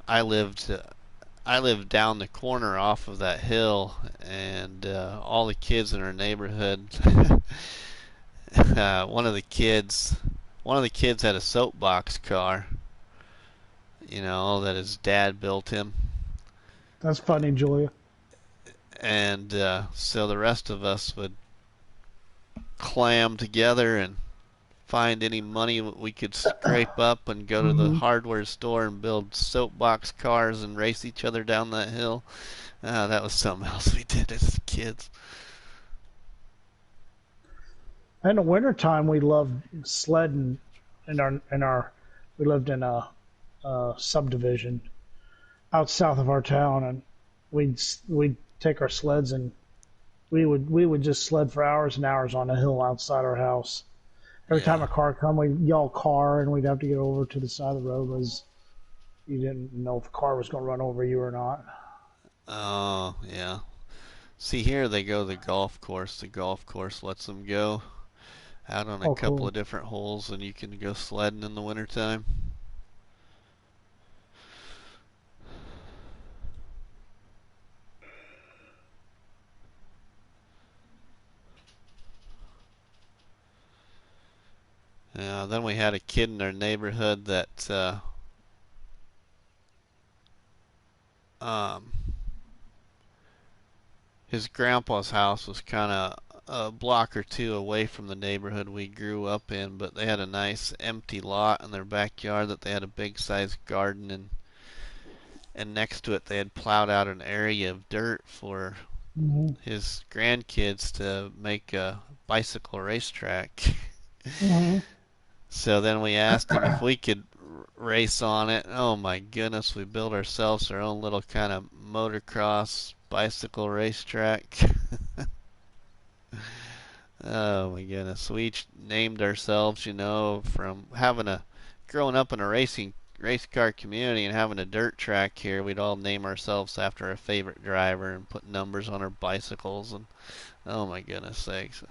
S1: I lived I lived down the corner off of that hill, and all the kids in our neighborhood. One of the kids had a soapbox car, that his dad built him,
S2: That's funny, Julia.
S1: and so the rest of us would clam together and find any money we could scrape up and go to the
S2: Hmm.
S1: hardware store and build soapbox cars and race each other down that hill. That was something else we did as kids.
S2: In the wintertime, we loved sledding in our we lived in a subdivision out south of our town, and we'd take our sleds and we would just sled for hours and hours on a hill outside our house. Every time
S1: Yeah.
S2: a car come, we'd yell car, and we'd have to get over to the side of the road was you didn't know if a car was going to run over you or not.
S1: Oh, yeah. See, here they go to the golf course. The golf course lets them go out on a
S2: Oh,
S1: couple
S2: cool.
S1: of different holes, and you can go sledding in the wintertime. Then we had a kid in our neighborhood that um, his grandpa's house was kind of a block or two away from the neighborhood we grew up in, but they had a nice empty lot in their backyard that they had a big sized garden, and next to it they had plowed out an area of dirt for
S2: Hmm.
S1: his grandkids to make a bicycle racetrack.
S2: Hmm.
S1: So then we asked him if we could race on it. Oh my goodness, we built ourselves our own little kind of motocross bicycle racetrack. Oh my goodness. We each named ourselves, from having a growing up in a race car community and having a dirt track here, we'd all name ourselves after a favorite driver and put numbers on our bicycles, and oh my goodness sakes.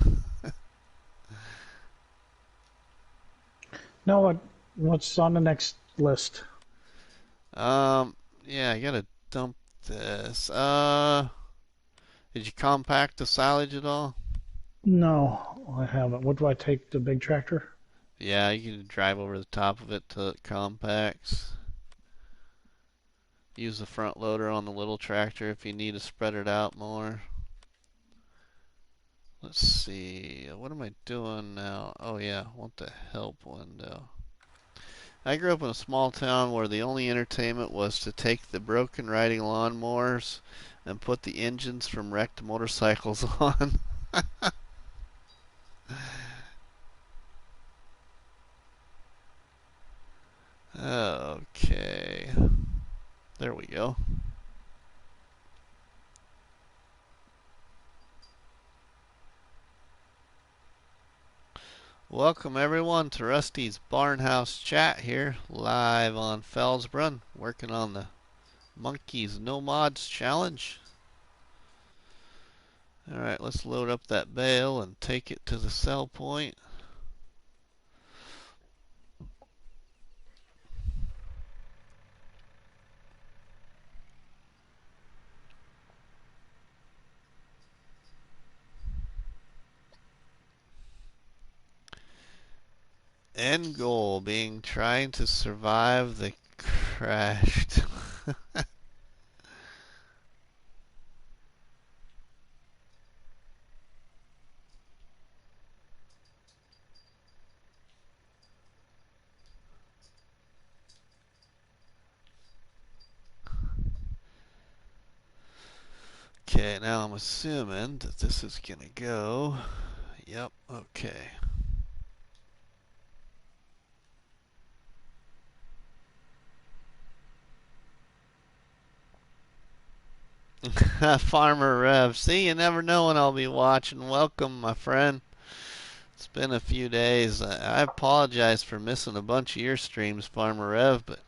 S2: Now what's on the next list?
S1: Um yeah, I gotta dump this. Did you compact the silage at all?
S2: No, I haven't. What do I take? The big tractor?
S1: Yeah, you can drive over the top of it till it compacts. Use the front loader on the little tractor if you need to spread it out more. Let's see, what am I doing now? Oh yeah, I want the help window. I grew up in a small town where the only entertainment was to take the broken riding lawnmowers and put the engines from wrecked motorcycles on. Okay, there we go. Welcome everyone to Rusty's Barnhouse Chat here, live on Felsbrunn, working on the Monkeys No Mods Challenge. Alright, let's load up that bale and take it to the sell point. End goal being trying to survive the crashed. Okay, now I'm assuming that this is gonna go. Yep, okay. Farmer Rev. See, you never know when I'll be watching. Welcome, my friend. It's been a few days. I apologize for missing a bunch of your streams, Farmer Rev, but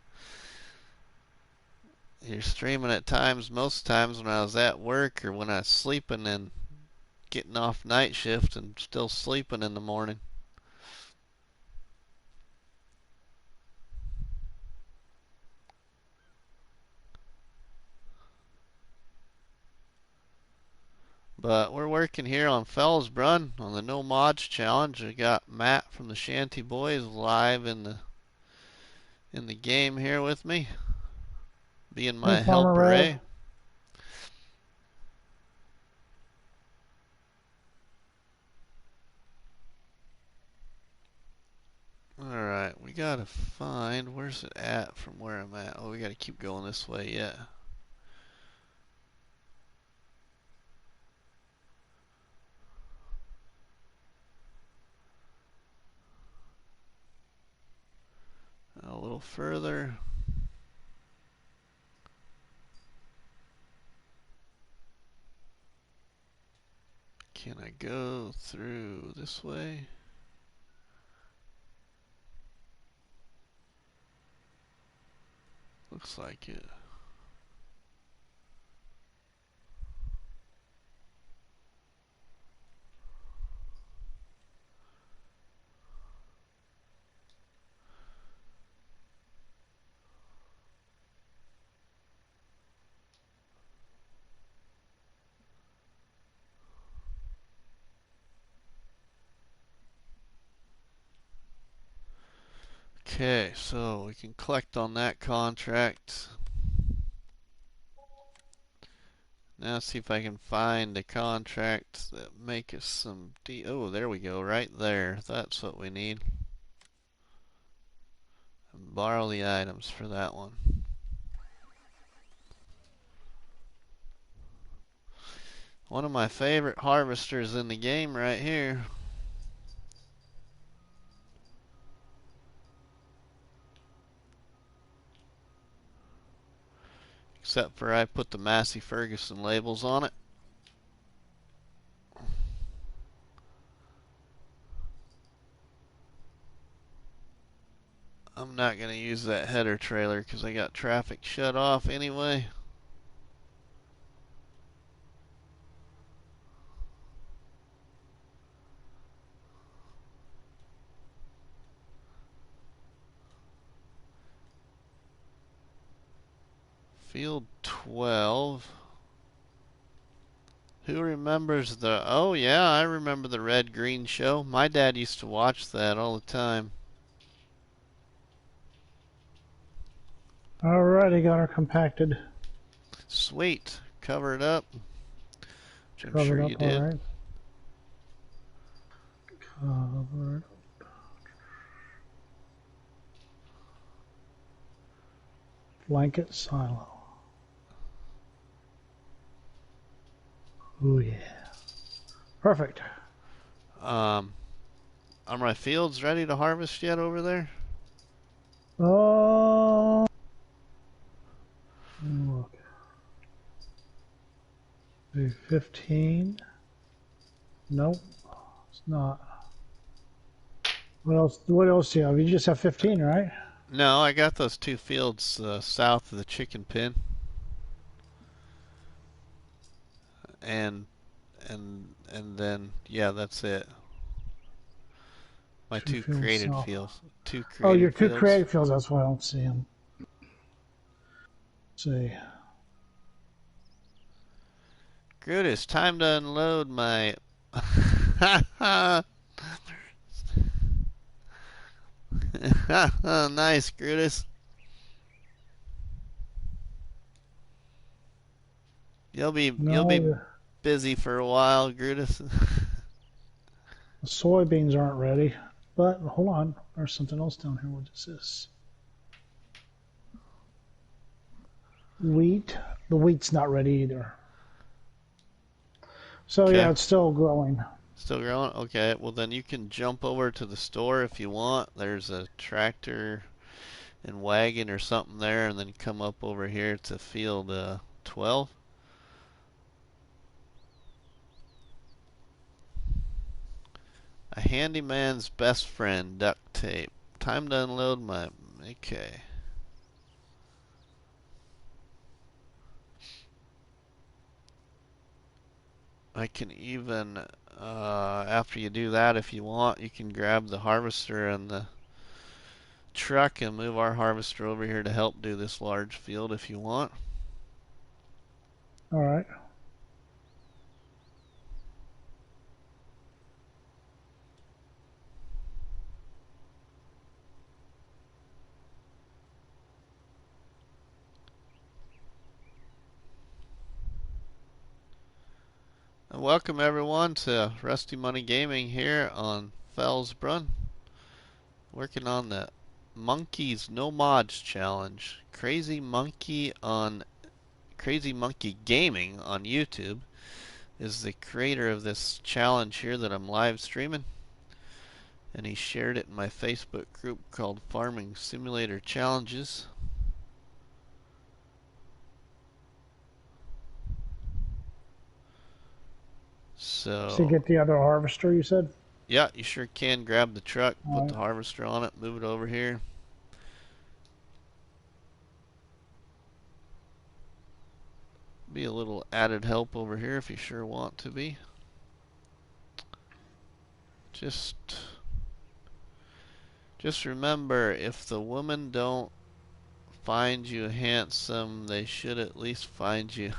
S1: you're streaming at times, most times when I was at work or when I was sleeping and getting off night shift and still sleeping in the morning. But we're working here on Felsbrunn on the No Mods challenge. We got Matt from the Shanty Boys live in the game here with me, being
S2: Hey,
S1: my
S2: Farmer Rev.
S1: helper. Alright, we gotta find, where's it at from where I'm at? Oh, we gotta keep going this way, yeah. A little further. Can I go through this way? Looks like it. Okay, so we can collect on that contract. Now see if I can find the contracts that make us some oh, there we go, right there. That's what we need. And borrow the items for that one. One of my favorite harvesters in the game right here. Except for I put the Massey Ferguson labels on it. I'm not going to use that header trailer because I got traffic shut off anyway. Field 12. Who remembers the... Oh, yeah, I remember the Red Green show. My dad used to watch that all the time.
S2: Alrighty, got her compacted.
S1: Sweet. Cover it up, which I'm sure
S2: Covered
S1: you
S2: up,
S1: did.
S2: alright. Covered. Blanket silo. Oh yeah. Perfect.
S1: Are my fields ready to harvest yet over there?
S2: Oh, look. 15. Nope, it's not. What else? What else do you have? You just have 15, right?
S1: No, I got those two fields south of the chicken pen. And and then yeah, that's it. My
S2: Two
S1: two
S2: fields
S1: created
S2: south.
S1: fields. Two
S2: Oh, your
S1: created
S2: two
S1: fields.
S2: creative fields. That's why I don't see them. Let's see.
S1: Good, it's time to unload my nice, Grutus. You'll be
S2: No,
S1: busy for a while, Grutus.
S2: the soybeans aren't ready. But hold on, there's something else down here. What is this? Wheat. The wheat's not ready either. So yeah,
S1: Okay.
S2: it's still growing.
S1: Still growing? Okay, well then you can jump over to the store if you want. There's a tractor and wagon or something there, and then come up over here to field 12. A handyman's best friend, duct tape. Time to unload my... Okay. I can even, after you do that, if you want, you can grab the harvester and the truck and move our harvester over here to help do this large field if you want.
S2: All right.
S1: Welcome everyone to Rusty Money Gaming here on Felsbrunn. Working on the Monkeys No Mods Challenge. Crazy Monkey Gaming on YouTube is the creator of this challenge here that I'm live streaming. And he shared it in my Facebook group called Farming Simulator Challenges.
S2: To
S1: So,
S2: get the other harvester, you said?
S1: yeah, you sure can grab the truck,
S2: All
S1: put
S2: right.
S1: the harvester on it, move it over here. Be a little added help over here if you sure want to be. Just remember, if the women don't find you handsome, they should at least find you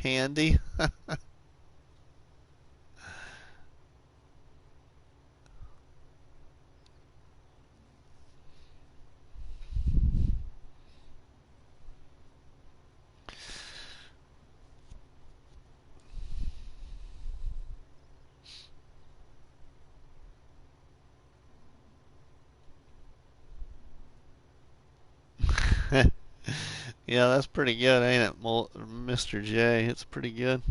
S1: handy. Yeah, that's pretty good, ain't it, Mr. J? It's pretty good.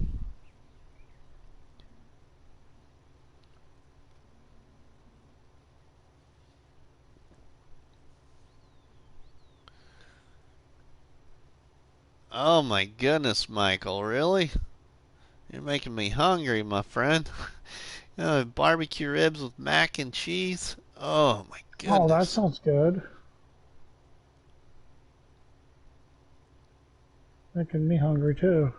S1: Oh my goodness, Michael, really? You're making me hungry, my friend. Barbecue ribs with mac and cheese. Oh my
S2: Oh, that
S1: goodness.
S2: sounds good. Making me hungry too.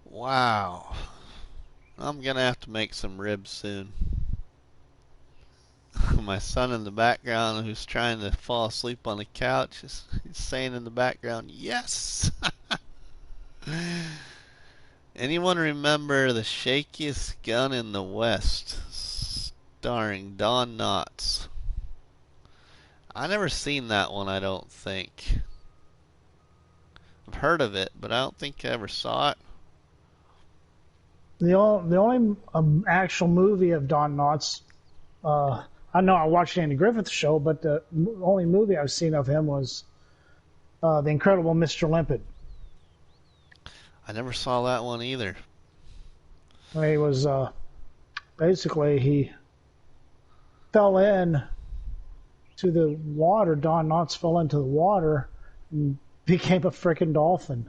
S1: Wow. I'm gonna have to make some ribs soon. My son in the background who's trying to fall asleep on the couch is saying in the background, yes! Anyone remember The Shakiest Gun in the West? Starring Don Knotts. I never seen that one, I don't think. I've heard of it, but I don't think I ever saw it.
S2: The only actual movie of Don Knotts, I know I watched Andy Griffith Show, but the only movie I've seen of him was The Incredible Mr. Limpet.
S1: I never saw that one either.
S2: I mean, he was basically he fell in to the water. Don Knotts fell into the water and became a freaking dolphin.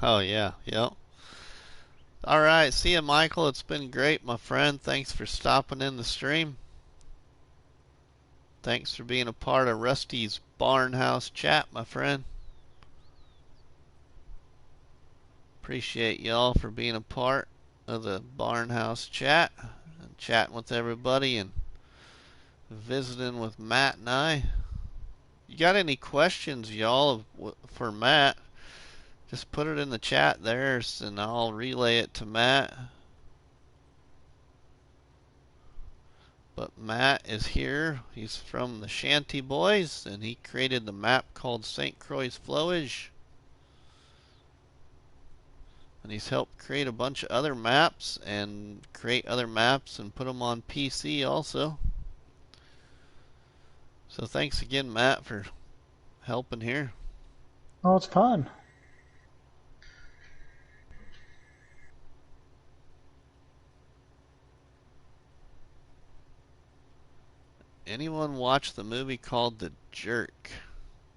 S1: Oh, yeah, yep. Alright, see ya, Michael. It's been great, my friend. Thanks for stopping in the stream. Thanks for being a part of Rusty's Barnhouse chat, my friend. Appreciate y'all for being a part of the Barnhouse chat and chatting with everybody and visiting with Matt and I. You got any questions, y'all, for Matt? Just put it in the chat there and I'll relay it to Matt. But Matt is here. He's from the Shanty Boys, and he created the map called St. Croix's Flowage. And he's helped create a bunch of other maps and create other maps and put them on PC also. So thanks again, Matt, for helping here.
S2: Oh, it's fun.
S1: Anyone watch the movie called The Jerk?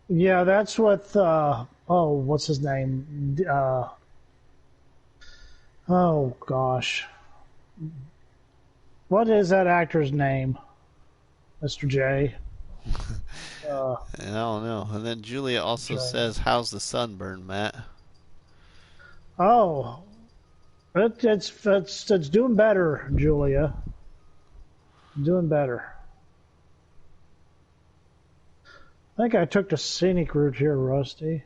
S2: Yeah, that's with what's his name? Oh gosh, what is that actor's name, Mr. J?
S1: I don't know. And then Julia also
S2: J.
S1: says, "How's the sunburn, Matt?"
S2: Oh, it's doing better, Julia. Doing better. I think I took the scenic route here, Rusty.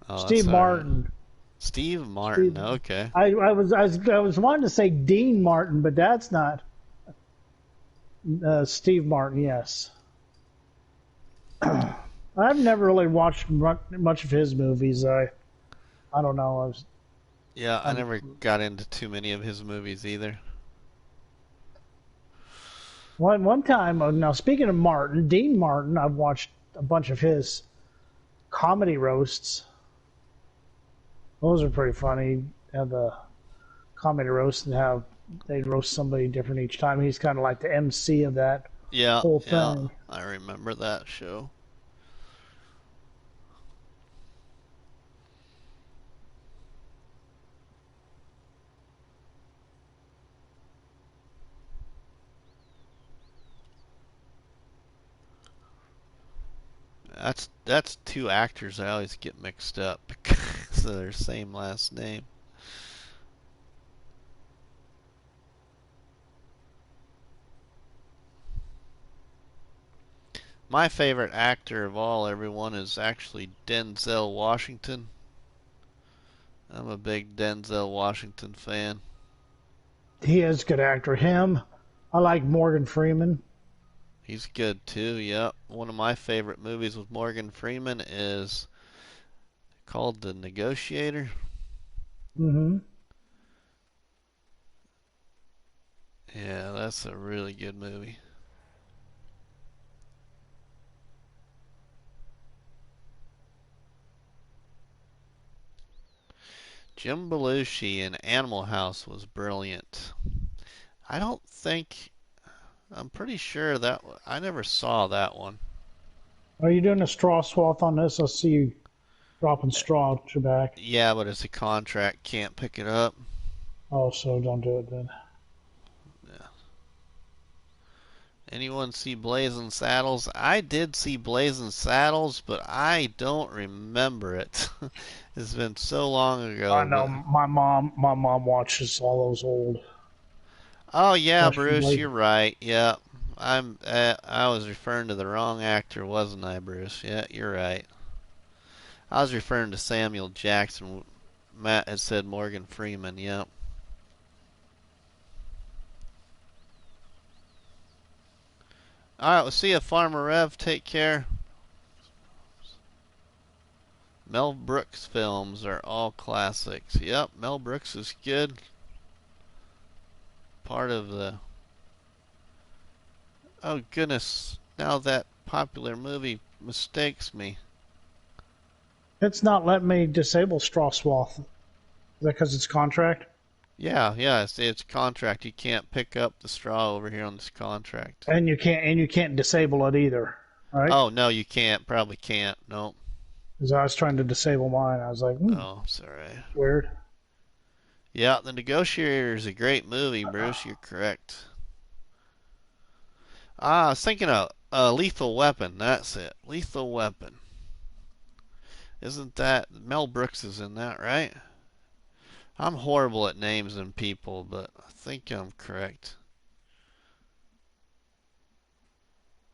S1: Oh, that's
S2: Steve
S1: all right.
S2: Martin.
S1: Steve Martin.
S2: Steve.
S1: Okay.
S2: I was wanting to say Dean Martin, but that's not Steve Martin. Yes, I've never really watched much of his movies. I don't know.
S1: Yeah, I
S2: I'm
S1: never got into too many of his movies either.
S2: one time. Now speaking of Martin, Dean Martin, I've watched a bunch of his comedy roasts. Those are pretty funny. Have the comedy roast and have they roast somebody different each time. He's kind of like the MC of that
S1: Yeah,
S2: whole
S1: yeah,
S2: thing.
S1: I remember that show. That's two actors I always get mixed up because of their same last name. My favorite actor of all, everyone, is actually Denzel Washington. I'm a big Denzel Washington fan.
S2: He is a good actor. Him, I like Morgan Freeman.
S1: He's good too, yep. One of my favorite movies with Morgan Freeman is called The Negotiator.
S2: Hmm.
S1: Yeah, that's a really good movie. Jim Belushi in Animal House was brilliant. I don't think I'm pretty sure that I never saw that one.
S2: Are you doing a straw swath on this? I see you dropping straw at your back.
S1: Yeah, but it's a contract, can't pick it up.
S2: Oh, so don't do it then.
S1: Yeah. Anyone see Blazing Saddles? I did see Blazing Saddles, but I don't remember it. It's been so long
S2: I
S1: ago,
S2: know
S1: but
S2: my mom watches all those old
S1: oh yeah,
S2: Western
S1: Bruce,
S2: Blade.
S1: you're right. Yeah. I was referring to the wrong actor, wasn't I, Bruce? Yeah, you're right. I was referring to Samuel Jackson. Matt had said Morgan Freeman. Yep. All right, we'll see you, Farmer Rev. Take care. Mel Brooks films are all classics. Yep, Mel Brooks is good. Part of the. Oh goodness! Now that popular movie mistakes me.
S2: It's not letting me disable straw swath. Is that because it's contract?
S1: Yeah, yeah. It's contract. You can't pick up the straw over here on this contract.
S2: And you can't disable it either, right?
S1: Oh no, you can't. Probably can't. Nope.
S2: Because I was trying to disable mine. I was like,
S1: Oh, sorry.
S2: it's weird.
S1: Yeah, The Negotiator is a great movie, Bruce. You're correct. Ah, I was thinking of Lethal Weapon. That's it. Lethal Weapon. Isn't that Mel Brooks is in that, right? I'm horrible at names and people, but I think I'm correct.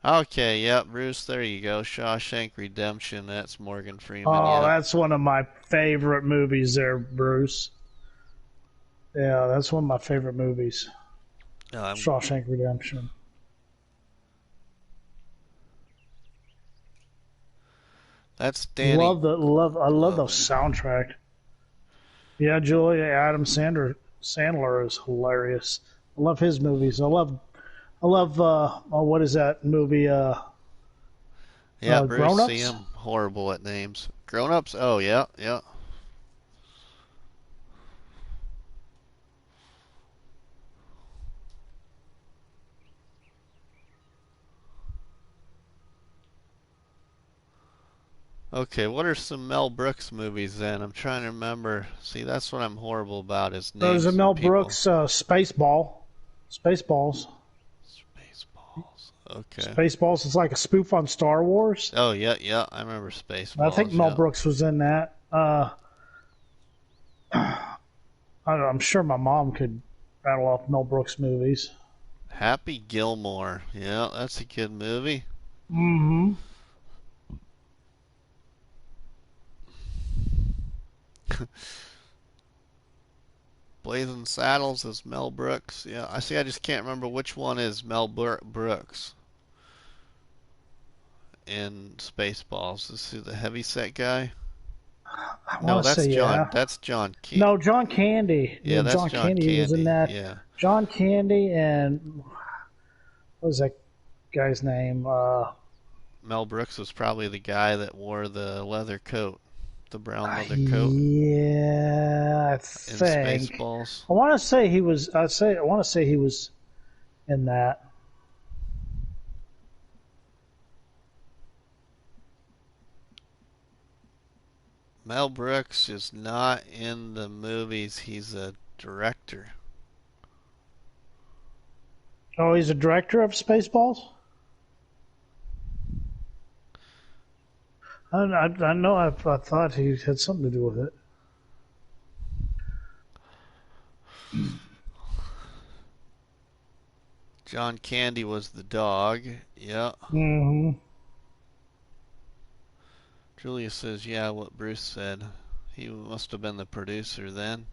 S1: Okay, yep, Bruce, there you go. Shawshank Redemption. That's Morgan Freeman.
S2: Oh,
S1: Yep.
S2: that's one of my favorite movies there, Bruce. Yeah, that's one of my favorite movies.
S1: I'm
S2: Shawshank Redemption.
S1: That's Danny
S2: I love those
S1: Glover.
S2: soundtrack. Yeah, Julia Sandler is hilarious. I love his movies. I love oh, what is that movie?
S1: Yeah, Bruce,
S2: Grown
S1: see,
S2: Ups.
S1: I'm horrible at names. Grown ups? Oh, yeah, yeah. Okay, what are some Mel Brooks movies then? I'm trying to remember. See, that's what I'm horrible about is
S2: There's a
S1: names and
S2: Mel
S1: people.
S2: Brooks Spaceballs.
S1: Spaceballs. Okay.
S2: Spaceballs is like a spoof on Star Wars.
S1: Oh, yeah, yeah, I remember
S2: I think
S1: Spaceballs,
S2: Mel
S1: yeah.
S2: Brooks was in that. I'm sure my mom could rattle off Mel Brooks movies.
S1: Happy Gilmore. Yeah, that's a good movie.
S2: Mm-hmm.
S1: Blazing Saddles is Mel Brooks. Yeah, I see. I just can't remember which one is Mel Brooks in Spaceballs. Is he the heavyset guy?
S2: I
S1: No,
S2: want to say yeah.
S1: That's John Candy.
S2: No, John Candy.
S1: Yeah, that's
S2: John
S1: John
S2: Candy was in
S1: Candy.
S2: that.
S1: Yeah.
S2: John Candy and what was that guy's name?
S1: Mel Brooks was probably the guy that wore the leather coat, the brown leather coat
S2: Yeah, I
S1: in
S2: think.
S1: Spaceballs.
S2: I want to say he was. I want to say he was in that.
S1: Mel Brooks is not in the movies. He's a director.
S2: Oh, he's a director of Spaceballs. I know. I thought he had something to do with it.
S1: John Candy was the dog. Yeah.
S2: Mm-hmm.
S1: Julia says, yeah, what Bruce said. He must have been the producer then.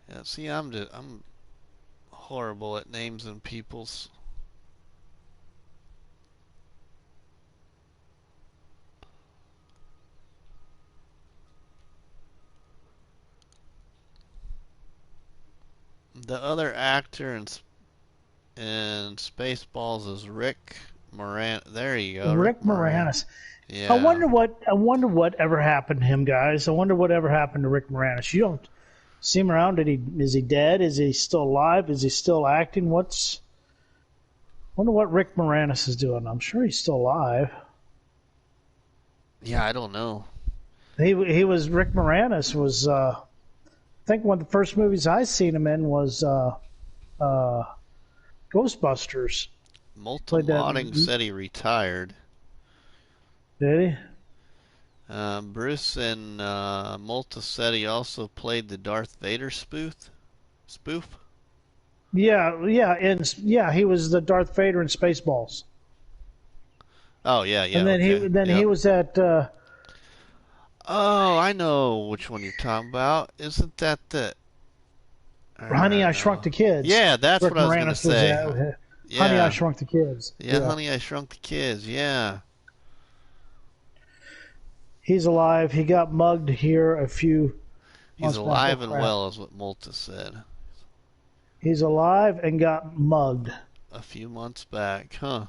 S1: Yeah, see, I'm horrible at names and peoples. The other actor in Spaceballs is Rick Moran. There you go, Rick
S2: Rick
S1: Moran.
S2: Moranis.
S1: Yeah.
S2: I wonder what ever happened to him, guys. I wonder what ever happened to Rick Moranis. You don't see him around. Is he dead? Is he still alive? Is he still acting? Wonder what Rick Moranis is doing. I'm sure he's still alive.
S1: Yeah, I don't know.
S2: He was Rick Moranis was I think one of the first movies I seen him in was uh, Ghostbusters. Played that.
S1: Multimodding said he retired.
S2: Did he?
S1: Bruce and Multa said he also played the Darth Vader spoof.
S2: Yeah, he was the Darth Vader in Spaceballs.
S1: Oh yeah,
S2: And
S1: yeah, okay,
S2: he
S1: yep.
S2: was at
S1: Oh, I know which one you're talking about. Isn't that the?
S2: Honey, I Shrunk
S1: No.
S2: the Kids.
S1: Yeah, that's
S2: Rick
S1: what I was gonna
S2: Moranis was
S1: say.
S2: at Honey, I
S1: Yeah,
S2: Shrunk the Kids.
S1: yeah,
S2: Yeah.
S1: Honey, I Shrunk the Kids. Yeah,
S2: He's alive. He got mugged here a few
S1: he's
S2: months back. Oh,
S1: alive and
S2: crap.
S1: well, is what Multa said
S2: He's alive and got mugged.
S1: a few months back, huh?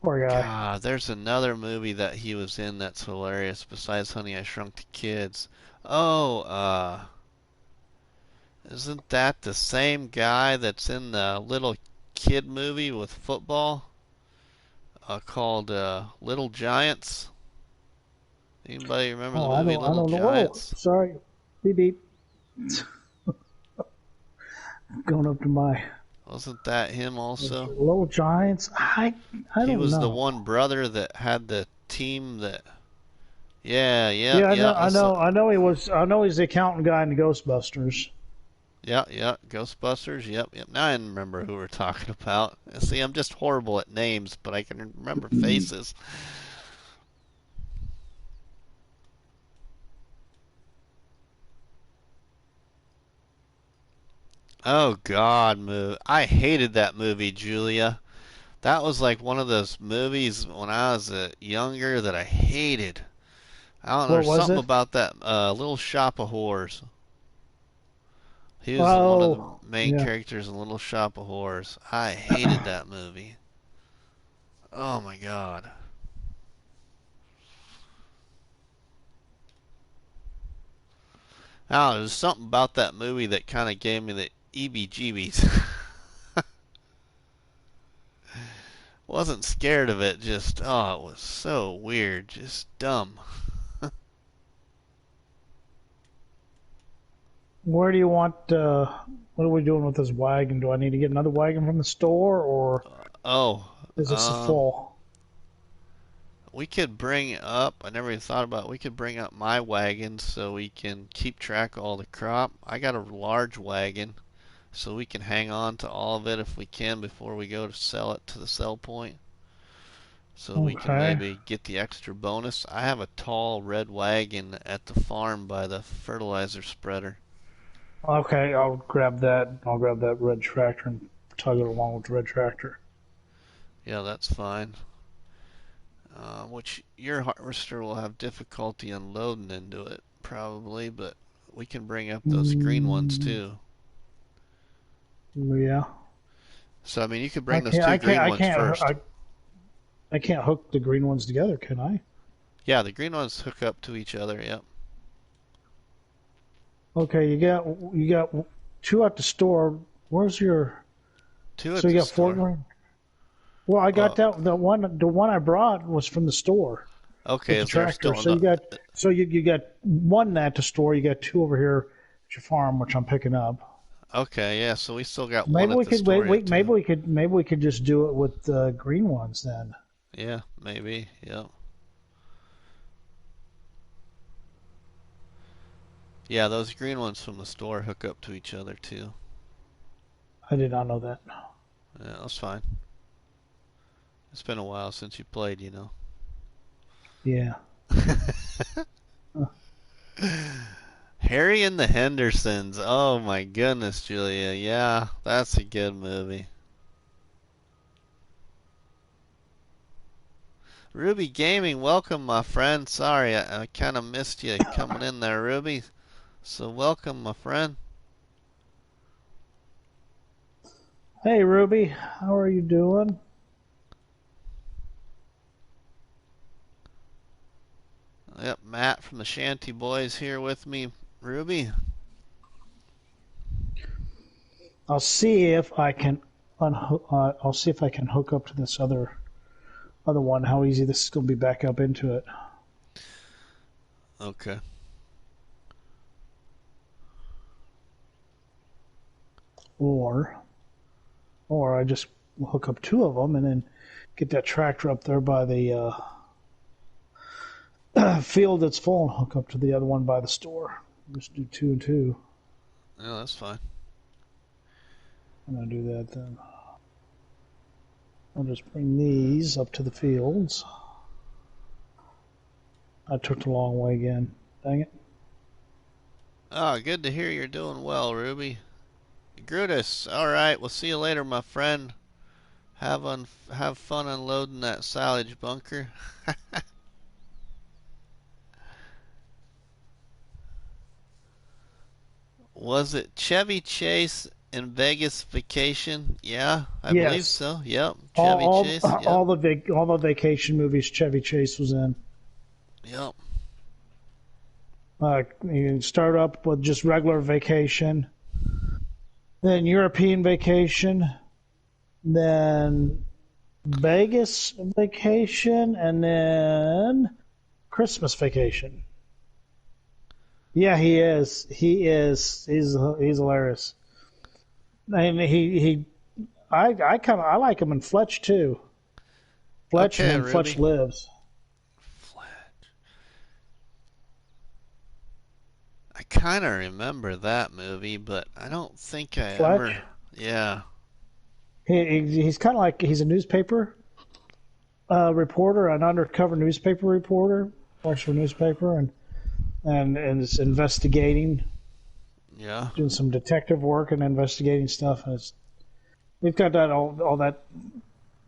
S2: Poor guy.
S1: God, there's another movie that he was in that's hilarious besides Honey, I Shrunk the Kids. Oh, isn't that the same guy that's in the little kid movie with football called Little Giants? Anybody remember the
S2: Oh,
S1: movie
S2: I
S1: Little
S2: don't know. Whoa,
S1: Giants?
S2: sorry. Beep beep. Going up to my
S1: Wasn't that him also?
S2: Little Giants. I
S1: He
S2: don't
S1: was the
S2: know.
S1: one brother that had the team that. Yeah, yeah,
S2: Yeah,
S1: yeah.
S2: I know he was. I know he's the accountant guy in the Ghostbusters.
S1: Yeah, yeah. Ghostbusters. Yep, yep. Now I remember who we're talking about. See, I'm just horrible at names, but I can remember faces. Oh God, I hated that movie, Julia. That was like one of those movies when I was younger that I hated. I don't know.
S2: What
S1: There's
S2: was
S1: something
S2: it?
S1: about that Little Shop of Horrors. He was one of the
S2: Oh,
S1: main
S2: yeah.
S1: characters in Little Shop of Horrors. I hated that movie. Oh my God. I don't know, there's something about that movie that kind of gave me the EBGBs. Wasn't scared of it, just, oh, it was so weird, just dumb.
S2: Where do you want? What are we doing with this wagon? Do I need to get another wagon from the store, or
S1: Oh,
S2: is this
S1: um,
S2: full?
S1: we could bring up, I never even thought about it, we could bring up my wagon so we can keep track of all the crop. I got a large wagon, so we can hang on to all of it if we can before we go to sell it to the sell point. so we can
S2: Okay.
S1: maybe get the extra bonus. I have a tall red wagon at the farm by the fertilizer spreader.
S2: Okay, I'll grab that. I'll grab that red tractor and tug it along with the red tractor.
S1: Yeah, that's fine. Which your harvester will have difficulty unloading into it, probably, but we can bring up those green ones
S2: Mm,
S1: too.
S2: yeah.
S1: So, I mean, you could
S2: I
S1: bring those
S2: can't.
S1: two
S2: I can't.
S1: green
S2: I
S1: ones
S2: can't.
S1: first.
S2: I can't hook the green ones together, can I?
S1: Yeah, the green ones hook up to each other, yep.
S2: Okay, you got two at the store. Where's your?
S1: Two
S2: So
S1: at
S2: you
S1: the
S2: got four
S1: store.
S2: green. Well, I got
S1: Uh,
S2: that. The one I brought was from the store
S1: okay,
S2: with the
S1: is there
S2: tractor.
S1: still
S2: So
S1: enough?
S2: you got one at the store. You got two over here at your farm, which I'm picking up.
S1: Okay, yeah, so we still got one
S2: Maybe
S1: at
S2: we
S1: the
S2: could
S1: store
S2: wait.
S1: yet,
S2: Wait.
S1: too.
S2: Maybe we could just do it with the green ones then.
S1: Yeah, maybe, yep. Yeah, those green ones from the store hook up to each other, too.
S2: I did not know that.
S1: Yeah, that's fine. It's been a while since you played, you know.
S2: Yeah.
S1: Harry and the Hendersons. Oh my goodness, Julia. Yeah, that's a good movie. Ruby Gaming, welcome, my friend. Sorry, I kind of missed you coming in there, Ruby. So welcome, my friend.
S2: Hey, Ruby, how are you doing?
S1: Yep, Matt from the Shanty Boys here with me. Ruby.
S2: I'll see if I can I'll see if I can hook up to this other one. How easy this is going to be back up into it,
S1: Okay.
S2: or I just hook up two of them and then get that tractor up there by the field that's full and hook up to the other one by the store. Just do two and two.
S1: Yeah, that's fine.
S2: I'm gonna do that then. I'll just bring these up to the fields. I took the long way again. Dang it.
S1: Oh, good to hear you're doing well, Ruby. Grutus, alright, we'll see you later, my friend. Have fun unloading that silage bunker. Was it Chevy Chase in Vegas Vacation? Yeah, I believe
S2: Yes.
S1: so. Yep, Chevy Chase. Yep,
S2: All the vacation movies Chevy Chase was in.
S1: yep.
S2: You start up with just regular vacation, then European vacation, then Vegas vacation, and then Christmas vacation. Yeah, he is. He is. He's hilarious. And I like him in Fletch too. Fletch and
S1: Okay,
S2: then Fletch
S1: Ruby.
S2: Lives.
S1: I kind of remember that movie, but I don't think I
S2: Fletch.
S1: ever. Yeah,
S2: He's kind of like he's a newspaper reporter, an undercover newspaper reporter, works for a newspaper, and is investigating,
S1: yeah.
S2: doing some detective work and investigating stuff. And we've got that all that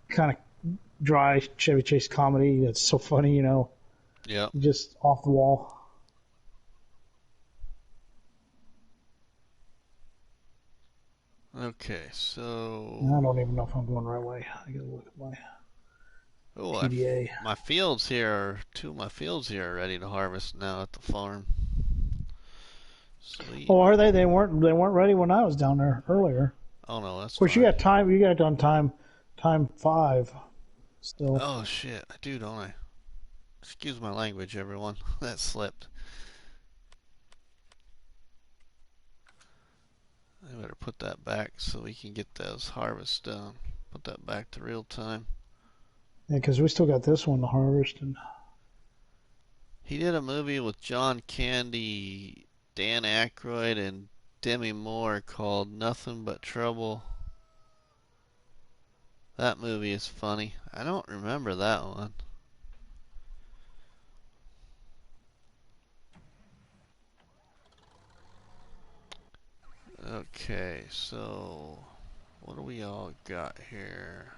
S2: kind of dry Chevy Chase comedy. It's so funny,
S1: Yep.
S2: just off the wall.
S1: Okay,
S2: I don't
S1: so.
S2: even know if I'm going the right way. I gotta look at my
S1: Oh,
S2: PDA.
S1: my fields here are. Two of my fields here are ready to harvest now at the farm. Sweet.
S2: Oh, are they? They weren't ready when I was down there earlier.
S1: Oh no, that's
S2: Of course, you
S1: fine.
S2: got time. You got done time 5 still.
S1: Oh shit, I do, don't I? Excuse my language, everyone. That slipped. I better put that back so we can get those harvests done. Put that back to real time.
S2: Yeah, because we still got this one to harvest. And
S1: He did a movie with John Candy, Dan Aykroyd, and Demi Moore called Nothing But Trouble. That movie is funny. I don't remember that one. Okay, so what do we all got here?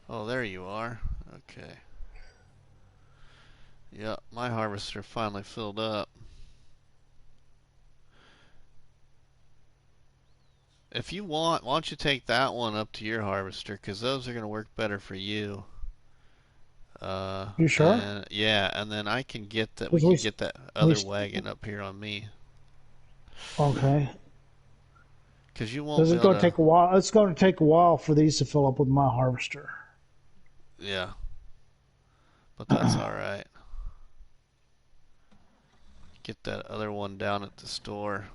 S1: Oh, there you are. Okay. Yep, my harvester finally filled up. If you want, why don't you take that one up to your harvester? Because those are going to work better for you.
S2: You sure?
S1: And yeah, and then I can get that. We
S2: Because
S1: can get that
S2: we
S1: other wagon up here on me.
S2: okay.
S1: Because you won't
S2: Because
S1: be
S2: it's
S1: able
S2: going to
S1: to.
S2: take a while. It's going to take a while for these to fill up with my harvester.
S1: Yeah, but that's all right. Get that other one down at the store.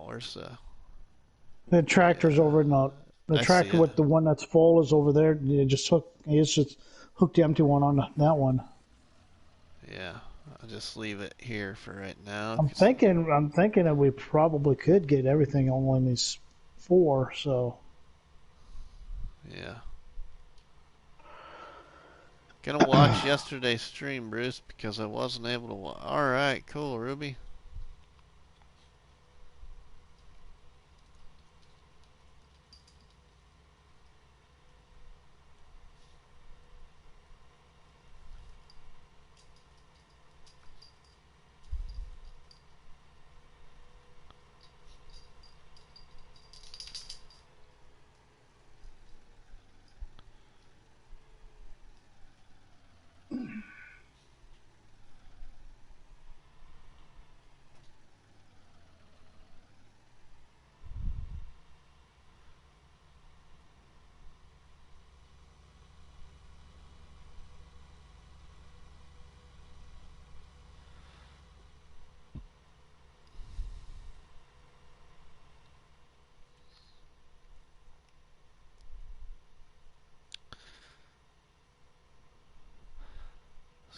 S1: Where's the?
S2: The tractor's
S1: Yeah,
S2: over in the
S1: I see
S2: tractor
S1: it.
S2: with the one that's full is over there. You just hook. It's just hooked the empty one on that one.
S1: Yeah, I'll just leave it here for right now.
S2: I'm
S1: 'Cause
S2: thinking. I'm thinking that we probably could get everything on one of these four. So
S1: yeah, gonna watch yesterday's stream, Bruce, because I wasn't able to. All right, cool, Ruby.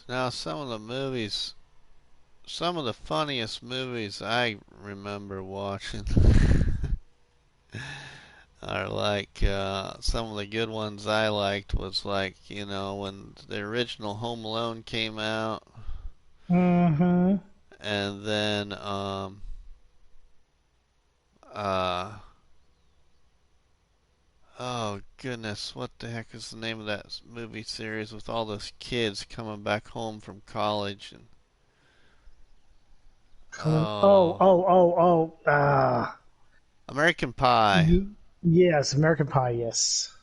S1: Now, some of the funniest movies I remember watching are like some of the good ones I liked was like, when the original Home Alone came out,
S2: mm-hmm.
S1: and then uh oh goodness, what the heck is the name of that movie series with all those kids coming back home from college and
S2: Coming. Oh,
S1: oh,
S2: oh, oh, oh. Ah.
S1: American Pie.
S2: Yes, American Pie. Yes.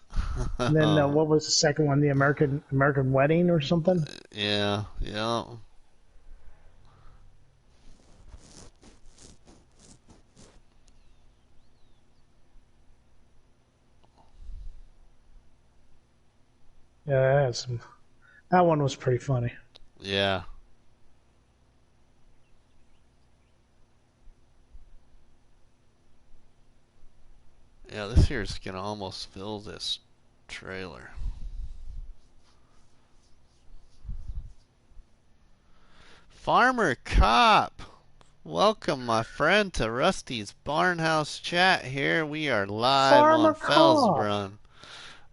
S2: And then what was the second one? The American Wedding or something?
S1: Yeah, yeah.
S2: Yeah, that one was pretty funny.
S1: Yeah. Yeah, this here is gonna almost fill this trailer. Farmer Cop! Welcome, my friend, to Rusty's Barnhouse Chat here. We are live on
S2: Farmer Cop.
S1: Felsbrunn.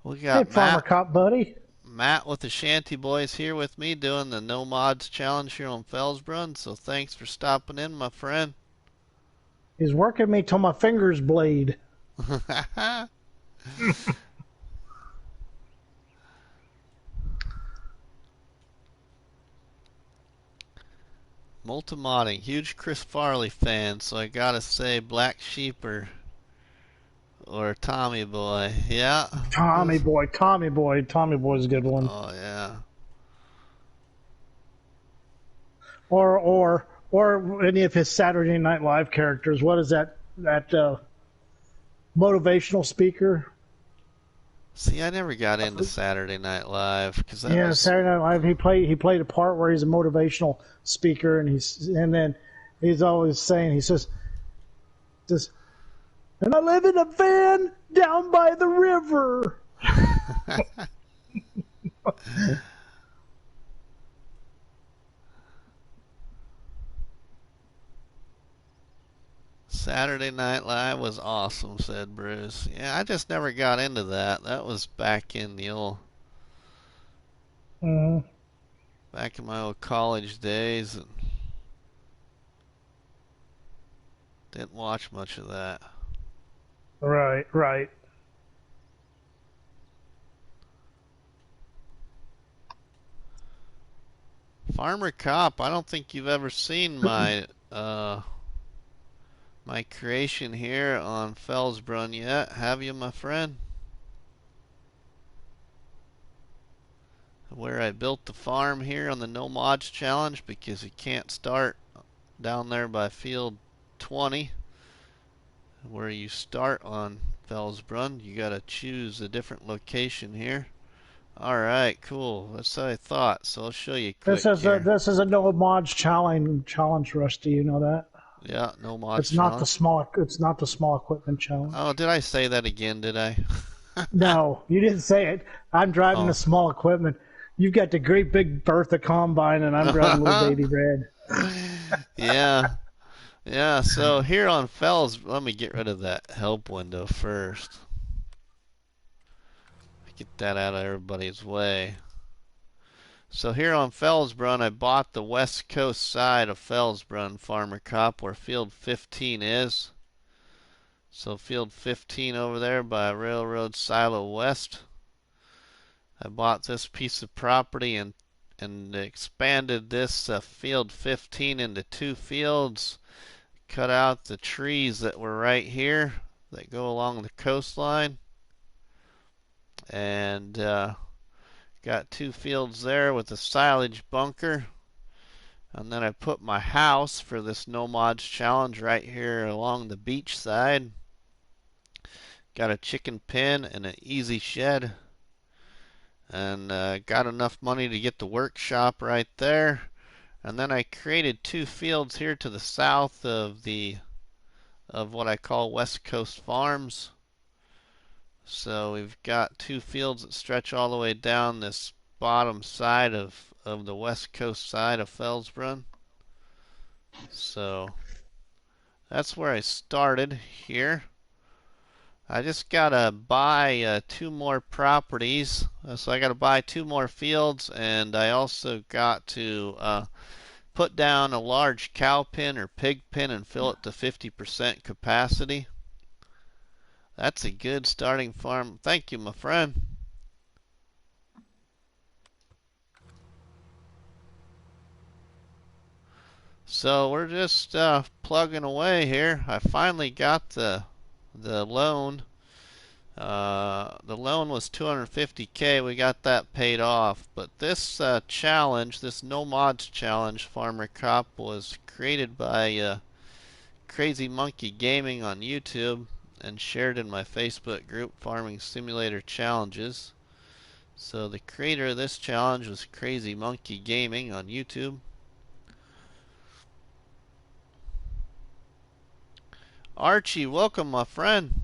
S1: We
S2: Hey,
S1: got
S2: Farmer Cop, buddy.
S1: Matt with the Shanty Boys here with me doing the No Mods Challenge here on Felsbrunn. So thanks for stopping in, my friend.
S2: He's working me till my fingers bleed.
S1: Multimodding, huge Chris Farley fan, so I gotta say Black Sheep or Tommy Boy. Yeah.
S2: Tommy Boy, Tommy Boy, Tommy Boy's a good one.
S1: Oh yeah.
S2: Or any of his Saturday Night Live characters. What is that motivational speaker?
S1: See, I never got into Saturday Night Live because that
S2: Yeah,
S1: was
S2: Saturday Night Live. He played a part where he's a motivational speaker, and then he's always saying he says, and I live in a van down by the river.
S1: Saturday Night Live was awesome, said Bruce. Yeah, I just never got into that. That was
S2: Mm,
S1: back in my old college days, and didn't watch much of that.
S2: right, right.
S1: Farmer Cop, I don't think you've ever seen my creation here on Felsbrunn yet, have you, my friend? Where I built the farm here on the No Mods Challenge, because you can't start down there by field 20 where you start on Felsbrunn. You gotta choose a different location here. Alright, cool. That's what I thought. So I'll show you
S2: This
S1: quick
S2: is a
S1: here.
S2: this is a no mods challenge, Rusty. You know that.
S1: Yeah, No Mods
S2: It's not the
S1: Challenge.
S2: small. It's not the small equipment
S1: Oh,
S2: challenge.
S1: did I say that again, did I?
S2: No, you didn't say it. I'm driving the
S1: Oh.
S2: small equipment. You've got the great big Bertha combine, and I'm driving little baby red.
S1: Yeah. Yeah, so here on Fells, let me get rid of that help window first. Get that out of everybody's way. So here on Felsbrunn, I bought the west coast side of Felsbrunn, Farmer Cop, where field 15 is. So field 15 over there by Railroad Silo West. I bought this piece of property and expanded this field 15 into two fields. Cut out the trees that were right here that go along the coastline, and got two fields there with a silage bunker. And then I put my house for this No Mods Challenge right here along the beach side. Got a chicken pen and an easy shed. And got enough money to get the workshop right there. And then I created two fields here to the south of what I call West Coast Farms. So we've got two fields that stretch all the way down this bottom side of the West Coast side of Felsbrunn. So that's where I started here. I just gotta buy two more properties. So I gotta buy two more fields, and I also got to put down a large cow pen or pig pen and fill it to 50% capacity. That's a good starting farm. Thank you, my friend. So we're just plugging away here. I finally got the loan. The loan was 250K. We got that paid off. But this challenge, this No Mods Challenge, Farmer Cop, was created by Crazy Monkey Gaming on YouTube and shared in my Facebook group, Farming Simulator Challenges. So the creator of this challenge was Crazy Monkey Gaming on YouTube. Archie, welcome, my friend.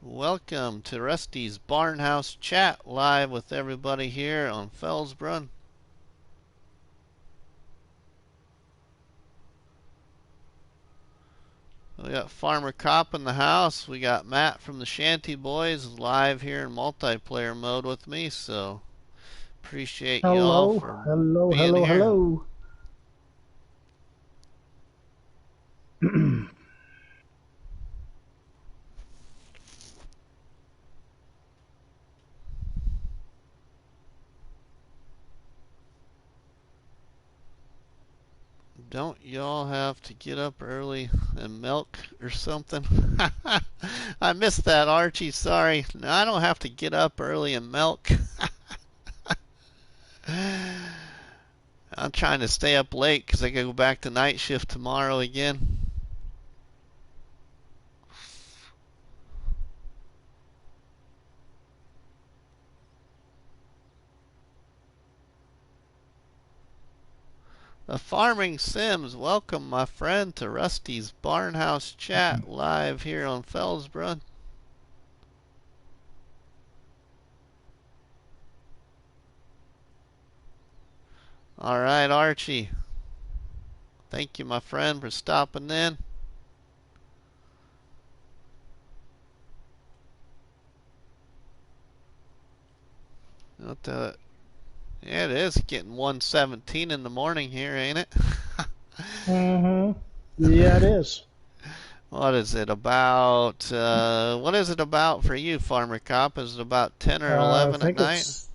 S1: Welcome to Rusty's Barnhouse Chat, live with everybody here on Felsbrunn. We got Farmer Cop in the house. We got Matt from the Shanty Boys live here in multiplayer mode with me, so appreciate y'all
S2: Hello,
S1: for
S2: hello,
S1: being
S2: hello,
S1: here.
S2: hello.
S1: Don't y'all have to get up early and milk or something? I missed that, Archie. Sorry. No, I don't have to get up early and milk. I'm trying to stay up late because I gotta go back to night shift tomorrow again. The Farming Sims, welcome my friend to Rusty's Barnhouse Chat live here on Felsbrunn. Alright, Archie. Thank you, my friend, for stopping in. What the? Yeah, it is getting 1:17 in the morning here, ain't it?
S2: Mm-hmm. Yeah, it is.
S1: What is it about? What is it about for you, Farmer Cop? Is it about 10 or
S2: I
S1: 11 at
S2: think
S1: night?
S2: it's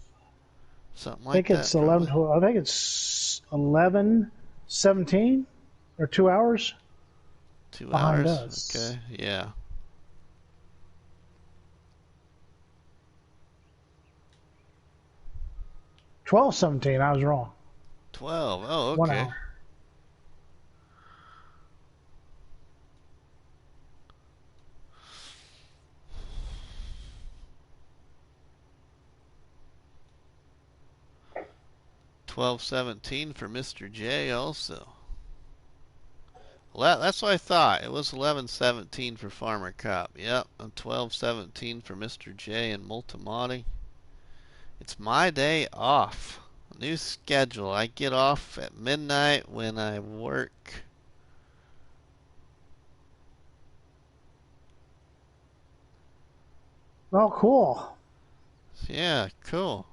S1: Something
S2: I
S1: like
S2: think
S1: that,
S2: it's 11,
S1: probably.
S2: 12. I think it's 11, 17, or 2 hours
S1: 2 hours?
S2: behind us.
S1: Okay, yeah.
S2: 12, 17. I was wrong.
S1: 12. Oh,
S2: One
S1: okay.
S2: hour.
S1: 12:17 for Mr. J also. Well, that's what I thought. It was 11:17 for Farmer Cop. Yep, and 12:17 for Mr. J and Multimati. It's my day off. New schedule. I get off at midnight when I work.
S2: Oh, cool.
S1: Yeah, cool.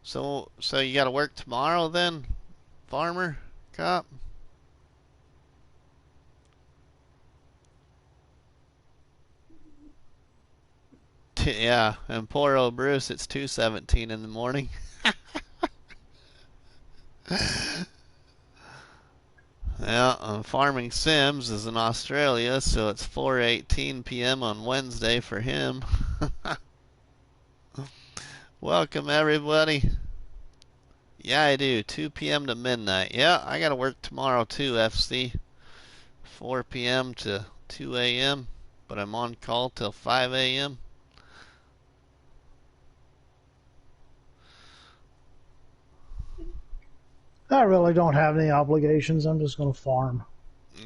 S1: So you got to work tomorrow then, Farmer Cop? Yeah, and poor old Bruce, it's 2:17 in the morning. Yeah, Farming Sims is in Australia, so it's 4:18 p.m. on Wednesday for him. Welcome everybody. Yeah, I do. 2 p.m. to midnight. Yeah, I gotta work tomorrow too, FC. 4 p.m. to 2 a.m. But I'm on call till 5 a.m.
S2: I really don't have any obligations. I'm just going to farm.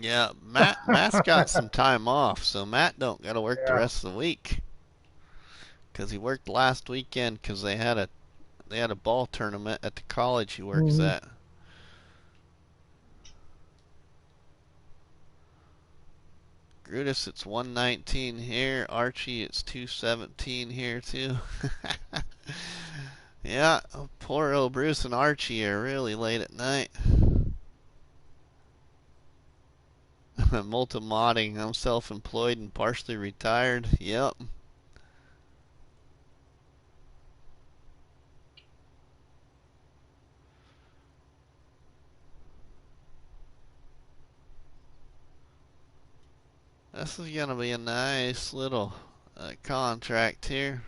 S1: Yeah, Matt's got some time off, so Matt don't gotta work the
S2: Yeah.
S1: rest of the week. 'Cause he worked last weekend 'cause they had a ball tournament at the college he works
S2: Hmm.
S1: at. Brutus, it's 119 here. Archie, it's 217 here too. Yeah, poor old Bruce and Archie are really late at night. Multi-modding. I'm self-employed and partially retired. Yep. This is gonna be a nice little contract here.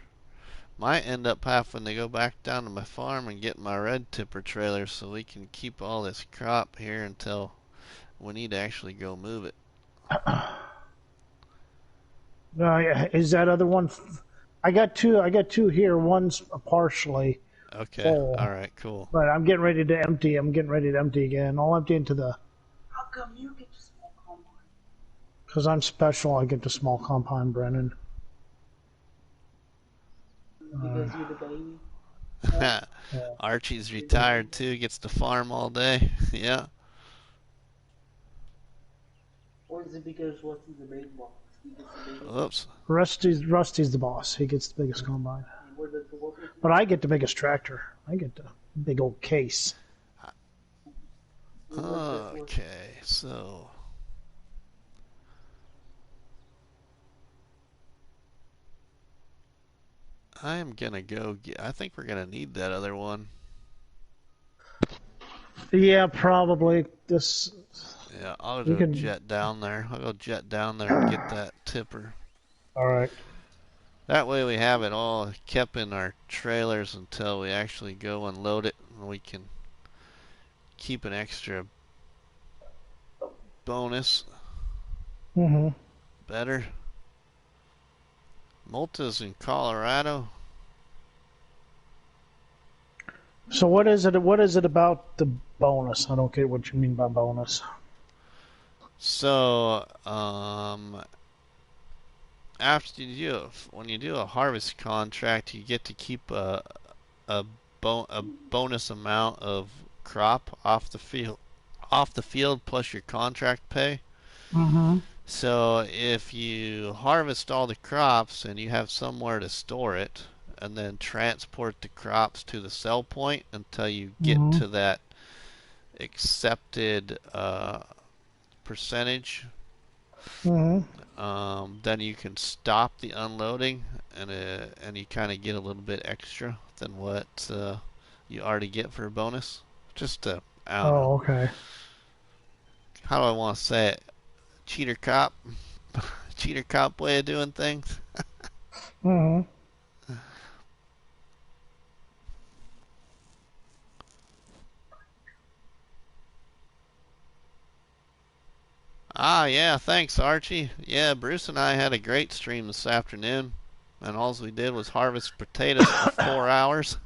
S1: Might end up having to go back down to my farm and get my red tipper trailer so we can keep all this crop here until we need to actually go move it.
S2: Is that other one? I got two. I got two here. One's partially
S1: Okay. All
S2: full,
S1: right. Cool.
S2: but I'm getting ready to empty. I'm getting ready to empty again. I'll empty into the because I'm special. I get the small compound, Brennan. Yeah.
S1: Archie's retired too. Gets to farm all day. Yeah. Oops.
S2: Rusty's the boss. He gets the biggest combine, but I get the biggest tractor. I get the big old case.
S1: Okay. So I am gonna go get. I think we're gonna need that other one.
S2: Yeah, probably this.
S1: Yeah, I'll
S2: We
S1: go
S2: can.
S1: jet down there. I'll go jet down there and get that tipper.
S2: All right.
S1: That way we have it all kept in our trailers until we actually go and load it, and we can keep an extra bonus.
S2: Mm-hmm.
S1: Better. Multa's in Colorado.
S2: So what is it? What is it about the bonus? I don't get what you mean by bonus.
S1: So, after when you do a harvest contract, you get to keep a a bonus amount of crop off the field plus your contract pay.
S2: Mm-hmm.
S1: So if you harvest all the crops and you have somewhere to store it, and then transport the crops to the sell point until you get
S2: Mm-hmm.
S1: to that accepted percentage,
S2: Mm-hmm.
S1: then you can stop the unloading, and you kind of get a little bit extra than what you already get for a bonus. Just I don't know.
S2: Oh, okay.
S1: How do I want to say it? Cheater cop, cheater cop way of doing things.
S2: Mm-hmm.
S1: Ah, yeah, thanks, Archie. Yeah, Bruce and I had a great stream this afternoon, and all we did was harvest potatoes for 4 hours.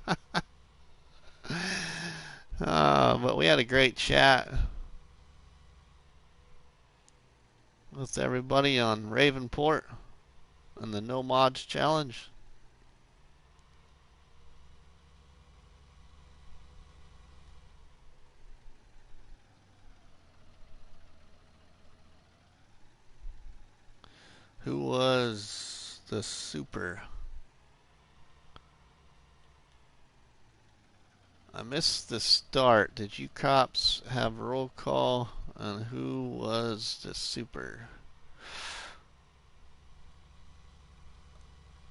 S1: But we had a great chat with everybody on Ravenport and the No Mods Challenge. Who was the super? I missed the start. Did you cops have roll call? And who was the super?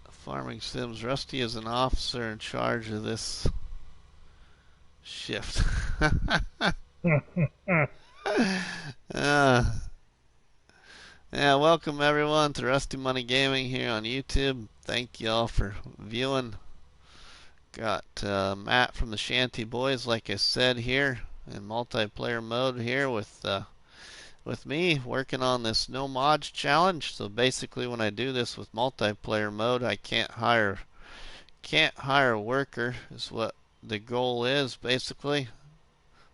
S1: Farming Sims. Rusty is an officer in charge of this shift. uh, yeah, welcome everyone to Rusty Money Gaming here on YouTube. Thank y'all for viewing. Got Matt from the Shanty Boys, like I said, here in multiplayer mode here with me working on this no mods challenge. So basically, when I do this with multiplayer mode, I can't hire a worker is what the goal is basically.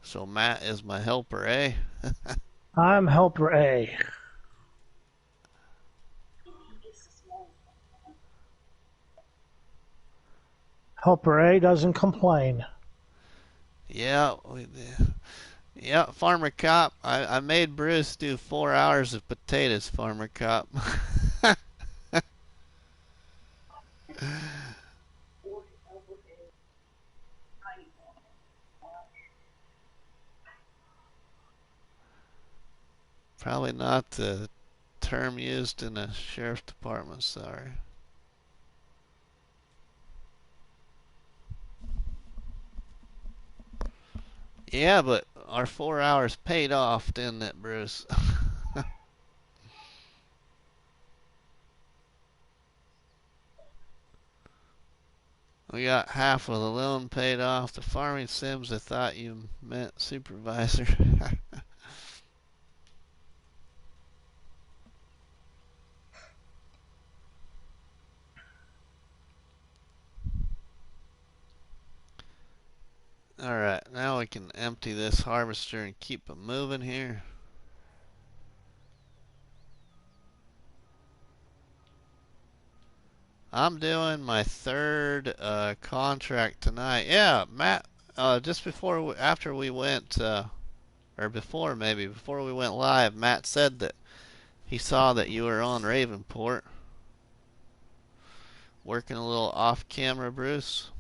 S1: So Matt is my helper, eh?
S2: I'm helper A. Helper A doesn't complain.
S1: Yeah, yeah, Farmer Cop. I made Bruce do 4 hours of potatoes, Farmer Cop. Probably not the term used in a sheriff's department, sorry. Yeah, but our 4 hours paid off, didn't it, Bruce? We got half of the loan paid off. The farming sims, I thought you meant supervisor. Alright, now we can empty this harvester and keep it moving here. I'm doing my third contract tonight. Yeah, Matt, just after we went, or before maybe, before we went live, Matt said that he saw that you were on Ravenport, working a little off camera, Bruce.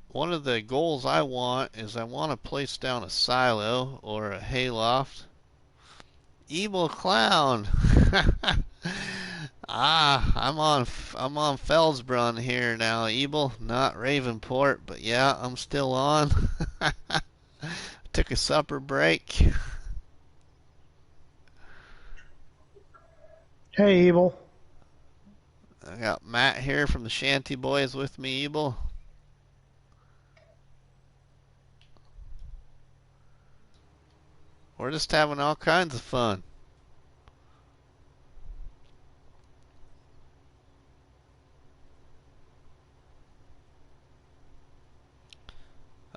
S1: One of the goals I want is I want to place down a silo or a hayloft. Evil clown. I'm on Felsbrunn here now, Evil, not Ravenport, but yeah, I'm still on. Took a supper break.
S2: Hey, Evil.
S1: I got Matt here from the Shanty Boys with me, Evil. We're just having all kinds of fun.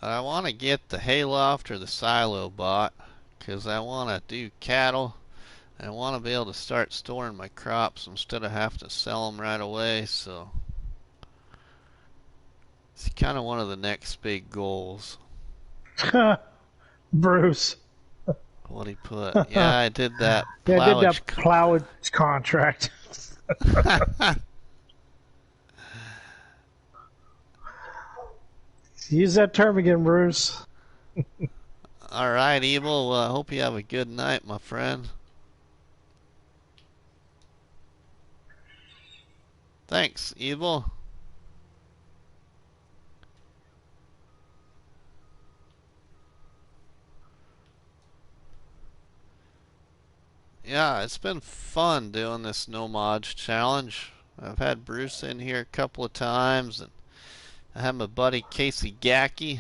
S1: I want to get the hayloft or the silo bought because I want to do cattle. I want to be able to start storing my crops instead of having to sell them right away. So it's kind of one of the next big goals.
S2: Bruce.
S1: What he put? Yeah, I did that
S2: Yeah, I did
S1: plowage.
S2: that plowage contract. Use that term again, Bruce.
S1: All right, Evil. Well, I hope you have a good night, my friend. Thanks, Evil. Yeah, it's been fun doing this no mods challenge. I've had Bruce in here a couple of times, and I have my buddy Casey Gacky,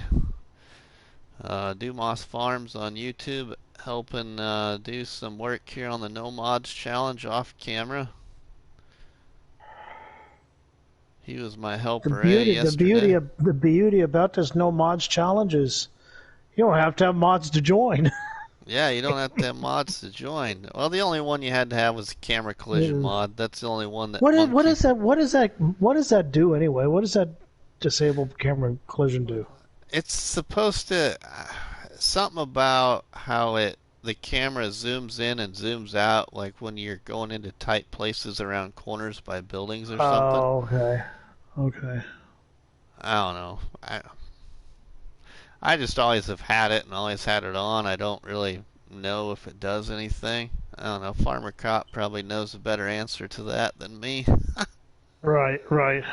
S1: Dumas Farms on YouTube, helping do some work here on the no mods challenge off camera. He was my
S2: The
S1: helper A
S2: beauty, the beauty
S1: yesterday.
S2: of the beauty about this no mods challenge is you don't have to have mods to join.
S1: Yeah, you don't have to have mods to join. Well, the only one you had to have was the camera collision
S2: Mm.
S1: mod. That's the only one that
S2: What
S1: Monkey.
S2: is that? What does that do anyway? What does that disabled camera collision do?
S1: It's supposed to something about how the camera zooms in and zooms out, like when you're going into tight places around corners by buildings or something.
S2: Oh, okay, okay.
S1: I don't know. I just always have had it and always had it on. I don't really know if it does anything. I don't know. Farmer Cop probably knows a better answer to that than me.
S2: Right, right.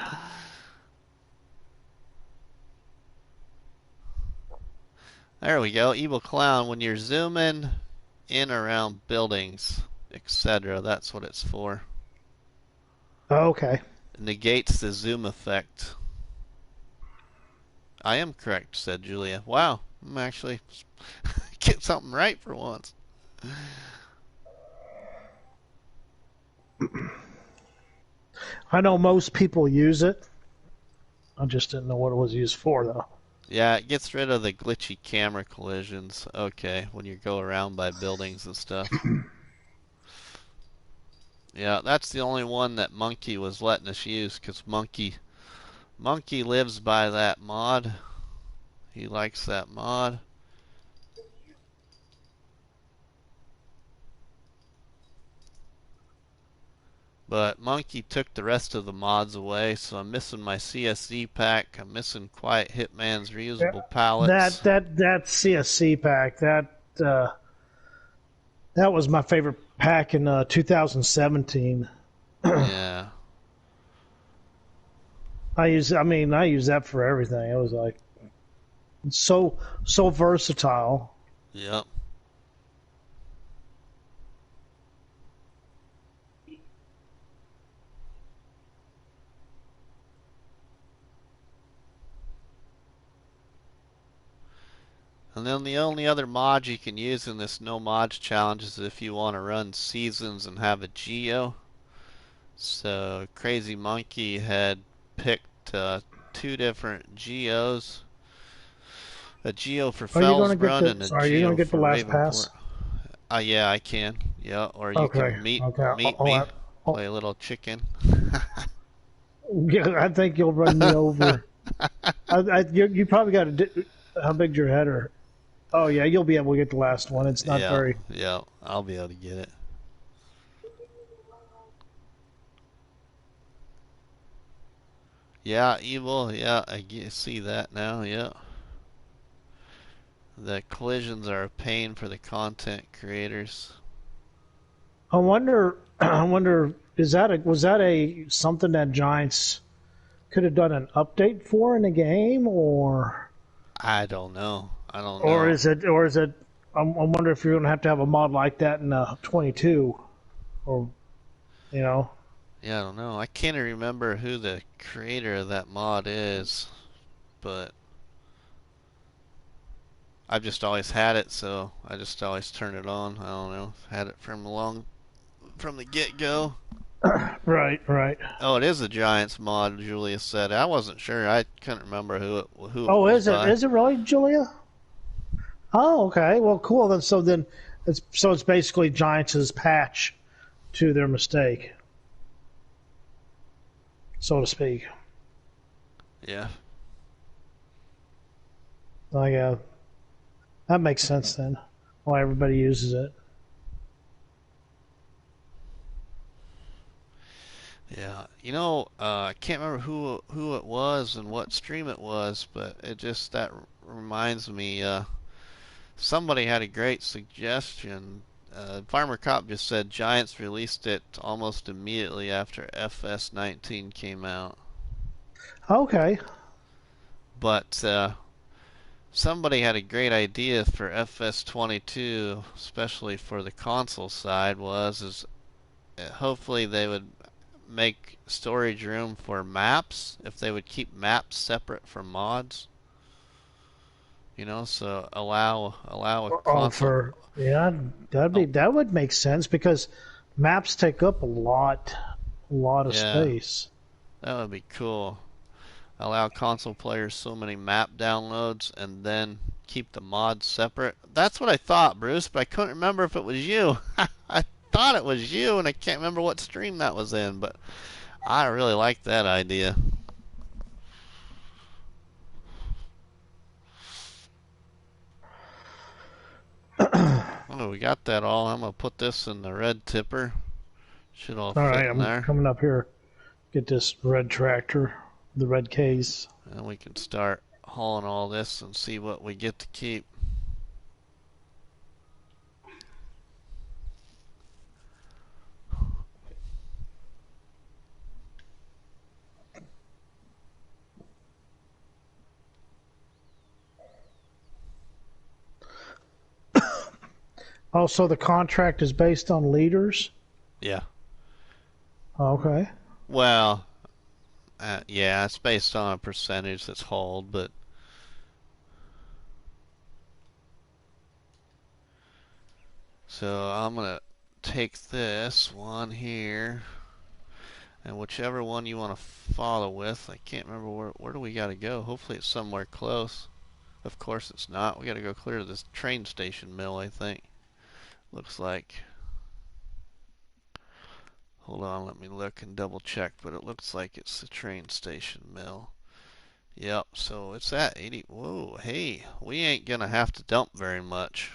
S1: There we go. Evil Clown, when you're zooming in around buildings, etc., that's what it's for.
S2: Okay.
S1: It negates the zoom effect. I am correct, said Julia. Wow, I'm actually get something right for once.
S2: I know most people use it. I just didn't know what it was used for, though.
S1: Yeah, it gets rid of the glitchy camera collisions. Okay, when you go around by buildings and stuff. Yeah, that's the only one that Monkey was letting us use, because Monkey lives by that mod. He likes that mod. But Monkey took the rest of the mods away, so I'm missing my CSZ pack. I'm missing Quiet Hitman's
S2: Yeah.
S1: reusable
S2: That
S1: pallets.
S2: that that CSC pack that was my favorite pack in 2017.
S1: Yeah.
S2: I use that for everything. It was like so versatile.
S1: Yep. And then the only other mod you can use in this no mods challenge is if you want to run seasons and have a geo. So Crazy Monkey had picked two different geos. A geo for
S2: Are you going to get
S1: Felsbrunn
S2: the?
S1: and a
S2: Sorry, you're going
S1: geo
S2: to get the
S1: for
S2: last
S1: Ravenport.
S2: pass.
S1: Yeah, I can. Yeah, or you
S2: Okay.
S1: can meet
S2: Okay.
S1: meet me, play a little chicken.
S2: Yeah, I think you'll run me over. You probably got to. How big's your header? Oh yeah, you'll be able to get the last one. It's not
S1: Yeah,
S2: very.
S1: yeah, I'll be able to get it. Yeah, evil. Yeah, see that now. Yeah, the collisions are a pain for the content creators.
S2: I wonder. I wonder. Was that a something that Giants could have done an update for in the game, or
S1: I don't know. I don't
S2: or
S1: know.
S2: is it or is it? I wonder if you're going to have a mod like that in 22, or you know.
S1: Yeah, I don't know. I can't remember who the creator of that mod is, but I've just always had it, so I just always turn it on. I don't know. Had it from the get go.
S2: Right, right.
S1: Oh, it is a Giants mod, Julia said. I wasn't sure. I couldn't remember who it
S2: Oh,
S1: was
S2: is it?
S1: by.
S2: Is it really, Julia? Oh, okay. Well, cool. Then it's basically Giants' patch to their mistake, so to speak.
S1: Yeah.
S2: Oh yeah, that makes sense then. Why everybody uses it.
S1: Yeah. I can't remember who it was and what stream it was, but it just that reminds me somebody had a great suggestion. Farmer Cop just said Giants released it almost immediately after FS19 came out.
S2: Okay.
S1: But somebody had a great idea for FS22, especially for the console side, was hopefully they would make storage room for maps if they would keep maps separate from mods. So allow a
S2: Oh,
S1: console.
S2: for yeah,
S1: Oh,
S2: that would make sense because maps take up a lot of
S1: yeah,
S2: space.
S1: that would be cool. Allow console players so many map downloads and then keep the mods separate. That's what I thought, Bruce, but I couldn't remember if it was you. I thought it was you, and I can't remember what stream that was in, but I really like that idea. Oh, we got that all. I'm gonna put this in the red tipper. Should all
S2: All
S1: fit
S2: right,
S1: in
S2: I'm
S1: there.
S2: coming up here. Get this red tractor, the red case.
S1: And we can start hauling all this and see what we get to keep.
S2: Also, the contract is based on liters.
S1: Yeah.
S2: Okay.
S1: Well, yeah, it's based on a percentage that's hauled, but so I'm gonna take this one here, and whichever one you want to follow with. I can't remember where do we got to go. Hopefully it's somewhere close. Of course it's not. We got to go clear to this train station mill, I think. Looks like. Hold on, let me look and double check, but it looks like it's the train station mill. Yep, so it's at 80. Whoa, hey, we ain't gonna have to dump very much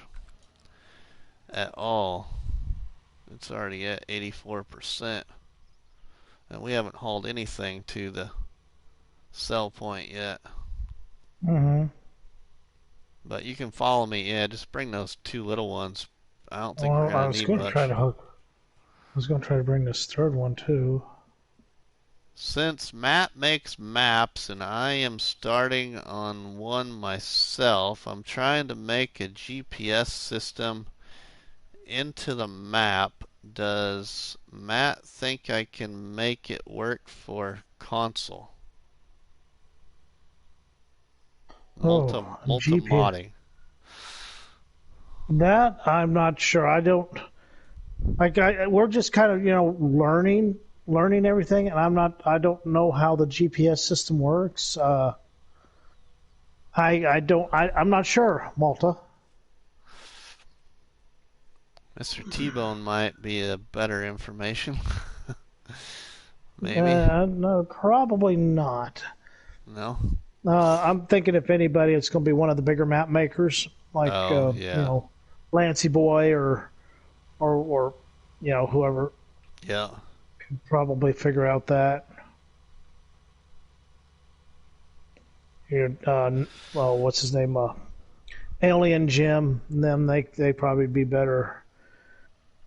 S1: at all. It's already at 84%, and we haven't hauled anything to the sell point yet.
S2: Mm-hmm.
S1: But you can follow me. Yeah, just bring those two little ones. I don't think we're
S2: Well,
S1: gonna need much.
S2: I was going to try to bring this third one too.
S1: Since Matt makes maps and I am starting on one myself, I'm trying to make a GPS system into the map. Does Matt think I can make it work for console?
S2: Oh,
S1: Multi
S2: GP.
S1: modding.
S2: That I'm not sure. I don't like. We're just kind of learning everything, and I don't know how the GPS system works. I don't. I'm not sure, Malta.
S1: Mr. T-Bone might be a better information. Maybe.
S2: No, probably not.
S1: No.
S2: I'm thinking if anybody, it's going to be one of the bigger map makers, like
S1: Oh yeah.
S2: Lancy Boy or whoever
S1: Yeah.
S2: can probably figure out that. Well, what's his name? Alien Jim. Them they probably be better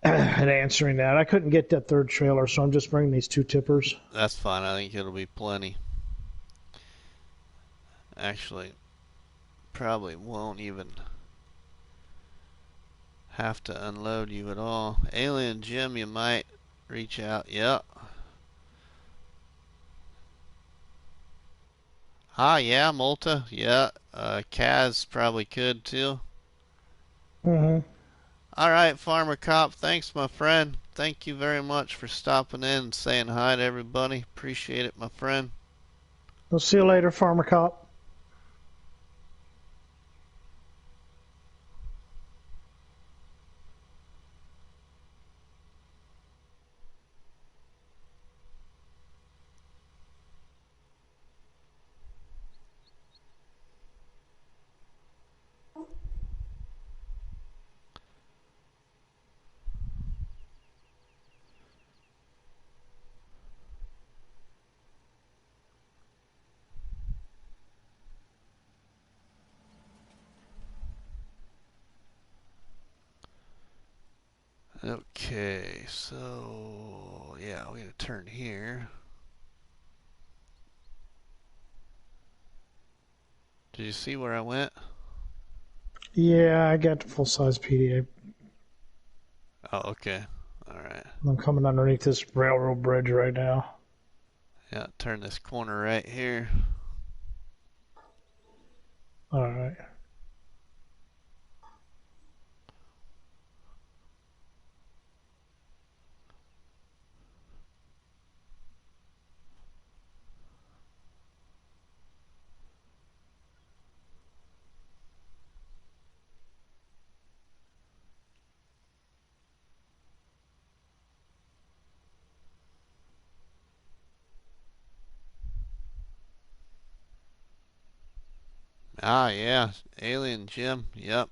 S2: at answering that. I couldn't get that third trailer, so I'm just bringing these two tippers.
S1: That's fine. I think it'll be plenty. Actually, probably won't even have to unload you at all. Alien Jim, you might reach out. Yep. Ah, yeah, Multa. Yeah. Kaz probably could too.
S2: Mm-hmm.
S1: All right, Farmer Cop. Thanks, my friend. Thank you very much for stopping in and saying hi to everybody. Appreciate it, my friend.
S2: We'll see you later, Farmer Cop.
S1: Okay, so yeah, we're gonna turn here. Did you see where I went?
S2: Yeah, I got the full-size PDA.
S1: Oh, okay. All right.
S2: I'm coming underneath this railroad bridge right now.
S1: Yeah, turn this corner right here.
S2: All right.
S1: Ah, yeah, Alien Jim. Yep.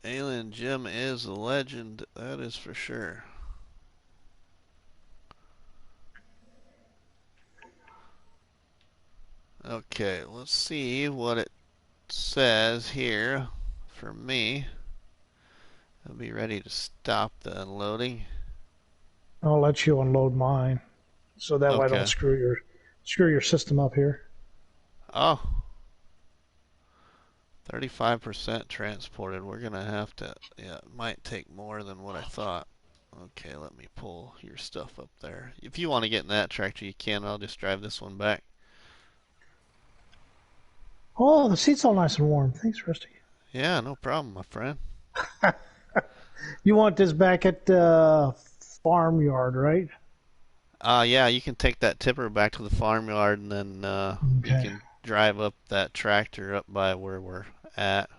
S1: Alien Jim is a legend, that is for sure. Okay, let's see what it says here for me. I'll be ready to stop the unloading.
S2: I'll let you unload mine, so that way I don't
S1: Okay.
S2: screw your system up here.
S1: Oh, 35% transported. We're gonna have to, yeah, it might take more than what I thought. Okay, let me pull your stuff up there. If you want to get in that tractor, you can. I'll just drive this one back.
S2: Oh, the seat's all nice and warm. Thanks, Rusty.
S1: Yeah, no problem, my friend.
S2: You want this back at the farmyard, right?
S1: Yeah, you can take that tipper back to the farmyard, and then you
S2: Okay.
S1: can drive up that tractor up by where we're at.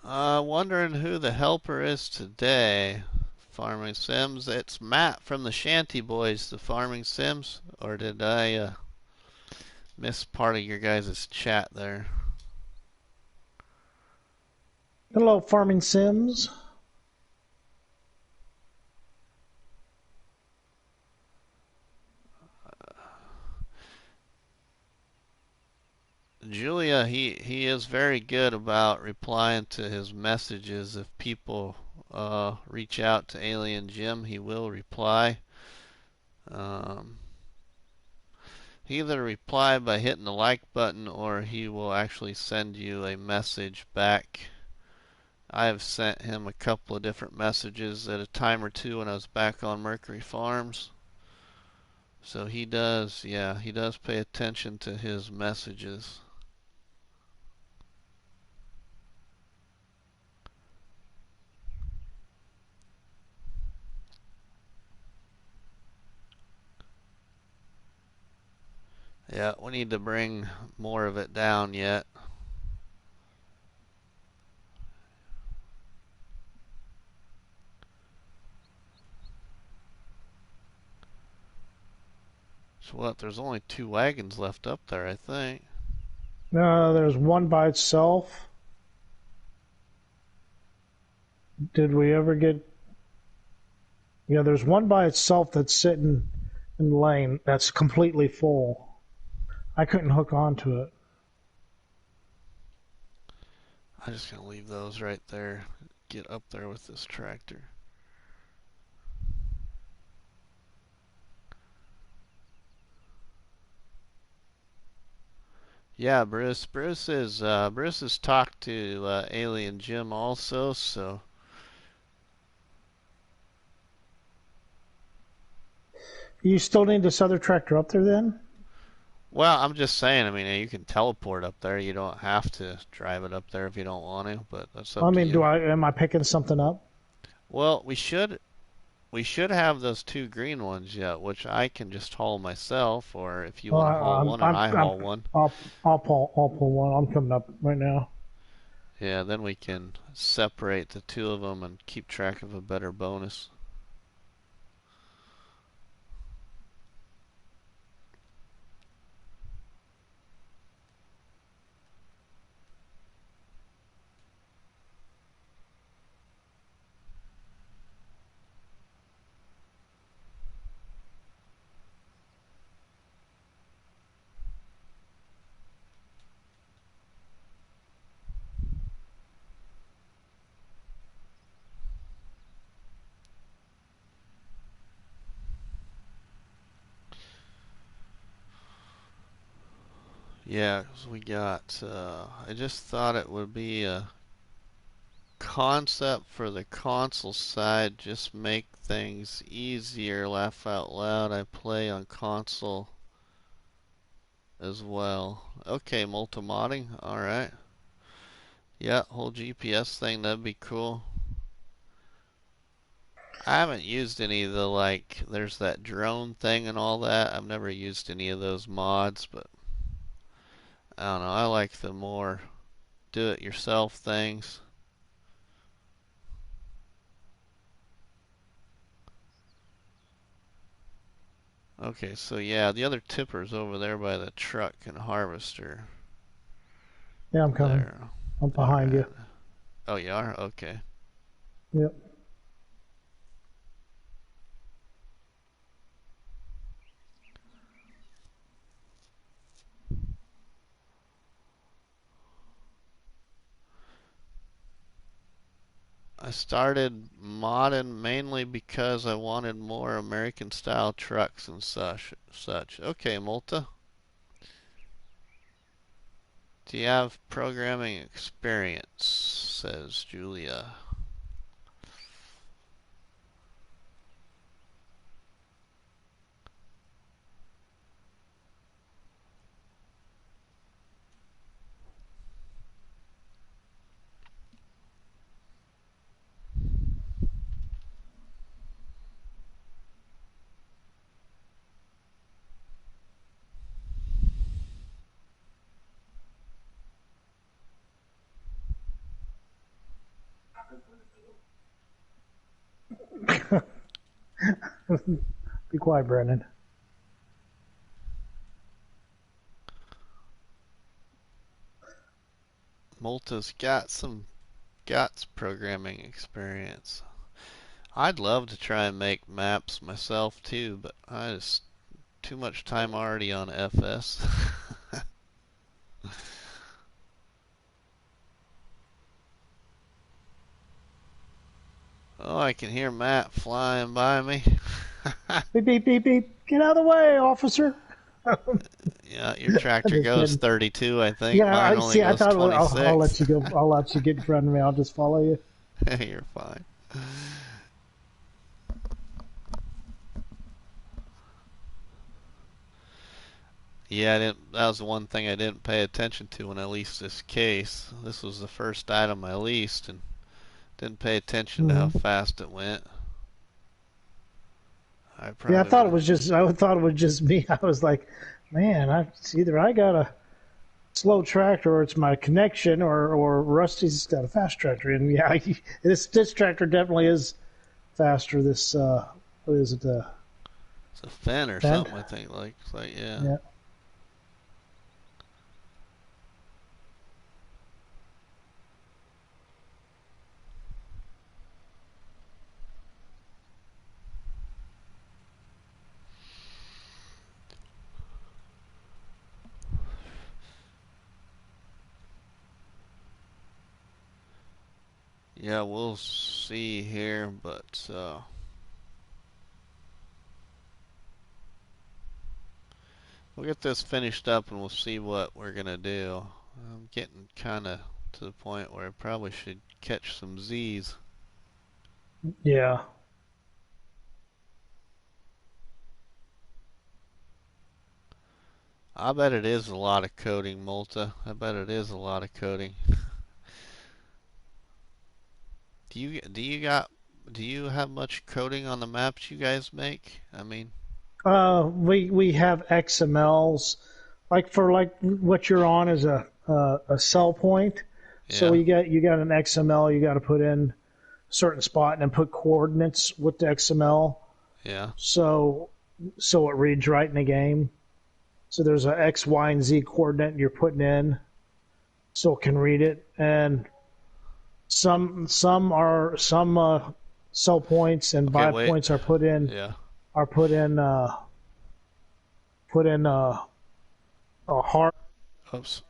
S1: Wondering who the helper is today. Farming Sims. It's Matt from the Shanty Boys, the Farming Sims. Or did I miss part of your guys' chat there?
S2: Hello, Farming Sims.
S1: Julia, he is very good about replying to his messages. If people reach out to Alien Jim, he will reply. Um, he either reply by hitting the like button or he will actually send you a message back. I have sent him a couple of different messages at a time or two when I was back on Mercury Farms. So he does, yeah, he does pay attention to his messages. Yeah, we need to bring more of it down yet. So what, there's only 2 wagons left up there, I think.
S2: There's one by itself. Did we ever get? Yeah, there's one by itself that's sitting in the lane that's completely full. I couldn't hook onto it.
S1: I'm just gonna leave those right there. Get up there with this tractor. Yeah, Bruce. Bruce has talked to Alien Jim also, so
S2: You still need this other tractor up there then?
S1: well, I'm just saying, I mean, you can teleport up there. You don't have to drive it up there if you don't want to, but that's
S2: I
S1: up to
S2: mean, do
S1: you.
S2: I am I picking something up?
S1: Well, we should have those two green ones yet, which I can just haul myself, or if you
S2: Oh,
S1: want to haul one and I haul one,
S2: I'll pull one. I'm coming up right now.
S1: yeah, then we can separate the two of them and keep track of a better bonus. Yeah, 'cause we got. I just thought it would be a concept for the console side, just make things easier. Laugh out loud. I play on console as well. Okay, multi-modding. All right. Yeah, whole GPS thing. That'd be cool. I haven't used any of the like. There's that drone thing and all that. I've never used any of those mods, but I don't know. I like the more do-it-yourself things. Okay, so yeah, the other tipper's over there by the truck and harvester.
S2: Yeah, I'm coming.
S1: There.
S2: I'm behind you.
S1: Alright. Oh, you are? Okay.
S2: Yep.
S1: I started modding mainly because I wanted more American style trucks and such. Okay, Multa. Do you have programming experience? Says Julia.
S2: Be quiet, Brandon.
S1: Multa's got some programming experience. I'd love to try and make maps myself too, but I just too much time already on FS. Oh, I can hear Matt flying by me.
S2: Beep beep beep beep. Get out of the way, officer.
S1: Yeah, your tractor
S2: Just
S1: goes
S2: kidding.
S1: 32, I think.
S2: Yeah,
S1: Mine
S2: I
S1: only
S2: see. I
S1: goes
S2: thought I'll let
S1: 26.
S2: you go. I'll let you get in front of me. I'll just follow you.
S1: You're fine. Yeah, I didn't. That was the one thing I didn't pay attention to when I leased this case. This was the first item I leased, and didn't pay attention to how
S2: Hmm.
S1: fast it went. I
S2: Yeah, I
S1: probably
S2: thought
S1: would
S2: it
S1: have.
S2: was just. I thought it was just me. I was like, man, it's either I got a slow tractor or it's my connection or Rusty's got a fast tractor. And yeah, this tractor definitely is faster. This what is it?
S1: It's a Fenn or
S2: Fendt.
S1: something. I think. Like, it's like yeah.
S2: Yeah.
S1: Yeah, we'll see here, but we'll get this finished up and we'll see what we're gonna do. I'm getting kind of to the point where I probably should catch some Z's.
S2: Yeah.
S1: I bet it is a lot of coding, Multa. I bet it is a lot of coding. Do you have much coding on the maps you guys make? I mean,
S2: We have XMLs, like for like what you're on is a cell point. So
S1: yeah,
S2: you got an XML you got to put in a certain spot and then put coordinates with the XML.
S1: yeah.
S2: So so it reads right in the game. So there's a X, Y, and Z coordinate you're putting in, so it can read it. And some cell points and
S1: Okay,
S2: buy
S1: wait.
S2: points
S1: Yeah.
S2: are put in a hard
S1: Oops.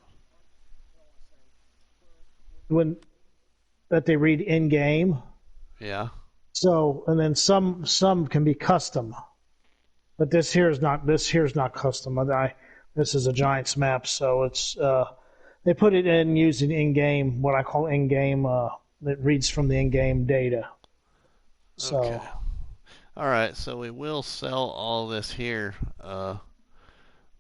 S2: when that they read in game.
S1: Yeah.
S2: So and then some can be custom, but this here is not custom. This is a Giants map, so it's they put it in using in game what I call in game. That reads from the in game data.
S1: Okay.
S2: So
S1: All right. So we will sell all this here,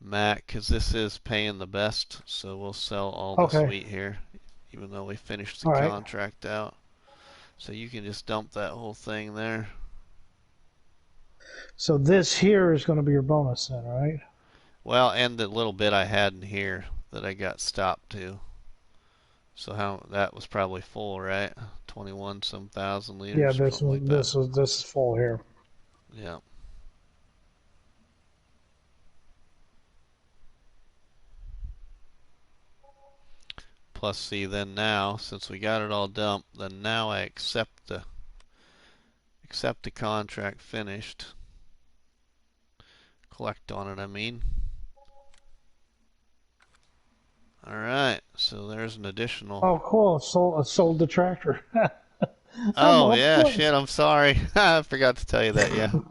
S1: Matt, because this is paying the best. So we'll sell all this
S2: okay,
S1: wheat here, even though we finished the
S2: all right.
S1: contract out. So you can just dump that whole thing there.
S2: So this here is going to be your bonus then, right?
S1: Well, and the little bit I had in here that I got stopped to. So how that was probably full, right? 21 some thousand
S2: Yeah,
S1: liters, something like that.
S2: this is full here.
S1: Yeah. Plus, see, then now, since we got it all dumped, then now I accept the contract finished. Collect on it, I mean. All right, so there's an additional.
S2: Oh, cool. Sold the tractor. I'm
S1: Oh
S2: all
S1: yeah,
S2: for it.
S1: shit. I'm sorry. I forgot to tell you that. Yeah. So,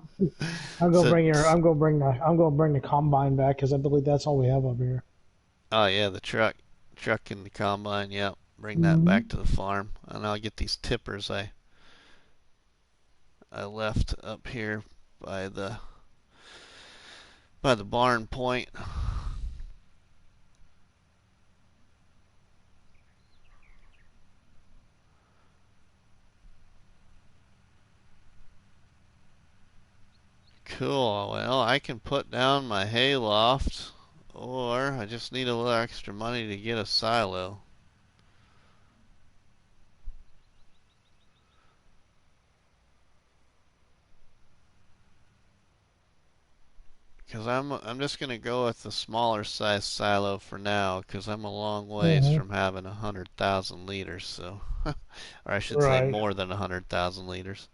S2: I'm gonna bring the combine back because I believe that's all we have up here.
S1: oh yeah, the truck and the combine. Yep. Bring that
S2: Mm-hmm.
S1: back to the farm, and I'll get these tippers I left up here by the by the barn point. Cool. Well, I can put down my hay loft, or I just need a little extra money to get a silo. Because I'm just gonna go with the smaller size silo for now, because I'm a long ways
S2: Mm-hmm.
S1: from having 100,000 liters. So, or I should say
S2: Right.
S1: more than 100,000 liters.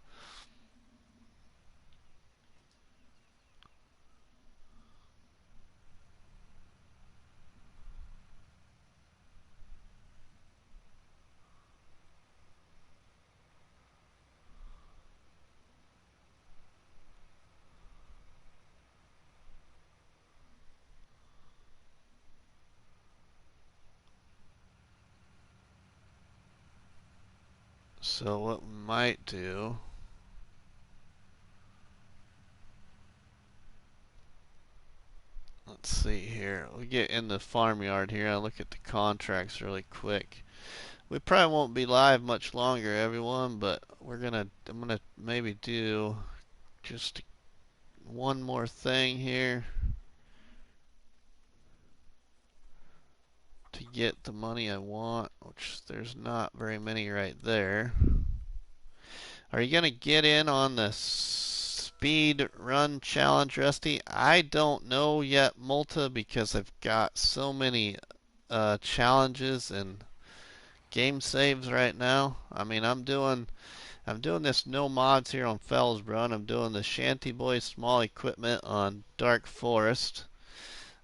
S1: So what we might do, let's see here. We get in the farmyard here. I look at the contracts really quick. We probably won't be live much longer, everyone, but I'm gonna maybe do just one more thing here to get the money I want, which there's not very many right there. Are you gonna get in on the speed run challenge, Rusty? I don't know yet, Multa, because I've got so many challenges and game saves right now. I mean, I'm doing this no mods here on Felsbrunn. I'm doing the Shanty Boy small equipment on Dark Forest.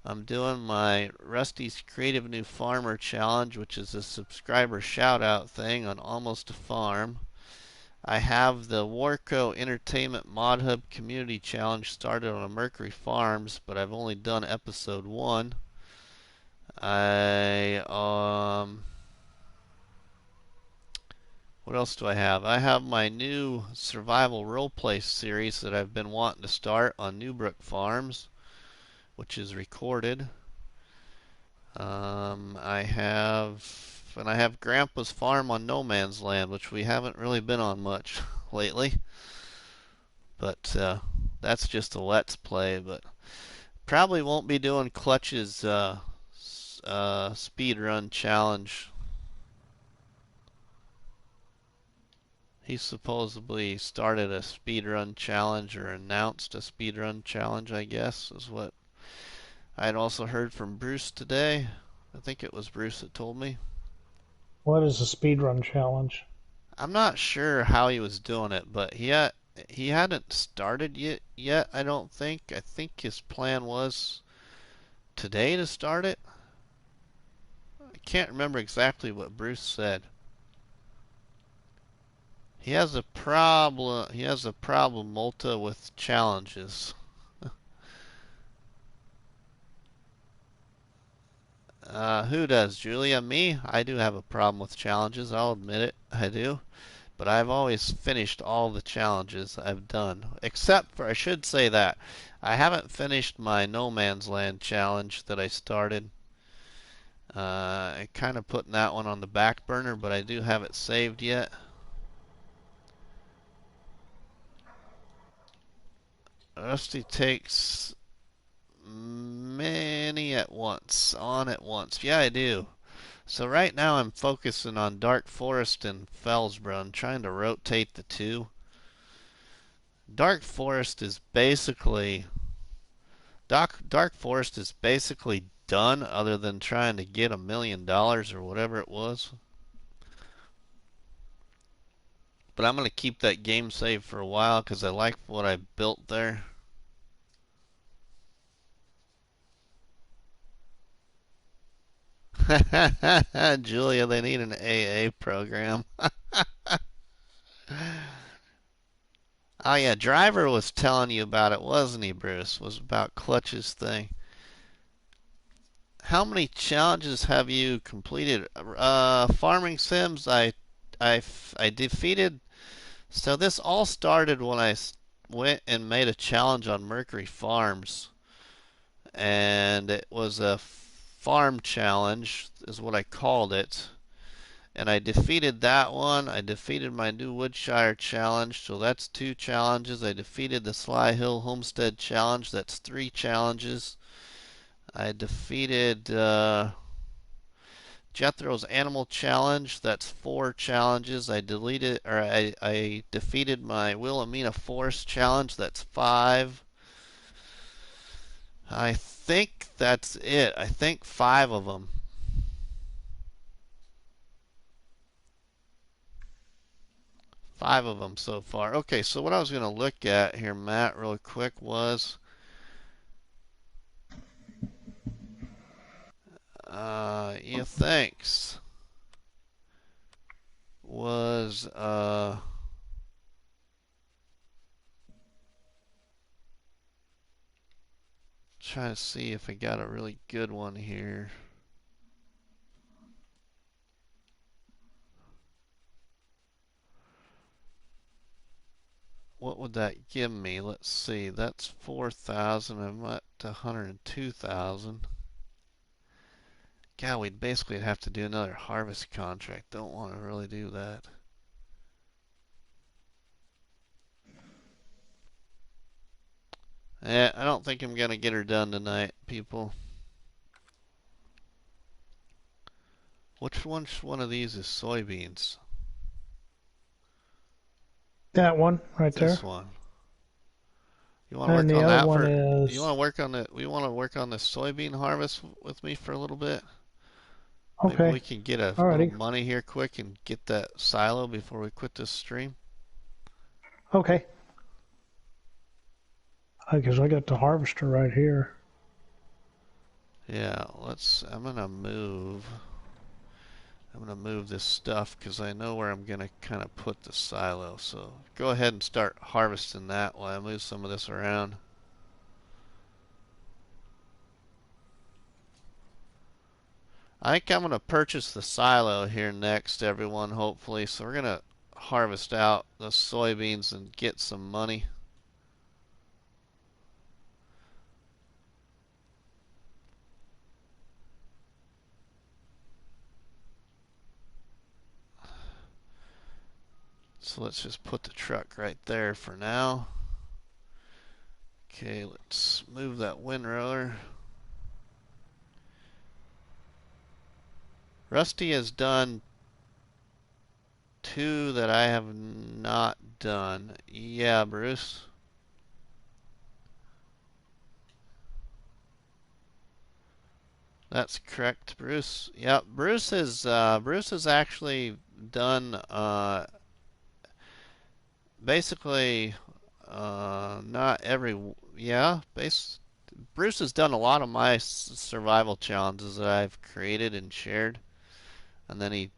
S1: I'm doing my Rusty's Creative New Farmer Challenge, which is a subscriber shout out thing on Almost a Farm. I have the Warco Entertainment Mod Hub Community Challenge started on a Mercury Farms, but I've only done episode 1. I What else do I have? I have my new survival roleplay series that I've been wanting to start on Newbrook Farms, which is recorded. I have Grandpa's Farm on No Man's Land, which we haven't really been on much lately. But that's just a let's play. But probably won't be doing Clutch's speed run challenge. He supposedly started a speedrun challenge or announced a speedrun challenge, I guess, is what I had also heard from Bruce today. I think it was Bruce that told me.
S2: What is a speedrun challenge?
S1: I'm not sure how he was doing it, but he hadn't started yet, I don't think. I think his plan was today to start it. I can't remember exactly what Bruce said. He has a problem, Malta, with challenges. Who does, Julia? Me? I do have a problem with challenges. I'll admit it. I do. But I've always finished all the challenges I've done. Except for, I should say that, I haven't finished my No Man's Land challenge that I started. I'm kind of putting that one on the back burner, but I do have it saved yet. Rusty takes many at once, on at once. Yeah, I do. So right now I'm focusing on Dark Forest and Felsbrunn, trying to rotate the two. Dark Forest is basically Dark Forest is basically done, other than trying to get $1 million or whatever it was. But I'm gonna keep that game save for a while because I like what I built there. Julia, they need an AA program. Oh yeah, Driver was telling you about it, wasn't he, Bruce? Was about Clutch's thing. How many challenges have you completed? Farming Sims, I defeated. So this all started when I went and made a challenge on Mercury Farms, and it was a farm challenge, is what I called it. And I defeated that one. I defeated my new Woodshire challenge, so that's 2 challenges. I defeated the Sly Hill Homestead challenge, that's 3 challenges. I defeated Jethro's Animal Challenge, that's 4 challenges. I defeated my Wilhelmina Forest Challenge, that's 5. I think that's it. I think 5 of them. 5 of them so far. Okay, so what I was going to look at here, Matt, really quick was yeah, thanks. Was trying to see if I got a really good one here. What would that give me? Let's see. That's 4,000. I'm at 102,000. God, we'd basically have to do another harvest contract. Don't want to really do that. Yeah, I don't think I'm going to get her done tonight, people. Which one of these is soybeans?
S2: That one right
S1: This
S2: there.
S1: one. You want to
S2: And
S1: work
S2: the
S1: on
S2: other
S1: that
S2: one
S1: for? You
S2: is
S1: want to work on the? We want to work on the soybean harvest with me for a little bit. Maybe we
S2: okay.
S1: can get a little
S2: Alrighty.
S1: money here quick and get that silo before we quit this stream.
S2: Okay. Because I got the harvester right here.
S1: Yeah, let's. I'm gonna move. I'm going to move this stuff because I know where I'm going to kind of put the silo. So go ahead and start harvesting that while I move some of this around. I think I'm going to purchase the silo here next, everyone, hopefully. So we're going to harvest out the soybeans and get some money. So let's just put the truck right there for now. Okay, let's move that windrower. Rusty has done 2 that I have not done. Yeah, Bruce. That's correct, Bruce. Yep, Bruce has actually done basically not every yeah, Bruce has done a lot of my survival challenges that I've created and shared, and then he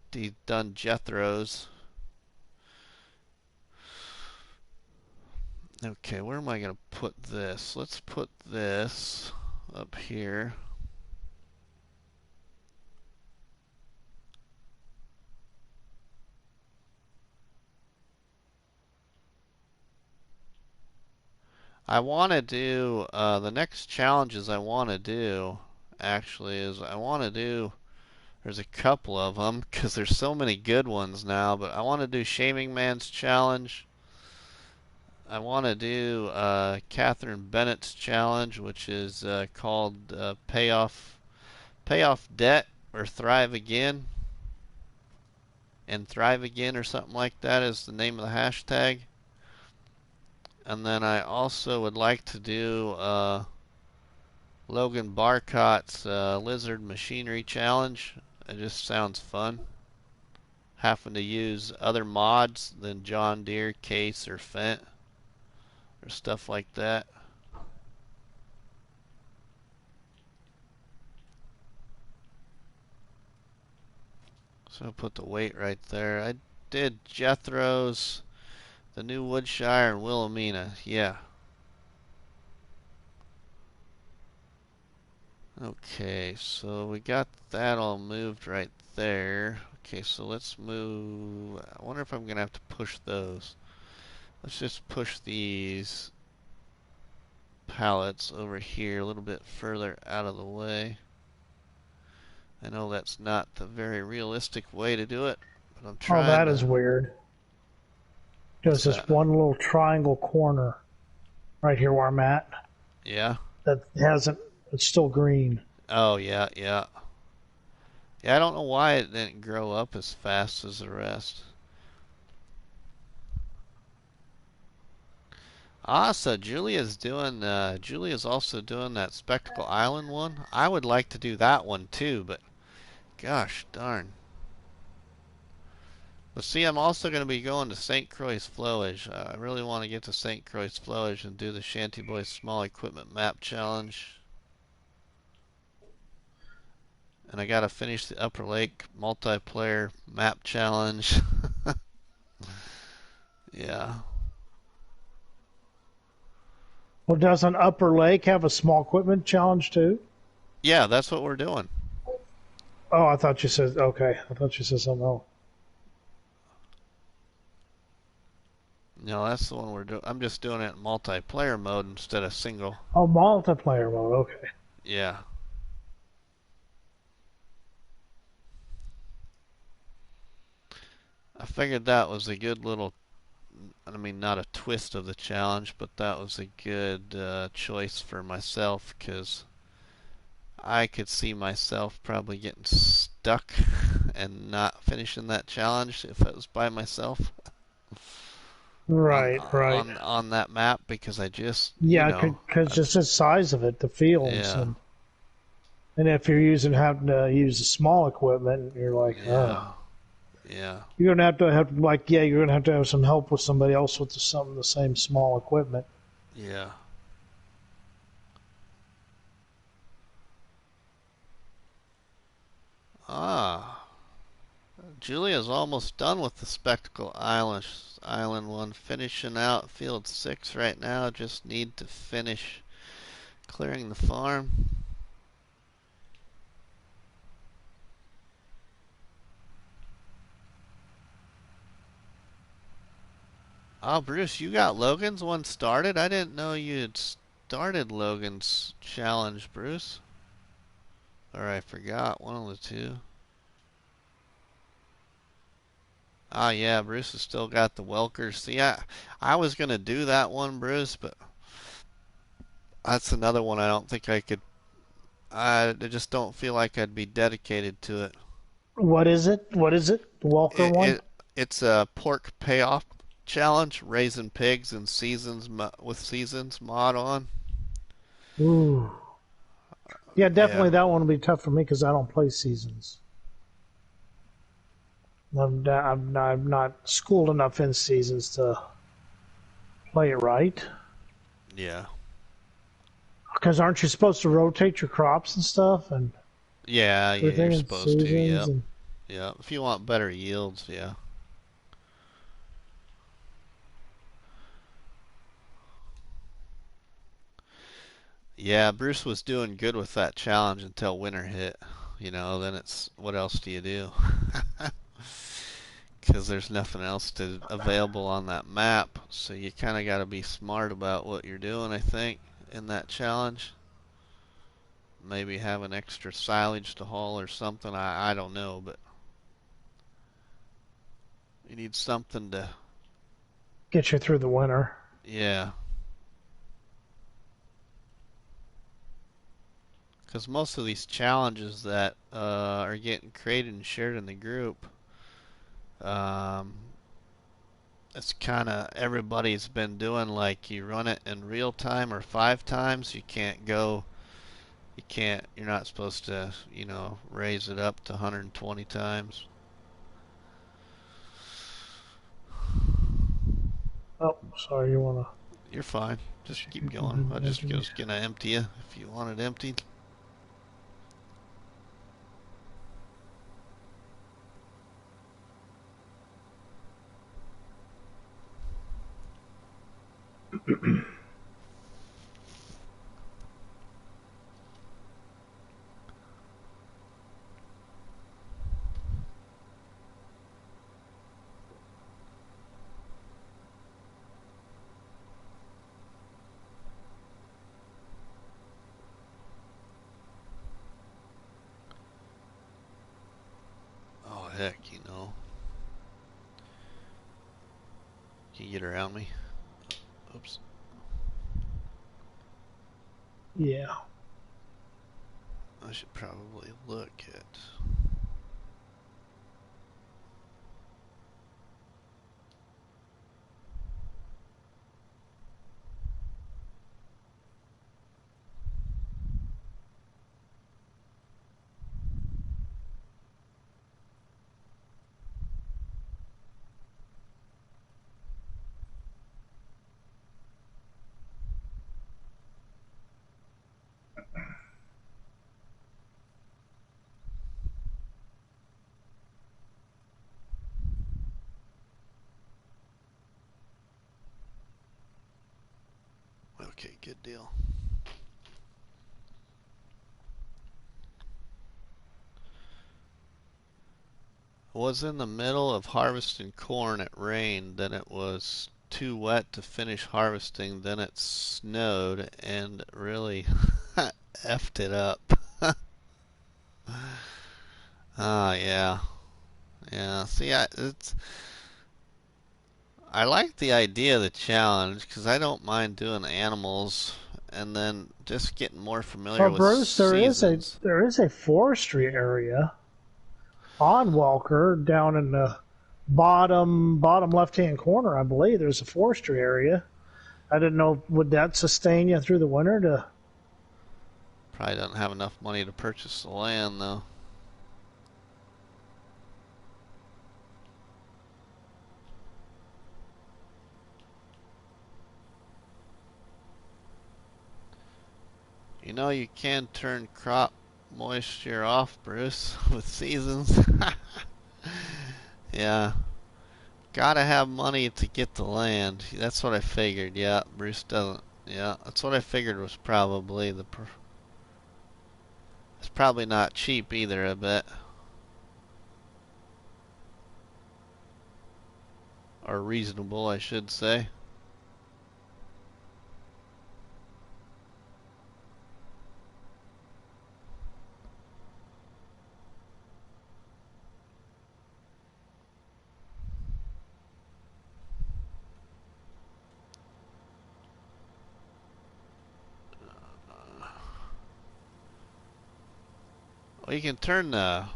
S1: done Jethro's. Okay, where am I gonna put this? Let's put this up here. I want to do the next challenges I want to do actually is I want to do there's a couple of them because there's so many good ones now, but I want to do Shaming Man's challenge. I want to do Catherine Bennett's challenge, which is called Pay Off Debt or Thrive Again, and Thrive Again or something like that is the name of the hashtag. And then I also would like to do Logan Barcott's Lizard Machinery Challenge. It just sounds fun. Having to use other mods than John Deere, Case, or Fent, or stuff like that. So I'll put the weight right there. I did Jethro's, the new Woodshire, and Wilhelmina. Yeah. Okay, so we got that all moved right there. Okay, so let's move. I wonder if I'm going to have to push those. Let's just push these pallets over here a little bit further out of the way. I know that's not the very realistic way to do it, but I'm
S2: Oh,
S1: trying
S2: that is
S1: to.
S2: weird.
S1: What's
S2: There's this
S1: that?
S2: one little triangle corner right here where I'm at
S1: Yeah?
S2: that hasn't. It's still green.
S1: Oh, yeah, yeah. Yeah, I don't know why it didn't grow up as fast as the rest. Ah, so Julia's also doing that Spectacle Island one. I would like to do that one too, but gosh darn. But see, I'm also going to be going to St. Croix Flowage. I really want to get to St. Croix Flowage and do the Shanty Boys Small Equipment Map Challenge. And I got to finish the Upper Lake Multiplayer Map Challenge. Yeah.
S2: Well, doesn't Upper Lake have a small equipment challenge too?
S1: Yeah, that's what we're doing.
S2: Oh, I thought you said okay. I thought you said something else.
S1: No, that's the one we're doing. I'm just doing it in multiplayer mode instead of single.
S2: Oh, multiplayer mode. Okay.
S1: Yeah. I figured that was a good little, I mean, not a twist of the challenge, but that was a good choice for myself because I could see myself probably getting stuck and not finishing that challenge if it was by myself
S2: Right, right.
S1: on that map because I just,
S2: Yeah, because just the size of it, the fields,
S1: yeah,
S2: and if you're having to use the small equipment, you're like,
S1: yeah, yeah,
S2: you're gonna have to like, yeah, you're gonna have to have some help with somebody else with some of the same small equipment.
S1: yeah. Ah, Julia's almost done with the Spectacle Island. Island one, finishing out field 6 right now. Just need to finish clearing the farm. Oh, Bruce, you got Logan's one started? I didn't know you had started Logan's challenge, Bruce. Or I forgot, one of the two. Ah, yeah, Bruce has still got the Welkers. See, I was going to do that one, Bruce, but that's another one I don't think I could. I just don't feel like I'd be dedicated to it.
S2: What is it? What is it? The Walker
S1: It,
S2: one?
S1: it it's a pork payoff challenge, raising pigs and seasons with seasons mod on.
S2: Ooh. Yeah,
S1: Yeah,
S2: definitely that one will be tough for me because I don't play seasons. I'm not schooled enough in seasons to play it right.
S1: yeah,
S2: Because aren't you supposed to rotate your crops and stuff and
S1: yeah, yeah. You're
S2: everything in
S1: supposed to.
S2: seasons?
S1: Yep,
S2: And
S1: yep. If you want better yields, yeah. Yeah, Bruce was doing good with that challenge until winter hit. Then it's what else do you do? Because there's nothing else available on that map. So you kind of got to be smart about what you're doing, I think, in that challenge. Maybe have an extra silage to haul or something. I don't know, but you need something to,
S2: get you through the winter.
S1: yeah. Because most of these challenges that are getting created and shared in the group, um, it's kind of everybody's been doing like you run it in real time or 5 times. You're not supposed to, raise it up to 120 times.
S2: Oh, sorry, you want
S1: You're fine. Just keep going. I just
S2: to.
S1: was gonna empty you if you want it emptied. Oh heck. Can you get around me? Oops.
S2: Yeah.
S1: I should probably look at. Okay, good deal. Was in the middle of harvesting corn. It rained, then it was too wet to finish harvesting, then it snowed and really effed it up. Ah, yeah. Yeah, see, I like the idea of the challenge because I don't mind doing animals and then just getting more familiar
S2: Well,
S1: with
S2: Bruce,
S1: seasons.
S2: there is a forestry area on Walker down in the bottom left hand corner. I believe there's a forestry area. I didn't know, would that sustain you through the winter to.
S1: Probably don't have enough money to purchase the land though. You can turn crop moisture off, Bruce, with seasons. Yeah. Gotta have money to get the land. That's what I figured. Yeah, Bruce doesn't. Yeah, that's what I figured was probably the. It's probably not cheap either, I bet. Or reasonable, I should say. Well, you can turn the.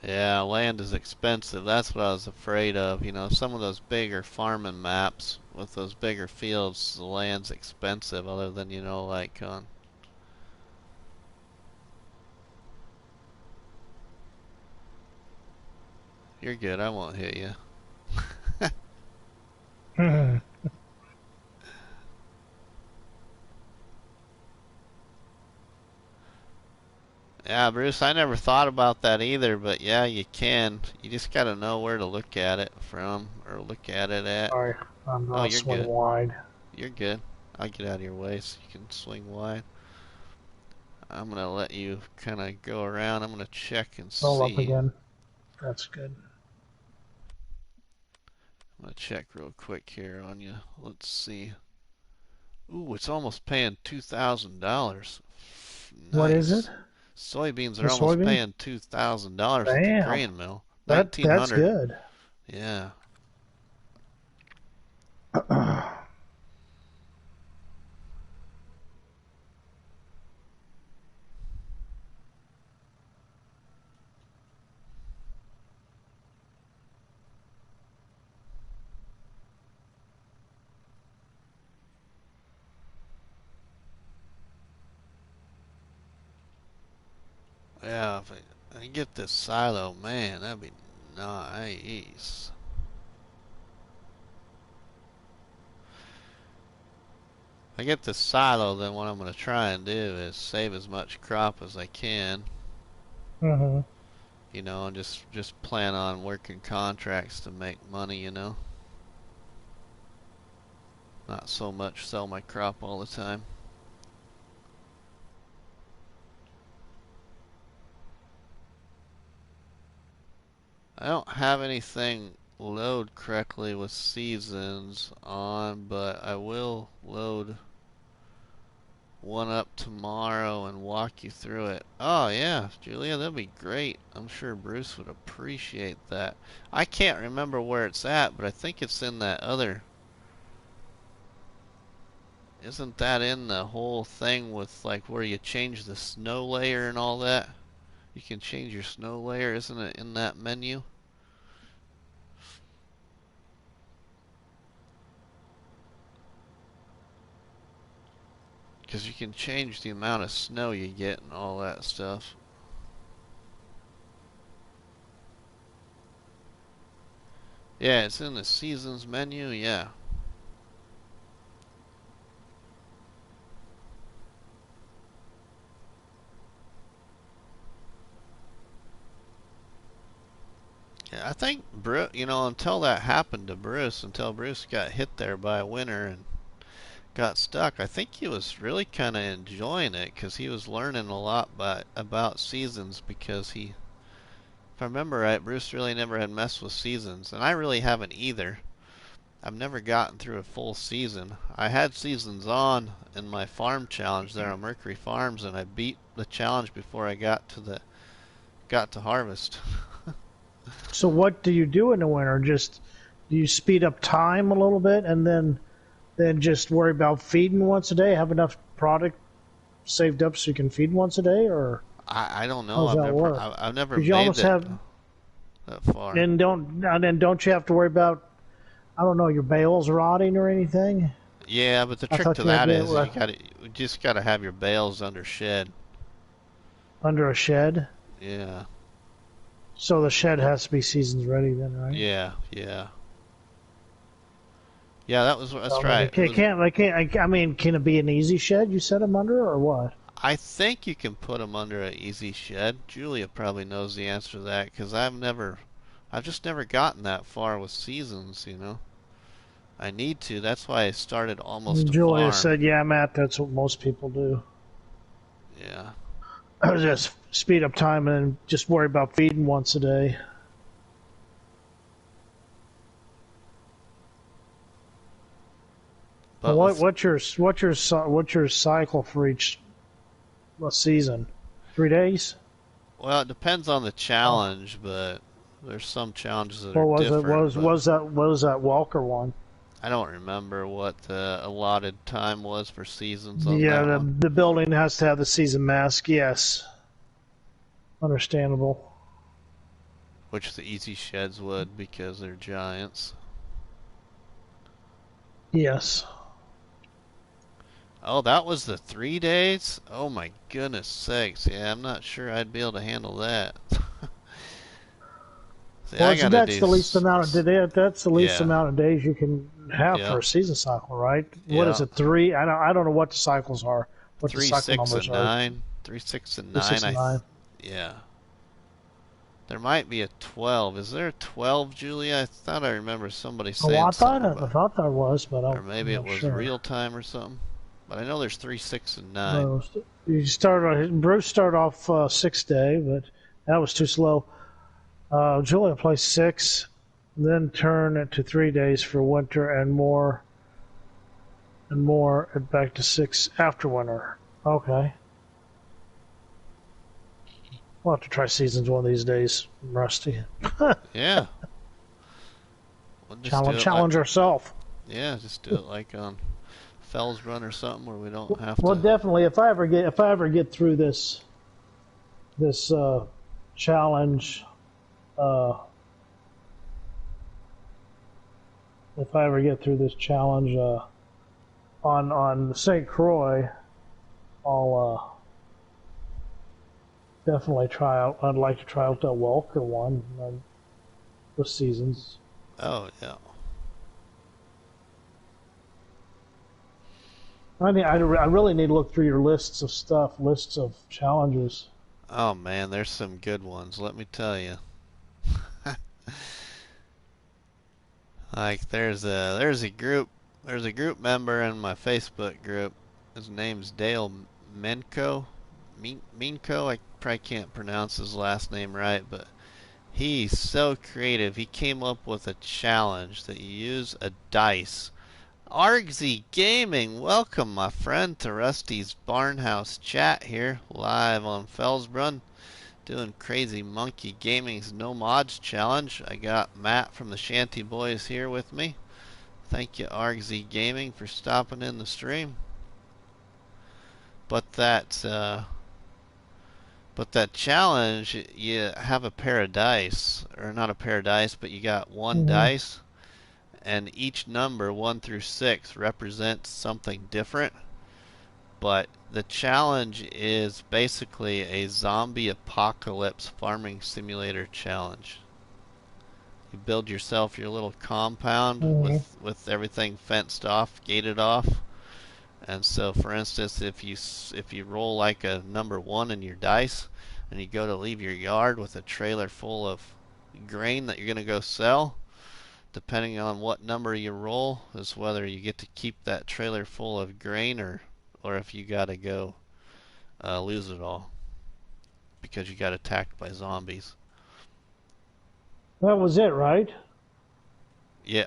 S1: Yeah, land is expensive. That's what I was afraid of. You know, some of those bigger farming maps with those bigger fields, the land's expensive. Other than, you know, like on. You're good. I won't hit you. Yeah, Bruce, I never thought about that either, but yeah, you can. You just gotta know where to look at it from, or look at it at.
S2: Sorry, I'm
S1: Oh,
S2: gonna
S1: you're
S2: swing
S1: good.
S2: wide.
S1: You're good. I'll get out of your way so you can swing wide. I'm gonna let you kind of go around. I'm gonna check and
S2: Roll up
S1: see.
S2: again. That's good.
S1: I'm gonna check real quick here on you. Let's see. Ooh, it's almost paying $2,000.
S2: What is it?
S1: Nice. Soybeans
S2: The
S1: are almost
S2: soybean?
S1: paying $2,000 at the
S2: Damn.
S1: grain mill.
S2: That's
S1: 1900.
S2: good.
S1: Yeah. Yeah, if I get this silo, man, that'd be nice. If I get this silo, then what I'm gonna try and do is save as much crop as I can.
S2: Mm-hmm.
S1: You know, and just plan on working contracts to make money. You know, not so much sell my crop all the time. I don't have anything load correctly with seasons on, but I will load one up tomorrow and walk you through it. Oh yeah, Julia, that'd be great. I'm sure Bruce would appreciate that. I can't remember where it's at, but I think it's in that other. Isn't that in the whole thing with like where you change the snow layer and all that? You can change your snow layer, isn't it in that menu? Because you can change the amount of snow you get and all that stuff. Yeah, it's in the seasons menu, yeah. Yeah, I think you know, until that happened to Bruce, until Bruce got hit there by a winter and got stuck, I think he was really kind of enjoying it because he was learning a lot about seasons because if I remember right, Bruce really never had messed with seasons, and I really haven't either. I've never gotten through a full season. I had seasons on in my farm challenge there on Mercury Farms, and I beat the challenge before I got to harvest.
S2: So what do you do in the winter? Just do you speed up time a little bit and then just worry about feeding once a day? Have enough product saved up so you can feed once a day, or
S1: I don't
S2: how
S1: know.
S2: does that work?
S1: I've never
S2: Because you
S1: made
S2: almost
S1: it
S2: have
S1: that far.
S2: and then don't you have to worry about, I don't know, your bales rotting or anything?
S1: Yeah, but the
S2: I
S1: trick
S2: thought
S1: to
S2: you had
S1: that
S2: to
S1: is you just gotta have your bales under shed.
S2: under a shed.
S1: Yeah,
S2: So the shed has to be seasons ready then, right?
S1: yeah, yeah, yeah. That's
S2: So
S1: right.
S2: like it can't, I mean, can it be an easy shed you set them under or what?
S1: I think you can put them under an easy shed. Julia probably knows the answer to that because I've just never gotten that far with seasons, you know. I need to. That's why I started almost a
S2: Julia
S1: farm.
S2: said, "Yeah, Matt, that's what most people do.
S1: Yeah.
S2: Just speed up time and just worry about feeding once a day."
S1: But with
S2: What's your cycle for each season? 3 days?
S1: Well, it depends on the
S2: Oh,
S1: challenge, but there's some challenges that
S2: what
S1: are
S2: was it?
S1: different, but
S2: What was that Walker one?
S1: I don't remember what the allotted time was for seasons on
S2: Yeah,
S1: that one.
S2: the building has to have the season mask. Yes, understandable.
S1: Which the easy sheds would because they're giants.
S2: Yes.
S1: Oh, that was the 3 days? Oh my goodness sakes. Yeah, I'm not sure I'd be able to handle that. See,
S2: Well,
S1: I
S2: so
S1: gotta
S2: that's
S1: do.
S2: the least amount of that's the least
S1: Yeah,
S2: amount of days you can have for
S1: yeah,
S2: a season cycle, right? What is
S1: yeah.
S2: it? Three? I don't know what the cycles are. What the
S1: Three,
S2: cycle
S1: six,
S2: numbers
S1: and
S2: are.
S1: nine. 3, 6, and
S2: Three,
S1: 9.
S2: six, and nine.
S1: Yeah. There might be a 12. Is there a 12, Julia? I thought I remember somebody
S2: Oh,
S1: saying something
S2: I
S1: about,
S2: thought there was, but
S1: or
S2: I'm
S1: maybe it
S2: not
S1: was
S2: sure.
S1: real time or something. But I know there's 3, 6, and 9.
S2: No, you Bruce started off 6 day, but that was too slow. Julia plays 6, then turn it to 3 days for winter and more, and back to 6 after winter. Okay. We'll have to try seasons one of these days, Rusty.
S1: Yeah, we'll just do it like,
S2: Challenge ourselves.
S1: yeah, just do it like on Felsbrunn or something where we don't have
S2: Well,
S1: to.
S2: definitely. If I ever get through this challenge, uh, if I ever get through this challenge on St. Croix, I'll definitely try out. I'd like to try out that Welker one for seasons.
S1: Oh, yeah.
S2: I really need to look through your lists of stuff, lists of challenges.
S1: Oh, man, there's some good ones, let me tell you. Like, there's a group member in my Facebook group. His name's Dale Menko. Minko, I probably can't pronounce his last name right, but he's so creative. He came up with a challenge that you use a dice. Argsy Gaming, welcome my friend to Rusty's Barnhouse chat here, live on Felsbrunn, doing Crazy Monkey Gaming's No Mods challenge. I got Matt from the Shanty Boys here with me. Thank you, Argsy Gaming, for stopping in the stream. But that challenge, you have a pair of dice, or not a pair of dice, but you got one
S2: Mm-hmm.
S1: dice, and each number, 1 through 6, represents something different. But the challenge is basically a zombie apocalypse farming simulator challenge. You build yourself your little compound
S2: Mm-hmm.
S1: with everything fenced off, gated off. And so, for instance, if you roll like a number 1 in your dice, and you go to leave your yard with a trailer full of grain that you're going to go sell, depending on what number you roll, is whether you get to keep that trailer full of grain or if you got to go lose it all because you got attacked by zombies.
S2: That was it, right?
S1: Yeah,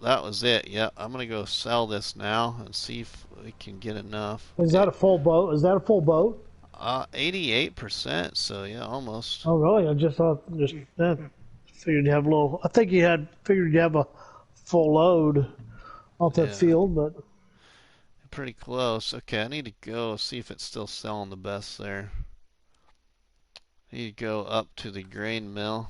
S1: that was it. Yeah, I'm gonna go sell this now and see if we can get enough.
S2: Is that a full boat? Is that a full boat?
S1: 88%. So yeah, almost.
S2: Oh, really? I just thought figured you have a little. I think you had figured you have a full load off that
S1: Yeah,
S2: field, but
S1: pretty close. Okay, I need to go see if it's still selling the best there. I need to go up to the grain mill.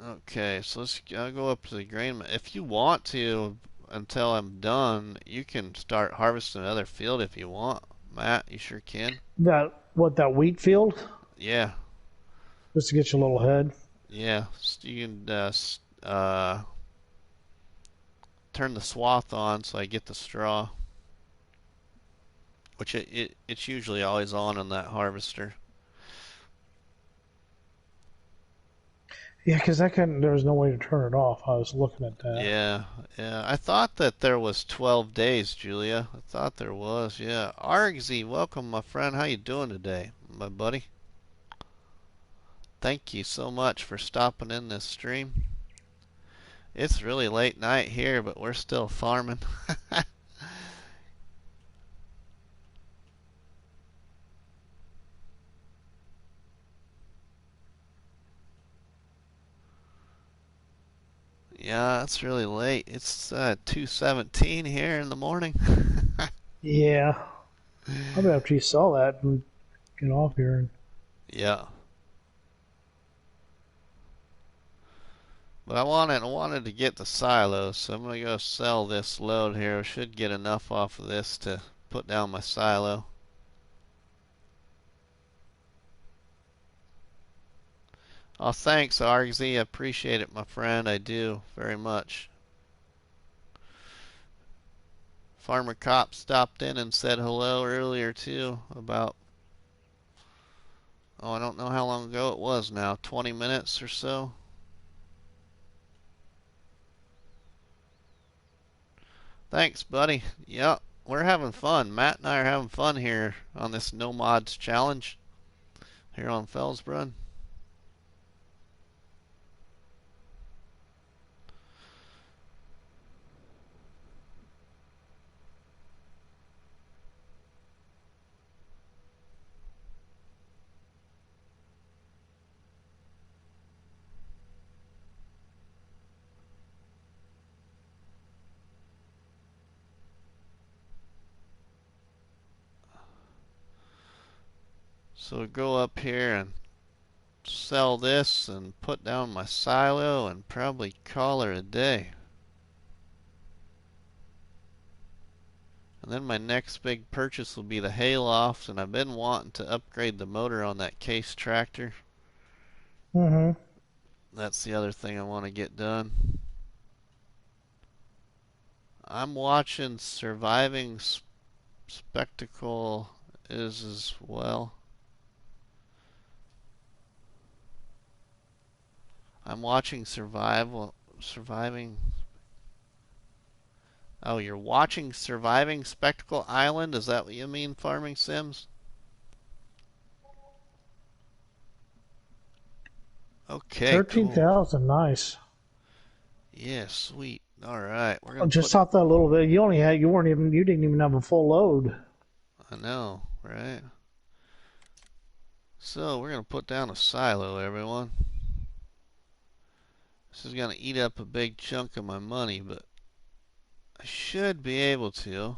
S1: Okay, so I'll go up to the grain mill. If you want to, until I'm done, you can start harvesting another field if you want. Matt, you sure can.
S2: that wheat field,
S1: Yeah,
S2: just to get you a little ahead.
S1: yeah. You can turn the swath on so I get the straw. which it's usually always on that harvester.
S2: Yeah, because I couldn't. There was no way to turn it off. I was looking at that.
S1: Yeah, yeah. I thought that there was 12 days, Julia. I thought there was. Yeah. Argsy, welcome, my friend. How you doing today, my buddy? Thank you so much for stopping in this stream. It's really late night here, but we're still farming. Yeah, it's really late. It's 2:17 here in the morning.
S2: Yeah, probably after you saw that and get off here. And
S1: Yeah. But I wanted to get the silo, so I'm gonna go sell this load here. I should get enough off of this to put down my silo. Oh, thanks, Argsy. I appreciate it, my friend. I do very much. Farmer Cop stopped in and said hello earlier too. About I don't know how long ago it was now. 20 minutes or so. Thanks, buddy. Yep, we're having fun. Matt and I are having fun here on this No Mods challenge here on Felsbrunn. So go up here and sell this and put down my silo and probably call her a day. And then my next big purchase will be the hayloft, and I've been wanting to upgrade the motor on that case tractor.
S2: mm-hmm.
S1: That's the other thing I want to get done. I'm watching Surviving Spectacle is as well. I'm watching Surviving. Oh, you're watching Surviving Spectacle Island? Is that what you mean, Farming Sims? Okay, cool.
S2: 13,000, nice.
S1: Yeah, sweet. All right, we're
S2: Oh,
S1: gonna put.
S2: just off that little bit, you didn't even have a full load.
S1: I know, right? So we're gonna put down a silo, everyone. This is gonna eat up a big chunk of my money, but I should be able to.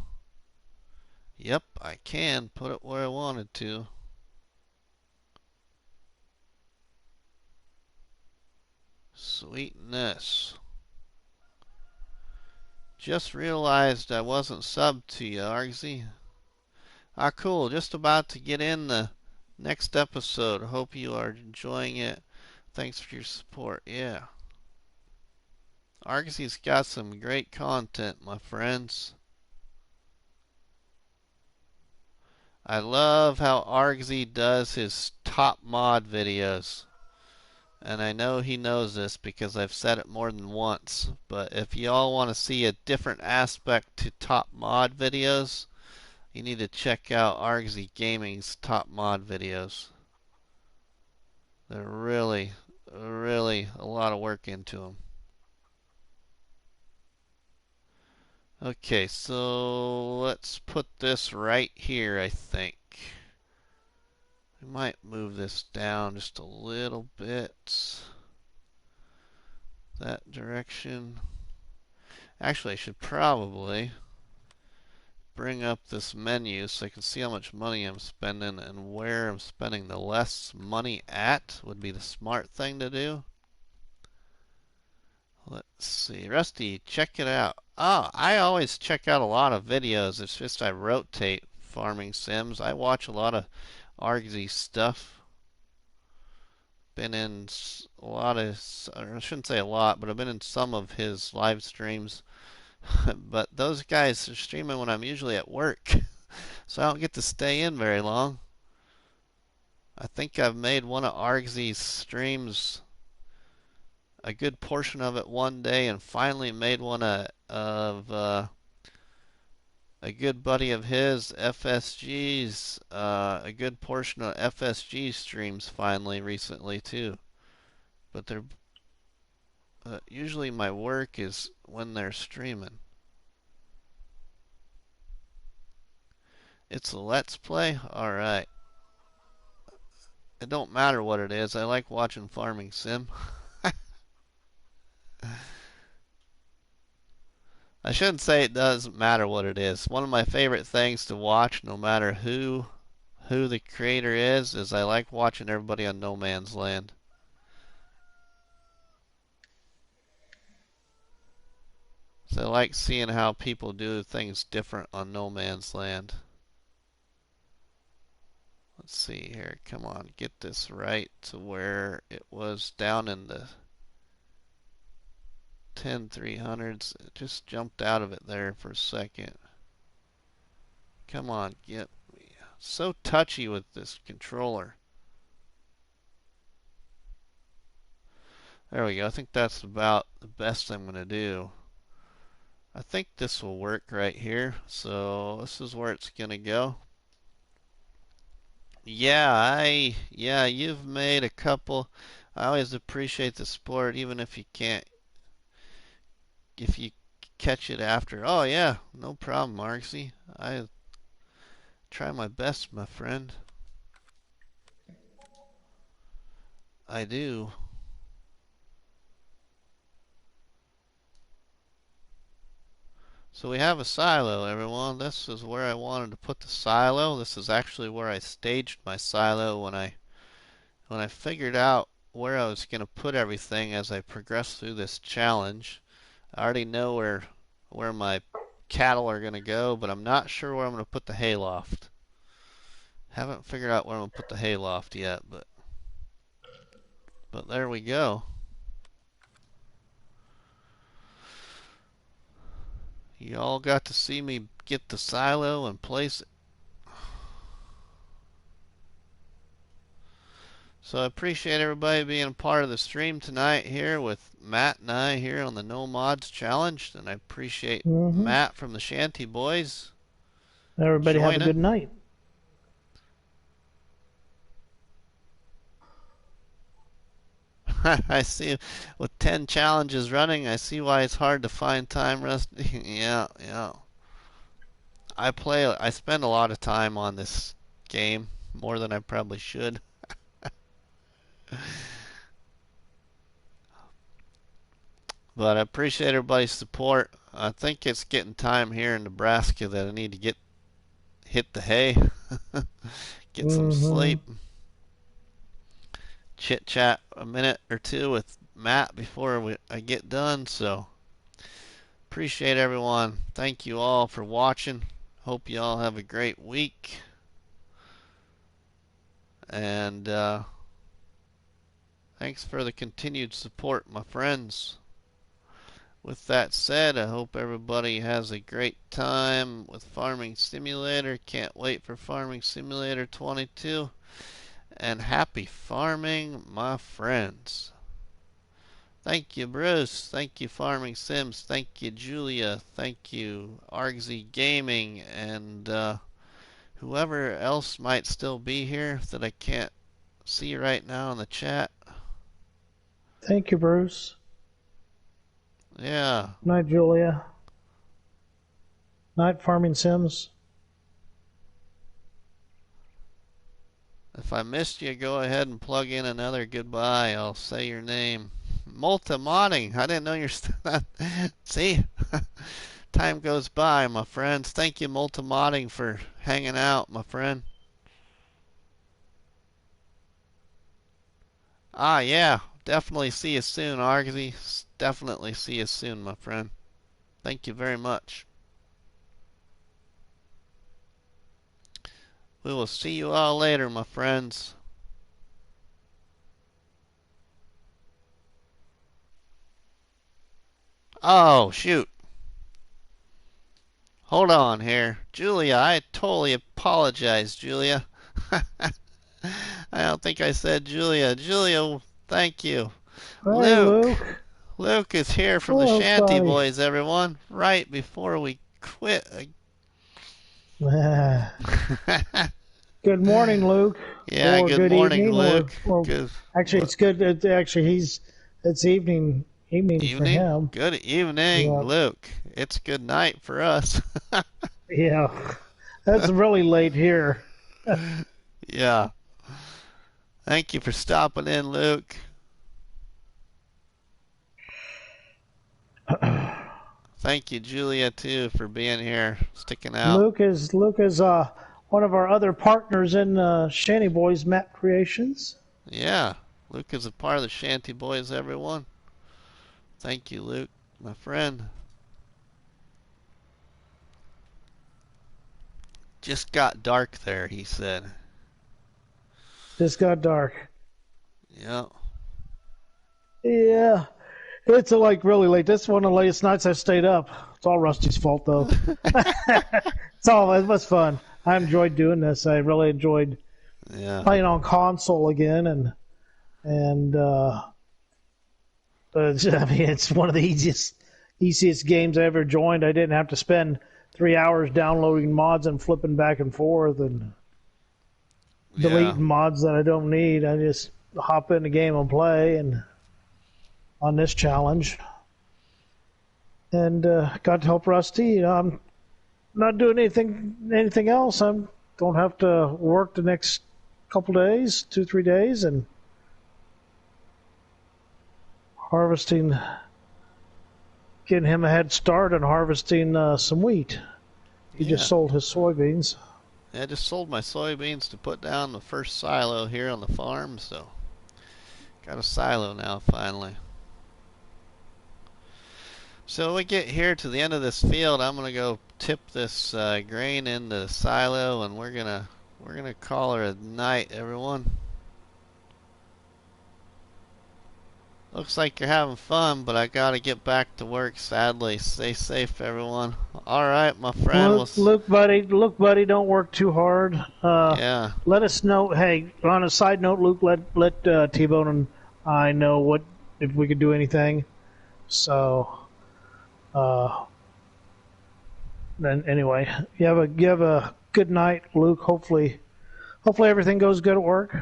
S1: Yep, I can put it where I wanted to. Sweetness. Just realized I wasn't subbed to you, Argsy. Ah, cool. Just about to get in the next episode. Hope you are enjoying it. Thanks for your support. Yeah. Argsy's got some great content, my friends. I love how Argsy does his top mod videos. And I know he knows this because I've said it more than once. But if y'all want to see a different aspect to top mod videos, you need to check out Argsy Gaming's top mod videos. They're really, really a lot of work into them. Okay, so let's put this right here, I think. We might move this down just a little bit. That direction. Actually, I should probably bring up this menu so I can see how much money I'm spending and where I'm spending the less money at would be the smart thing to do. Let's see. Rusty, check it out. Oh, I always check out a lot of videos. It's just I rotate farming sims. I watch a lot of Argsy stuff. Been in a lot of, or I shouldn't say a lot, but I've been in some of his live streams. But those guys are streaming when I'm usually at work. so I don't get to stay in very long. I think I've made one of Argsy's streams, a good portion of it one day, and finally made one of a good buddy of his, FSG's, a good portion of FSG streams finally recently too. But they're usually my work is when they're streaming. It's a let's play? Alright. It don't matter what it is. I like watching Farming Sim. I shouldn't say it doesn't matter what it is. One of my favorite things to watch, no matter who the creator is I like watching everybody on No Man's Land. So I like seeing how people do things different on No Man's Land. Let's see here. Come on, get this right to where it was down in the 10,300s. It just jumped out of it there for a second. Come on, get me. So touchy with this controller. There we go. I think that's about the best I'm going to do. I think this will work right here. So this is where it's going to go. Yeah, you've made a couple. I always appreciate the support, even if you can't, if you catch it after. Oh yeah, no problem, Marksy. I try my best, my friend. I do. So we have a silo, everyone. This is where I wanted to put the silo. This is actually where I staged my silo when I figured out where I was going to put everything as I progressed through this challenge. I already know where my cattle are going to go, but I'm not sure where I'm going to put the hayloft. Haven't figured out where I'm going to put the hayloft yet, but there we go. You all got to see me get the silo and place it. So I appreciate everybody being a part of the stream tonight here with Matt and I here on the No Mods Challenge. And I appreciate
S2: Mm-hmm.
S1: Matt from the Shanty Boys
S2: Everybody have a good
S1: joining.
S2: night.
S1: I see with 10 challenges running, I see why it's hard to find time, Rusty. Yeah, yeah. I spend a lot of time on this game, more than I probably should. But I appreciate everybody's support. I think it's getting time here in Nebraska that I need to hit the hay, get some
S2: Mm-hmm.
S1: sleep, chit chat a minute or two with Matt before I get done. So appreciate everyone. Thank you all for watching. Hope you all have a great week. And thanks for the continued support, my friends. With that said, I hope everybody has a great time with Farming Simulator. Can't wait for Farming Simulator 22. And happy farming, my friends. Thank you, Bruce. Thank you, Farming Sims. Thank you, Julia. Thank you, Argsy Gaming. And whoever else might still be here that I can't see right now in the chat.
S2: Thank you, Bruce.
S1: Yeah.
S2: Night, Julia. Night, Farming Sims.
S1: If I missed you, go ahead and plug in another goodbye. I'll say your name. Multi-modding. I didn't know you're still See? Time goes by, my friends. Thank you, Multi-modding, for hanging out, my friend. Ah, yeah. Definitely see you soon, Argsy. Definitely see you soon, my friend. Thank you very much. We will see you all later, my friends. Oh, shoot. Hold on here. Julia, I totally apologize, Julia. I don't think I said Julia. Julia, thank you.
S2: Hey,
S1: Luke.
S2: Luke.
S1: Luke is here from the
S2: Hello,
S1: Shanty
S2: buddy.
S1: Boys, everyone. Right before we quit.
S2: Good morning, Luke,
S1: Yeah,
S2: or
S1: good
S2: good
S1: morning,
S2: evening,
S1: Luke.
S2: or
S1: Good
S2: actually, it's good. It's evening for
S1: evening.
S2: him.
S1: Good evening,
S2: Yeah,
S1: Luke. It's good night for us.
S2: yeah. That's really late here.
S1: Yeah. Thank you for stopping in, Luke. Thank you, Julia, too, for being here, sticking out.
S2: Luke is one of our other partners in Shanty Boys Map Creations.
S1: Yeah, Luke is a part of the Shanty Boys, everyone. Thank you, Luke, my friend. Just got dark there, he said.
S2: Just got dark.
S1: Yeah.
S2: Yeah, it's like really late. This is one of the latest nights I've stayed up. It's all Rusty's fault though. It was fun. I enjoyed doing this. I really enjoyed
S1: Yeah.
S2: playing on console again, and I mean it's one of the easiest games I ever joined. I didn't have to spend 3 hours downloading mods and flipping back and forth and
S1: Yeah.
S2: deleting mods that I don't need. I just hop in the game and play and on this challenge, and got to help Rusty. I'm not doing anything else. I don't have to work the next couple days, 2 3 days, and harvesting, getting him a head start and harvesting some wheat. He just
S1: Yeah.
S2: sold his soybeans.
S1: I just sold my soybeans to put down the first silo here on the farm, so got a silo now finally. So when we get here to the end of this field, I'm gonna go tip this grain into the silo, and we're gonna call her a night, everyone. Looks like you're having fun, but I gotta get back to work. Sadly, stay safe, everyone. All right, my friend.
S2: Look, buddy, don't work too hard.
S1: Yeah,
S2: Let us know. Hey, on a side note, Luke, let T-Bone and I know what if we could do anything. So, uh, then anyway, you have a good night, Luke. Hopefully everything goes good at work.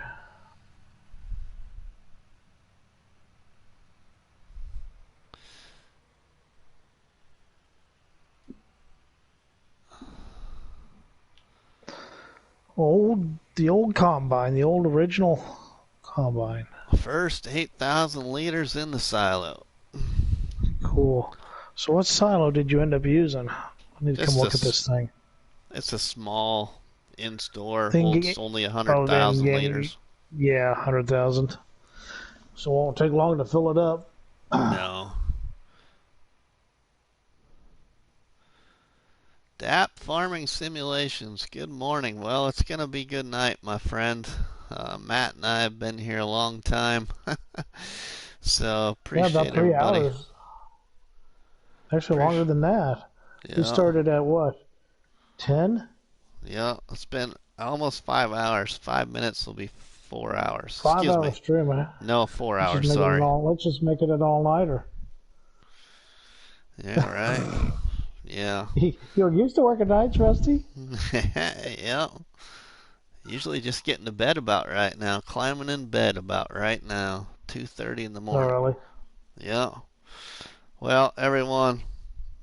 S2: The old combine, the old original combine.
S1: first 8,000 liters in the silo.
S2: Cool. So what silo did you end up using? I need to come
S1: Just
S2: look at this thing.
S1: it's a small in-store,
S2: Thing.
S1: holds only a hundred
S2: Oh, then
S1: thousand
S2: again,
S1: liters.
S2: yeah, 100,000. So it won't take long to fill it up.
S1: No. DAP Farming Simulations. Good morning. Well, it's gonna be good night, my friend. Matt and I have been here a long time, so
S2: Yeah, about
S1: appreciate
S2: three
S1: everybody.
S2: hours. Actually, longer
S1: Appreciate,
S2: than that. We
S1: yeah,
S2: started at what? 10?
S1: yeah. It's been almost 5 hours. 5 minutes will be 4 hours.
S2: Five
S1: Excuse
S2: hour
S1: me.
S2: stream, huh?
S1: No, 4 hours. Sorry.
S2: Let's just make it an all nighter.
S1: Yeah, right. Yeah.
S2: You're used to working nights, Rusty?
S1: Yeah. Usually just getting to bed about right now. Climbing in bed about right now. 2:30 in the
S2: Oh,
S1: morning.
S2: really?
S1: Yeah. Well, everyone,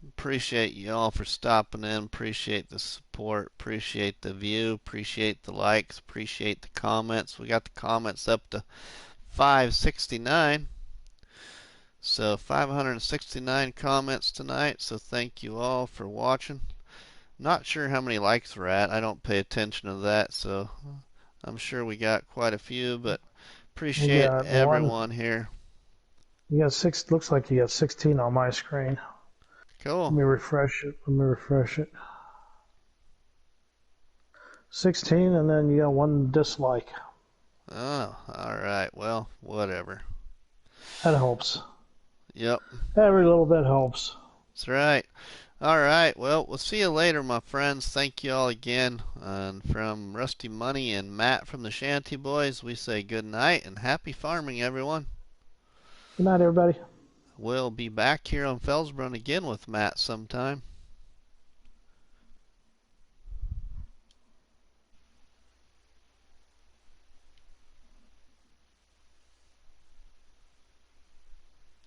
S1: appreciate you all for stopping in. Appreciate the support. Appreciate the view. Appreciate the likes. Appreciate the comments. We got the comments up to 569. So 569 comments tonight. So thank you all for watching. Not sure how many likes we're at. I don't pay attention to that. So I'm sure we got quite a few, but
S2: You
S1: appreciate
S2: got one.
S1: everyone here.
S2: You got six. Looks like you got 16 on my screen. Let
S1: Cool.
S2: me refresh it. 16, and then you got one dislike.
S1: Oh, all right. Well, whatever.
S2: That helps.
S1: Yep,
S2: Every little bit helps.
S1: that's right. All right. Well, we'll see you later, my friends. Thank you all again. And from Rusty Money and Matt from the Shanty Boys, we say good night and happy farming, everyone.
S2: Good night, everybody.
S1: We'll be back here on Felsbrunn again with Matt sometime.